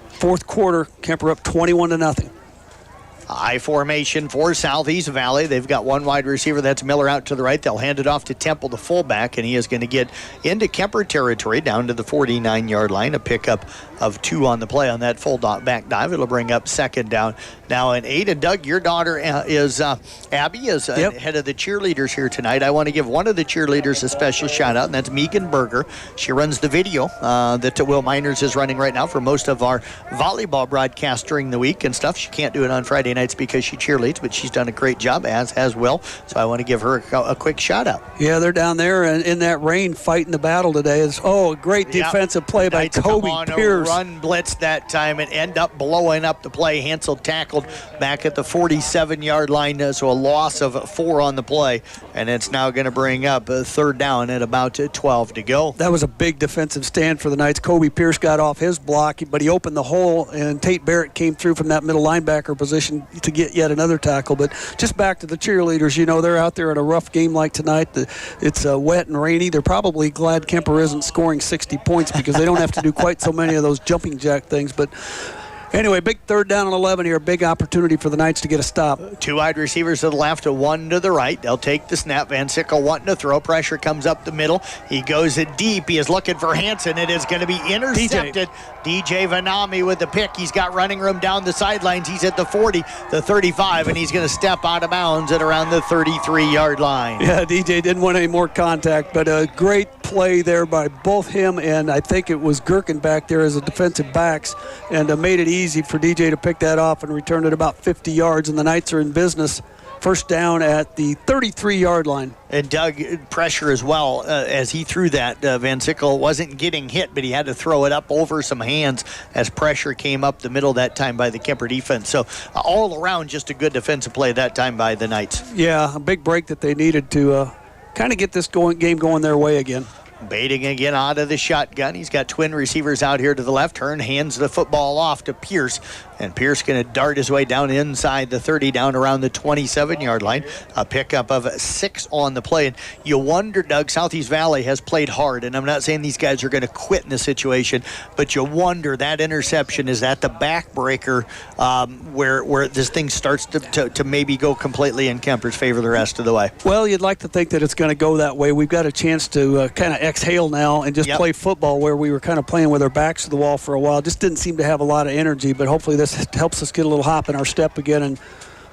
Speaker 2: fourth quarter. Kuemper up 21-0.
Speaker 1: I formation for Southeast Valley. They've got one wide receiver. That's Miller out to the right. They'll hand it off to Temple, the fullback, and he is going to get into Kuemper territory down to the 49-yard line. A pickup of 2 on the play on that full back dive. It'll bring up second down. Now an 8. And Doug, your daughter is Abby is head of the cheerleaders here tonight. I want to give one of the cheerleaders a special shout out, and that's Megan Berger. She runs the video that Will Miners is running right now for most of our volleyball broadcasts during the week and stuff. She can't do it on Friday nights because she cheerleads, but she's done a great job, as has Will. So I want to give her a quick shout out.
Speaker 2: Yeah, they're down there and in that rain fighting the battle today. A great defensive play by Kobe Pierce.
Speaker 1: Run blitz that time and end up blowing up the play. Hansel tackled back at the 47-yard line, so a loss of 4 on the play, and it's now going to bring up a third down at about 12 to go.
Speaker 2: That was a big defensive stand for the Knights. Kobe Pierce got off his block, but he opened the hole, and Tate Barrett came through from that middle linebacker position to get yet another tackle. But just back to the cheerleaders, they're out there in a rough game like tonight. It's wet and rainy. They're probably glad Kuemper isn't scoring 60 points because they don't have to do quite so many of those jumping jack things. But anyway, big third down and 11 here. Big opportunity for the Knights to get a stop.
Speaker 1: 2 wide receivers to the left, 1 to the right. They'll take the snap. Van Sickle wanting to throw. Pressure comes up the middle. He goes it deep. He is looking for Hansen. It is going to be intercepted. DJ Vanami with the pick. He's got running room down the sidelines. He's at the 40, the 35, and he's going to step out of bounds at around the 33-yard line.
Speaker 2: Yeah, DJ didn't want any more contact, but a great play there by both him and I think it was Gherkin back there as a defensive backs, and made it easy for DJ to pick that off and return it about 50 yards, and the Knights are in business. First down at the 33-yard line.
Speaker 1: And Doug, pressure as well as he threw that. Van Sickle wasn't getting hit, but he had to throw it up over some hands as pressure came up the middle that time by the Kuemper defense. So all around, just a good defensive play that time by the Knights.
Speaker 2: Yeah, a big break that they needed to kind of get this game going their way again.
Speaker 1: Baiting again out of the shotgun. He's got twin receivers out here to the left. Hearn hands the football off to Pierce. And Pierce going to dart his way down inside the 30, down around the 27-yard line. A pickup of 6 on the play. And you wonder, Doug, Southeast Valley has played hard. And I'm not saying these guys are going to quit in this situation, but you wonder that interception is at the backbreaker where this thing starts to maybe go completely in Kuemper's favor the rest of the way.
Speaker 2: Well, you'd like to think that it's going to go that way. We've got a chance to kind of exhale now and just play football where we were kind of playing with our backs to the wall for a while. Just didn't seem to have a lot of energy, but hopefully this helps us get a little hop in our step again and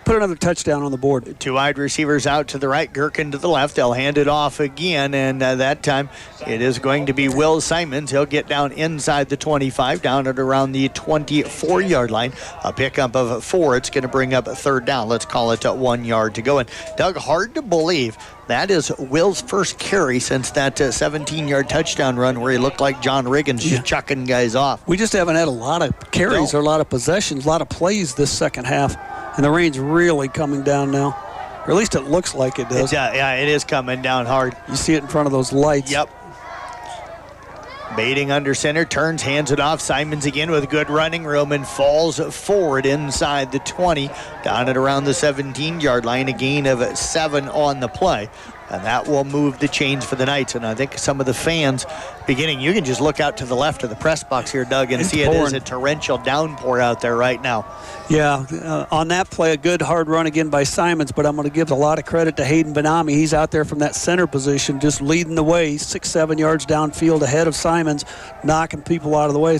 Speaker 2: put another touchdown on the board.
Speaker 1: 2 wide receivers out to the right, Gherkin to the left. They'll hand it off again, and that time it is going to be Will Simons. He'll get down inside the 25, down at around the 24-yard line. A pickup of 4. It's going to bring up a third down. Let's call it 1 yard to go. And Doug, hard to believe that is Will's first carry since that 17-yard touchdown run where he looked like John Riggins just chucking guys off.
Speaker 2: We just haven't had a lot of carries or a lot of possessions, a lot of plays this second half. And the rain's really coming down now. Or at least it looks like it does.
Speaker 1: Yeah, it is coming down hard.
Speaker 2: You see it in front of those lights.
Speaker 1: Yep. Baiting under center, turns, hands it off. Simons again with good running room and falls forward inside the 20, down at around the 17-yard line. A gain of 7 on the play. And that will move the chains for the Knights. And I think some of the fans you can just look out to the left of the press box here, Doug, and see it is a torrential downpour out there right now.
Speaker 2: Yeah, on that play, a good hard run again by Simons, but I'm going to give a lot of credit to Hayden Benami. He's out there from that center position, just leading the way, 6-7 yards downfield ahead of Simons, knocking people out of the way.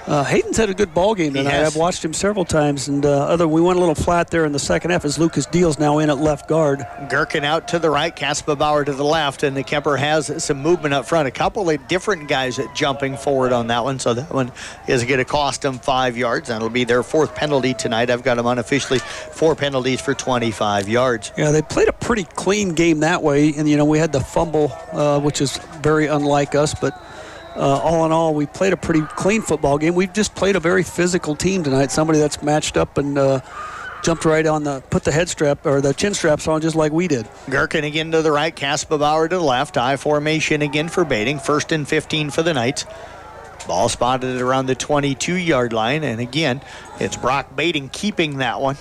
Speaker 2: Hayden's had a good ball game tonight. I've watched him several times, and we went a little flat there in the second half as Lucas Deal's now in at left guard.
Speaker 1: Gherkin out to the right, Caspa Bauer to the left, and the Kuemper has some movement up front. A couple of different guys jumping forward on that one, so that one is going to cost them 5 yards. That'll be their 4th penalty tonight. I've got them unofficially 4 penalties for 25 yards.
Speaker 2: Yeah, they played a pretty clean game that way, and we had the fumble, which is very unlike us, but all in all, we played a pretty clean football game. We've just played a very physical team tonight. Somebody that's matched up and jumped right on put the head strap or the chin straps on just like we did.
Speaker 1: Gherkin again to the right, Caspa Bauer to the left. I formation again for Baiting. 1st and 15 for the Knights. Ball spotted at around the 22-yard line, and again, it's Brock Baiting keeping that one.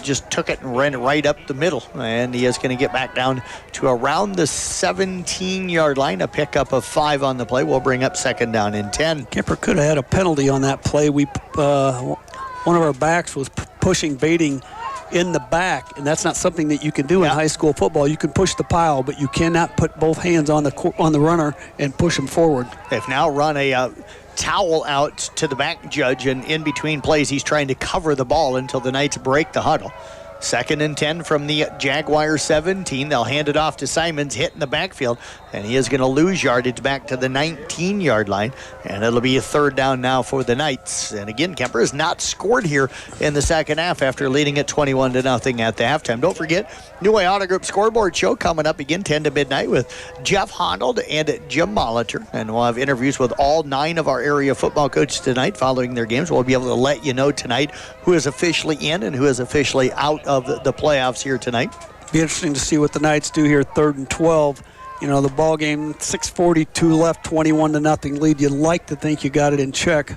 Speaker 1: Just took it and ran it right up the middle, and he is going to get back down to around the 17-yard line. A pickup of 5 on the play will bring up 2nd down and 10.
Speaker 2: Kuemper could have had a penalty on that play. One of our backs was pushing Baiting in the back, and that's not something that you can do in high school football. You can push the pile, but you cannot put both hands on the runner and push him forward.
Speaker 1: They've now run a towel out to the back judge, and in between plays he's trying to cover the ball until the Knights break the huddle. 2nd and 10 from the Jaguar 17. They'll hand it off to Simons, hit in the backfield, and he is going to lose yardage back to the 19-yard line, and it'll be a 3rd down now for the Knights. And again, Kuemper has not scored here in the second half after leading at 21-0 at the halftime. Don't forget, New Way Auto Group Scoreboard Show coming up again 10 to midnight with Jeff Honnold and Jim Molitor, and we'll have interviews with all 9 of our area football coaches tonight following their games. We'll be able to let you know tonight who is officially in and who is officially out of the playoffs here tonight.
Speaker 2: Be interesting to see what the Knights do here, 3rd and 12. The ball game, 6:42 left, 21-0 lead. You'd like to think you got it in check.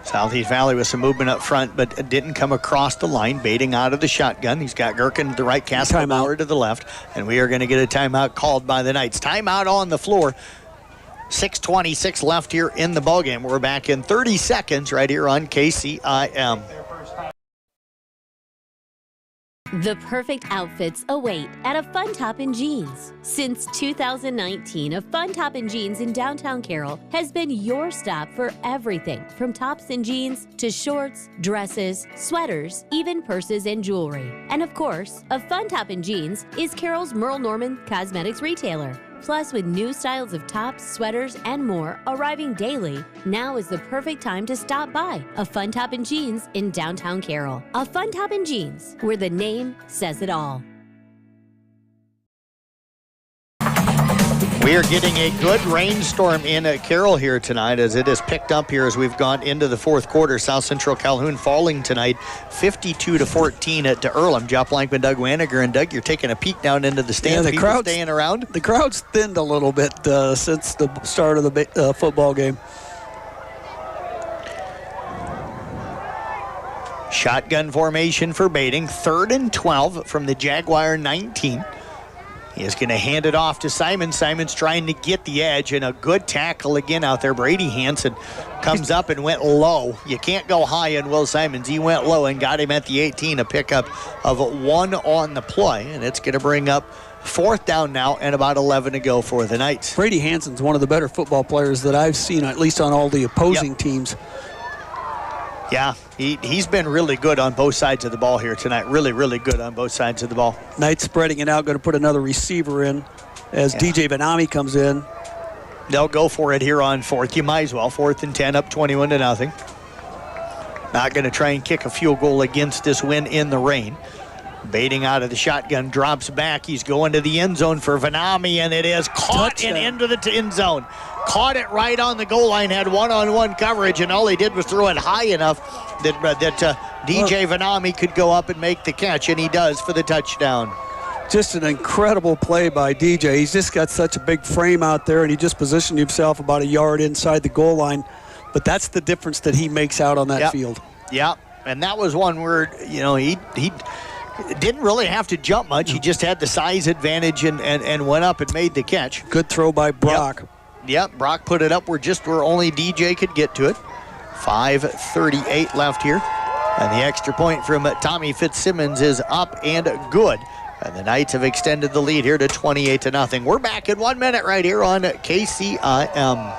Speaker 1: Southeast Valley with some movement up front, but didn't come across the line. Baiting out of the shotgun. He's got Gherkin to the right, Casper Bauer to the left, and we are going to get a timeout called by the Knights. Timeout on the floor. 6:26 left here in the ballgame. We're back in 30 seconds right here on KCIM.
Speaker 4: The perfect outfits await at a Fun Top in Jeans. Since 2019, a Fun Top in Jeans in downtown Carroll has been your stop for everything from tops and jeans to shorts, dresses, sweaters, even purses and jewelry. And of course, a Fun Top in Jeans is Carroll's Merle Norman cosmetics retailer. Plus, with new styles of tops, sweaters, and more arriving daily, now is the perfect time to stop by a Fun Top in Jeans in downtown Carroll. A Fun Top in Jeans, where the name says it all.
Speaker 1: We are getting a good rainstorm in Carroll here tonight as it has picked up here as we've gone into the 4th quarter. South Central Calhoun falling tonight 52-14 to Earl. I'm Jeff Blankman, Doug Waniger, and Doug, you're taking a peek down into the stands.
Speaker 2: Yeah, the crowd
Speaker 1: staying around.
Speaker 2: The crowd's thinned a little bit since the start of the football game.
Speaker 1: Shotgun formation for Baiting. 3rd and 12 from the Jaguar 19. He is going to hand it off to Simons. Simons trying to get the edge, and a good tackle again out there. Brady Hansen comes up and went low. You can't go high on Will Simons. He went low and got him at the 18, a pickup of 1 on the play, and it's going to bring up 4th down now and about 11 to go for the Knights.
Speaker 2: Brady Hansen's one of the better football players that I've seen, at least on all the opposing teams.
Speaker 1: Yeah, he's been really good on both sides of the ball here tonight. Really, really good on both sides of the ball.
Speaker 2: Knight spreading it out, going to put another receiver in as DJ Vanami comes in.
Speaker 1: They'll go for it here on fourth. You might as well. 4th and 10, up 21-0. Not going to try and kick a field goal against this win in the rain. Baiting out of the shotgun, drops back. He's going to the end zone for Vanami, and it is caught and into the end zone. Caught it right on the goal line, had one-on-one coverage, and all he did was throw it high enough that DJ Vanami could go up and make the catch, and he does for the touchdown.
Speaker 2: Just an incredible play by DJ. He's just got such a big frame out there, and he just positioned himself about a yard inside the goal line. But that's the difference that he makes out on that field.
Speaker 1: Yeah, and that was one where, he didn't really have to jump much. He just had the size advantage and went up and made the catch.
Speaker 2: Good throw by Brock.
Speaker 1: Yep, Brock put it up where only DJ could get to it. 5:38 left here. And the extra point from Tommy Fitzsimmons is up and good. And the Knights have extended the lead here to 28-0. We're back in 1 minute right here on KCIM.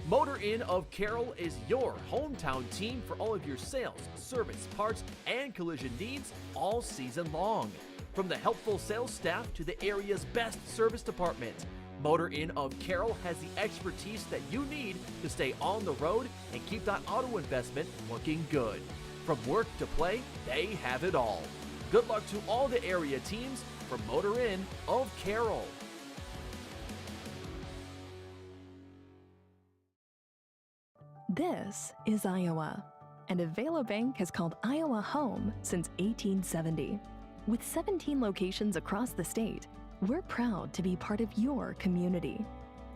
Speaker 5: Motor Inn of Carroll is your hometown team for all of your sales, service, parts, and collision needs all season long. From the helpful sales staff to the area's best service department, Motor Inn of Carroll has the expertise that you need to stay on the road and keep that auto investment looking good. From work to play, they have it all. Good luck to all the area teams from Motor Inn of Carroll.
Speaker 6: This is Iowa, and Avelo Bank has called Iowa home since 1870. With 17 locations across the state, we're proud to be part of your community.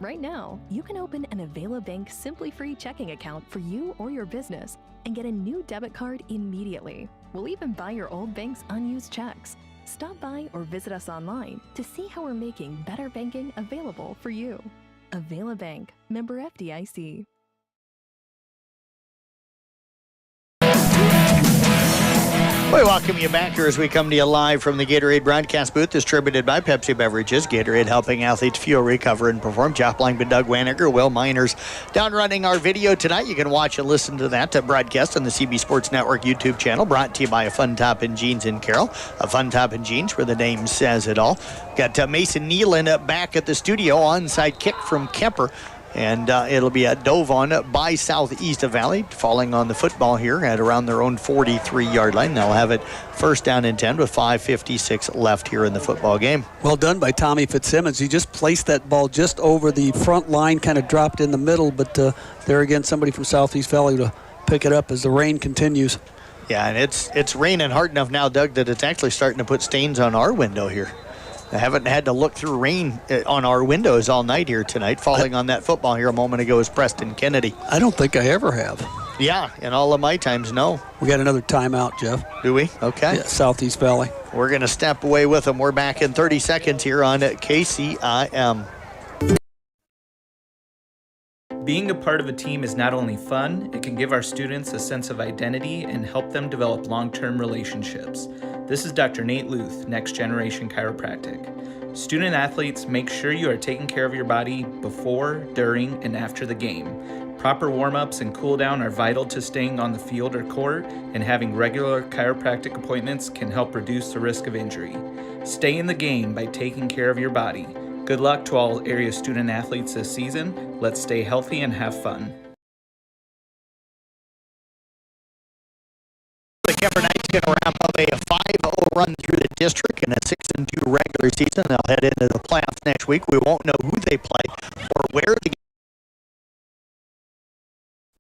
Speaker 6: Right now, you can open an Avelo Bank Simply Free checking account for you or your business and get a new debit card immediately. We'll even buy your old bank's unused checks. Stop by or visit us online to see how we're making better banking available for you. Avelo Bank, member FDIC.
Speaker 1: We welcome you back here as we come to you live from the Gatorade broadcast booth, distributed by Pepsi Beverages. Gatorade helping athletes fuel, recover, and perform. Jeff Blankman, Doug Wanager, Will Miners down running our video tonight. You can watch and listen to that broadcast on the CB Sports Network YouTube channel, brought to you by A Fun Top in Jeans in Carroll. A Fun Top in Jeans, where the name says it all. Got Mason Nealon back at the studio, onside kick from Kuemper. And it'll be a dove on by Southeast Valley, falling on the football here at around their own 43-yard line. They'll have it 1st down and 10 with 5:56 left here in the football game.
Speaker 2: Well done by Tommy Fitzsimmons. He just placed that ball just over the front line, kind of dropped in the middle, but there again, somebody from Southeast Valley to pick it up as the rain continues.
Speaker 1: Yeah, and it's raining hard enough now, Doug, that it's actually starting to put stains on our window here. I haven't had to look through rain on our windows all night here tonight. Falling on that football here a moment ago is Preston Kennedy.
Speaker 2: I don't think I ever have.
Speaker 1: Yeah, in all of my times, no.
Speaker 2: We got another timeout, Jeff.
Speaker 1: Do we? Okay.
Speaker 2: Yeah, Southeast Valley.
Speaker 1: We're going to step away with them. We're back in 30 seconds here on KCIM.
Speaker 7: Being a part of a team is not only fun, it can give our students a sense of identity and help them develop long-term relationships. This is Dr. Nate Luth, Next Generation Chiropractic. Student athletes, make sure you are taking care of your body before, during, and after the game. Proper warm-ups and cool-down are vital to staying on the field or court, and having regular chiropractic appointments can help reduce the risk of injury. Stay in the game by taking care of your body. Good luck to all area student athletes this season. Let's stay healthy and have fun.
Speaker 1: The Kuemper Knights going to wrap up a 5-0 run through the district in a 6-2 regular season. They'll head into the playoffs next week. We won't know who they play or where the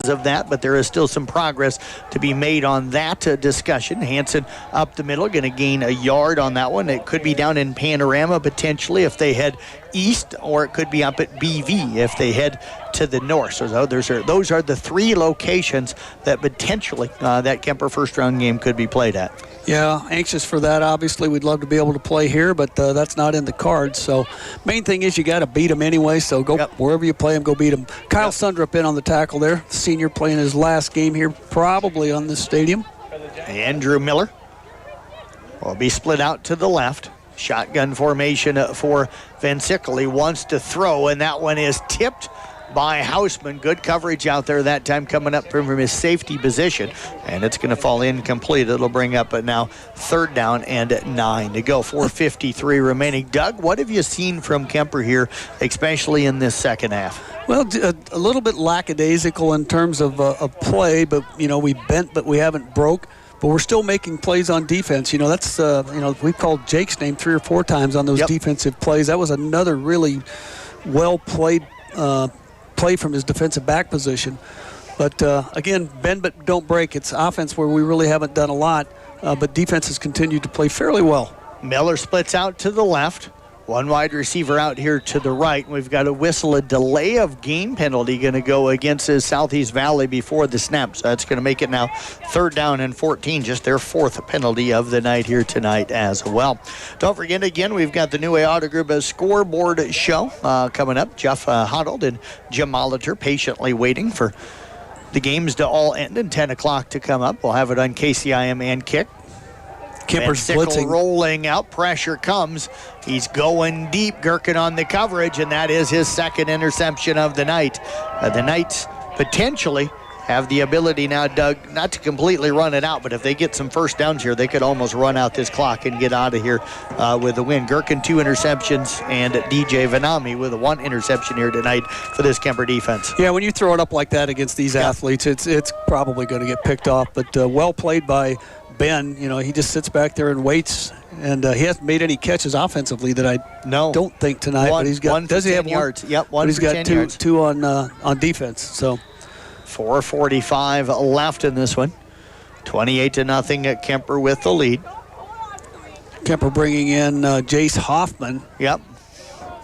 Speaker 1: of that, but there is still some progress to be made on that discussion. Hansen up the middle, going to gain a yard on that one. It could be down in Panorama potentially if they head east, or it could be up at BV if they head to the north. So those are the three locations that potentially that Kuemper first round game could be played at.
Speaker 2: Yeah, anxious for that. Obviously, we'd love to be able to play here, but that's not in the cards. So main thing is you got to beat them anyway, so go wherever you play them, go beat them. Kyle Sundrup in on the tackle there. The senior playing his last game here, probably on this stadium.
Speaker 1: Andrew Miller will be split out to the left. Shotgun formation for Van Sickle. He wants to throw, and that one is tipped by Hausman. Good coverage out there that time coming up from his safety position. And it's going to fall incomplete. It'll bring up now 3rd down and 9 to go. 4:53 remaining. Doug, what have you seen from Kuemper here, especially in this second half?
Speaker 2: Well, a little bit lackadaisical in terms of play, but, we bent, but we haven't broke. But we're still making plays on defense. That's, we've called Jake's name 3 or 4 times on those defensive plays. That was another really well-played play from his defensive back position. But, again, bend but don't break. It's offense where we really haven't done a lot, but defense has continued to play fairly well.
Speaker 1: Miller splits out to the left. One wide receiver out here to the right. We've got to whistle a delay of game penalty going to go against Southeast Valley before the snap. So that's going to make it now 3rd down and 14, just their 4th penalty of the night here tonight as well. Don't forget, again, we've got the New Way Auto Group scoreboard show coming up. Jeff Huddled and Jim Molitor patiently waiting for the games to all end and 10 o'clock to come up. We'll have it on KCIM and Kick.
Speaker 2: Kuemper's blitzing.
Speaker 1: Rolling out. Pressure comes. He's going deep. Gherkin on the coverage, and that is his 2nd interception of the night. The Knights potentially have the ability now, Doug, not to completely run it out, but if they get some first downs here, they could almost run out this clock and get out of here with the win. Gherkin 2 interceptions, and DJ Vanami with a 1 interception here tonight for this Kuemper defense.
Speaker 2: Yeah, when you throw it up like that against these athletes, it's probably going to get picked off, but well played by Ben. He just sits back there and waits, and he hasn't made any catches offensively that I don't think tonight. But he's got
Speaker 1: 1
Speaker 2: does he have
Speaker 1: yards? Yep, 1
Speaker 2: but he's
Speaker 1: for
Speaker 2: got
Speaker 1: 10
Speaker 2: two
Speaker 1: yards.
Speaker 2: two on defense. So
Speaker 1: 4:45 left in this one. 28-0 at Kuemper with the lead.
Speaker 2: Kuemper bringing in Jace Hoffman.
Speaker 1: Yep.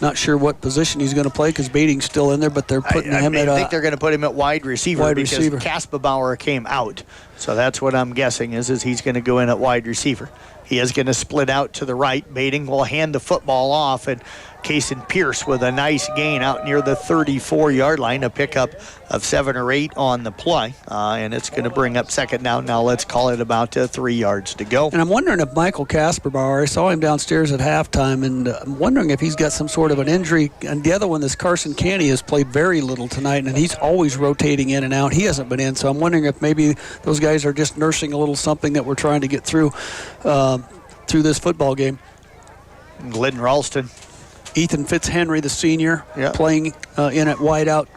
Speaker 2: Not sure what position he's going to play because Bating's still in there, but they're putting him at.
Speaker 1: I think they're going to put him at wide receiver because
Speaker 2: receiver.
Speaker 1: Kaspabauer came out. So that's what I'm guessing is he's going to go in at wide receiver. He is going to split out to the right. Bating will hand the football off, and Kason Pierce with a nice gain out near the 34-yard line, a pickup of 7 or 8 on the play, and it's going to bring up 2nd down. Now let's call it about 3 yards to go.
Speaker 2: And I'm wondering if Michael Kasperbauer, I saw him downstairs at halftime, and I'm wondering if he's got some sort of an injury. And the other one, this Carson Canny, has played very little tonight, and he's always rotating in and out. He hasn't been in, so I'm wondering if maybe those guys are just nursing a little something that we're trying to get through this football game.
Speaker 1: Glidden Ralston.
Speaker 2: Ethan Fitzhenry, the senior, playing in at wideout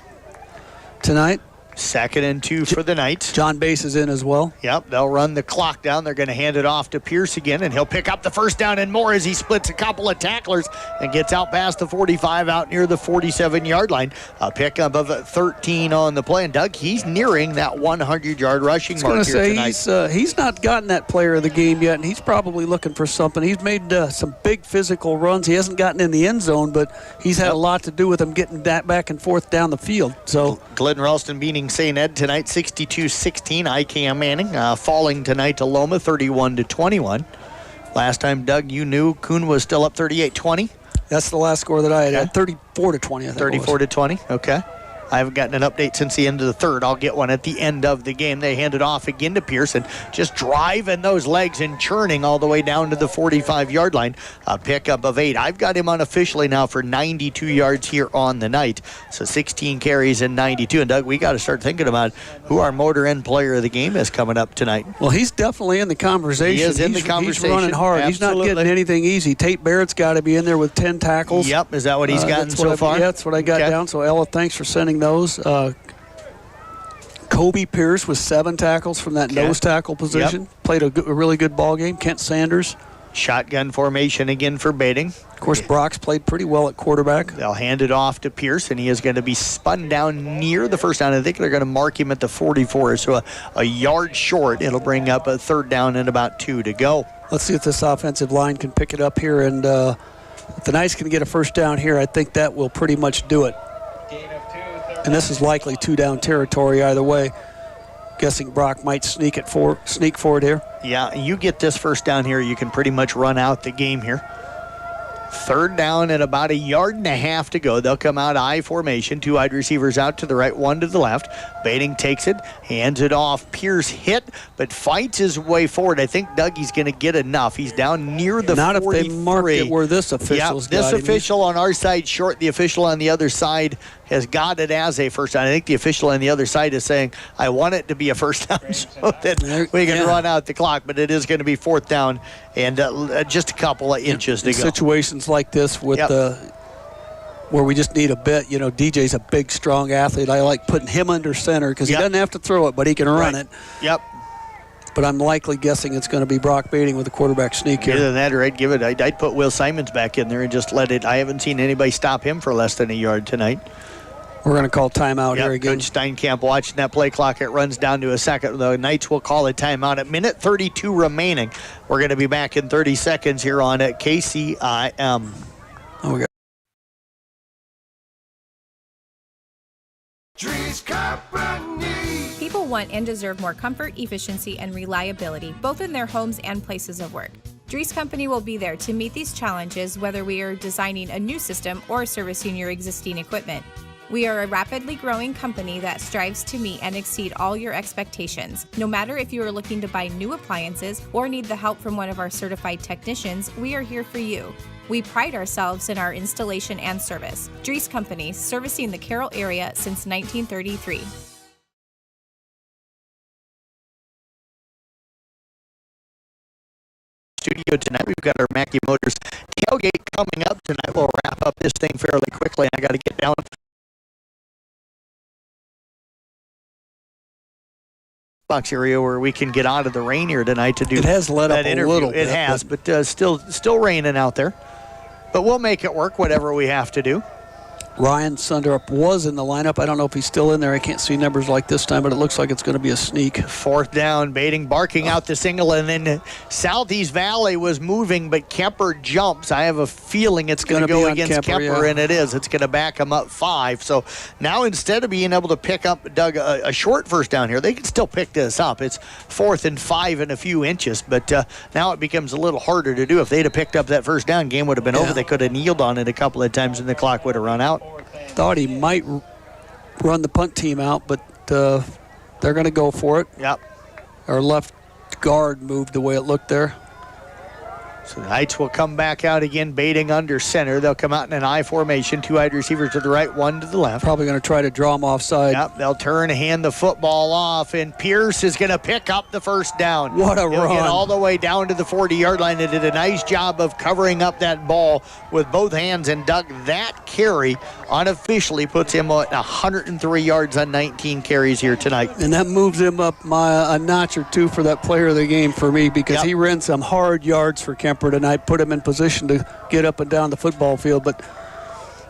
Speaker 2: tonight.
Speaker 1: 2nd and 2 for the Knights.
Speaker 2: John Bass is in as well.
Speaker 1: Yep, they'll run the clock down. They're going to hand it off to Pierce again, and he'll pick up the 1st down and more as he splits a couple of tacklers and gets out past the 45 out near the 47-yard line. A pickup of 13 on the play. And Doug, he's nearing that 100-yard rushing mark here tonight.
Speaker 2: He's not gotten that player of the game yet, and he's probably looking for something. He's made some big physical runs. He hasn't gotten in the end zone, but he's had a lot to do with him getting that back and forth down the field. So
Speaker 1: Glidden Ralston beating St. Ed tonight, 62-16. IKM Manning falling tonight to Loma, 31-21. Last time, Doug, you knew Kuhn was still up 38-20.
Speaker 2: That's the last score that I had. 34-20, I think.
Speaker 1: 34-20, okay. I haven't gotten an update since the end of the 3rd. I'll get one at the end of the game. They hand it off again to Pearson, just driving those legs and churning all the way down to the 45-yard line. A pickup of 8. I've got him unofficially now for 92 yards here on the night. So 16 carries and 92. And Doug, we got to start thinking about who our motor end player of the game is coming up tonight.
Speaker 2: Well, he's definitely in the conversation.
Speaker 1: He is in the conversation.
Speaker 2: He's running hard.
Speaker 1: Absolutely.
Speaker 2: He's not getting anything easy. Tate Barrett's got to be in there with 10 tackles.
Speaker 1: Yep, is that what he's gotten so far?
Speaker 2: Yeah, that's what I got down. So, Ella, thanks for sending those. Kobe Pierce with 7 tackles from that nose tackle position.
Speaker 1: Yep.
Speaker 2: Played a really good ball game. Kent Sanders.
Speaker 1: Shotgun formation again for Bating.
Speaker 2: Of course, Brock's played pretty well at quarterback.
Speaker 1: They'll hand it off to Pierce, and he is going to be spun down near the 1st down. I think they're going to mark him at the 44, so a yard short. It'll bring up a 3rd down and about 2 to go.
Speaker 2: Let's see if this offensive line can pick it up here, and if the Knights can get a 1st down here, I think that will pretty much do it. And this is likely 2-down territory either way. Guessing Brock might sneak forward here.
Speaker 1: Yeah, you get this 1st down here, you can pretty much run out the game here. 3rd down and about 1.5 yards to go. They'll come out I formation. 2 wide receivers out to the right, 1 to the left. Bating takes it, hands it off. Pierce hit, but fights his way forward. I think Dougie's going to get enough. He's down near the 43.
Speaker 2: Not if they mark it where this official's
Speaker 1: this
Speaker 2: got him.
Speaker 1: official on our side short. The official on the other side has got it as a first down. I think the official on the other side is saying, I want it to be a first down so that we can run out the clock, but it is going to be fourth down and just a couple of inches to go.
Speaker 2: Situations like this with where we just need a bit. DJ's a big, strong athlete. I like putting him under center because he doesn't have to throw it, but he can run it.
Speaker 1: Yep.
Speaker 2: But I'm likely guessing it's going to be Brock Bating with the quarterback sneak here.
Speaker 1: Either that or I'd put Will Simons back in there and just let it. I haven't seen anybody stop him for less than a yard tonight.
Speaker 2: We're going to call timeout here again.
Speaker 1: Coach Steinkamp watching that play clock. It runs down to a second. The Knights will call a timeout at minute 32 remaining. We're going to be back in 30 seconds here on KCIM.
Speaker 2: Oh, we got
Speaker 8: People want and deserve more comfort, efficiency, and reliability, both in their homes and places of work. Dries Company will be there to meet these challenges, whether we are designing a new system or servicing your existing equipment. We are a rapidly growing company that strives to meet and exceed all your expectations. No matter if you are looking to buy new appliances or need the help from one of our certified technicians, we are here for you. We pride ourselves in our installation and service. Dries Company, servicing the Carroll area since 1933.
Speaker 1: Studio tonight. We've got our Mackey Motors tailgate coming up tonight. We'll wrap up this thing fairly quickly. I got to get down box area where we can get out of the rain here tonight to do
Speaker 2: it has let
Speaker 1: that
Speaker 2: up
Speaker 1: interview.
Speaker 2: a little bit.
Speaker 1: It has, but still raining out there. But we'll make it work, whatever we have to do.
Speaker 2: Ryan Sunderup was in the lineup. I don't know if he's still in there. I can't see numbers like this time, but it looks like it's going to be a sneak.
Speaker 1: Fourth down, Bating barking out the single, and then Southeast Valley was moving, but Kuemper jumps. I have a feeling it's going to go against Kuemper, and it is. It's going to back him up 5. So now instead of being able to pick up, Doug, a short first down here, they can still pick this up. It's 4th and 5 and a few inches, but now it becomes a little harder to do. If they'd have picked up that first down, game would have been over. They could have kneeled on it a couple of times, and the clock would have run out.
Speaker 2: Thought he might run the punt team out, but they're going to go for it.
Speaker 1: Yep.
Speaker 2: Our left guard moved the way it looked there.
Speaker 1: So the Knights will come back out again, Bating under center. They'll come out in an I formation, 2 wide receivers to the right, 1 to the left.
Speaker 2: Probably going to try to draw him offside.
Speaker 1: Yep, they'll turn, hand the football off, and Pierce is going to pick up the first down.
Speaker 2: What a
Speaker 1: He'll
Speaker 2: run.
Speaker 1: Get all the way down to the 40-yard line. They did a nice job of covering up that ball with both hands, and Doug, that carry unofficially puts him at 103 yards on 19 carries here tonight.
Speaker 2: And that moves him up a notch or 2 for that player of the game for me, because he ran some hard yards for Kuemper tonight, put him in position to get up and down the football field, but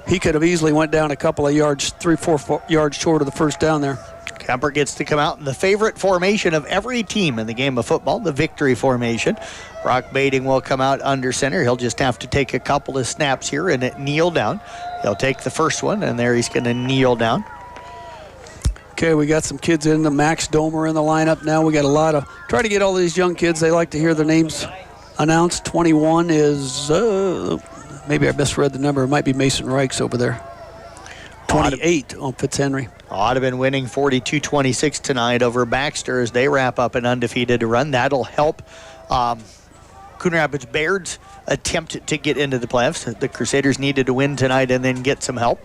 Speaker 2: he could have easily went down a couple of yards, 3-4 yards short of the first down there.
Speaker 1: Kuemper gets to come out in the favorite formation of every team in the game of football, the victory formation. Brock Bating will come out under center. He'll just have to take a couple of snaps here and kneel down. He'll take the first one, and there he's going to kneel down.
Speaker 2: Okay, we got some kids in the Max Domer in the lineup now. We got a lot of, try to get all these young kids. They like to hear their names announced. 21 is, maybe I misread the number. It might be Mason Reichs over there. 28 on Fitzhenry.
Speaker 1: Ought to have been winning 42-26 tonight over Baxter as they wrap up an undefeated run. That'll help Coon Rapids Baird's attempt to get into the playoffs. The Crusaders needed to win tonight and then get some help.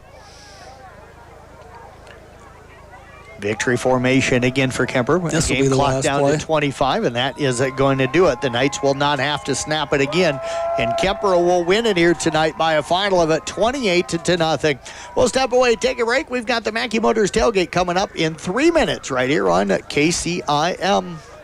Speaker 1: Victory formation again for Kuemper.
Speaker 2: This will
Speaker 1: game
Speaker 2: be the
Speaker 1: clock
Speaker 2: last
Speaker 1: down
Speaker 2: play.
Speaker 1: to 25, and that is going to do it. The Knights will not have to snap it again, and Kuemper will win it here tonight by a final of 28-0. We'll step away, take a break. We've got the Mackey Motors tailgate coming up in 3 minutes right here on KCIM.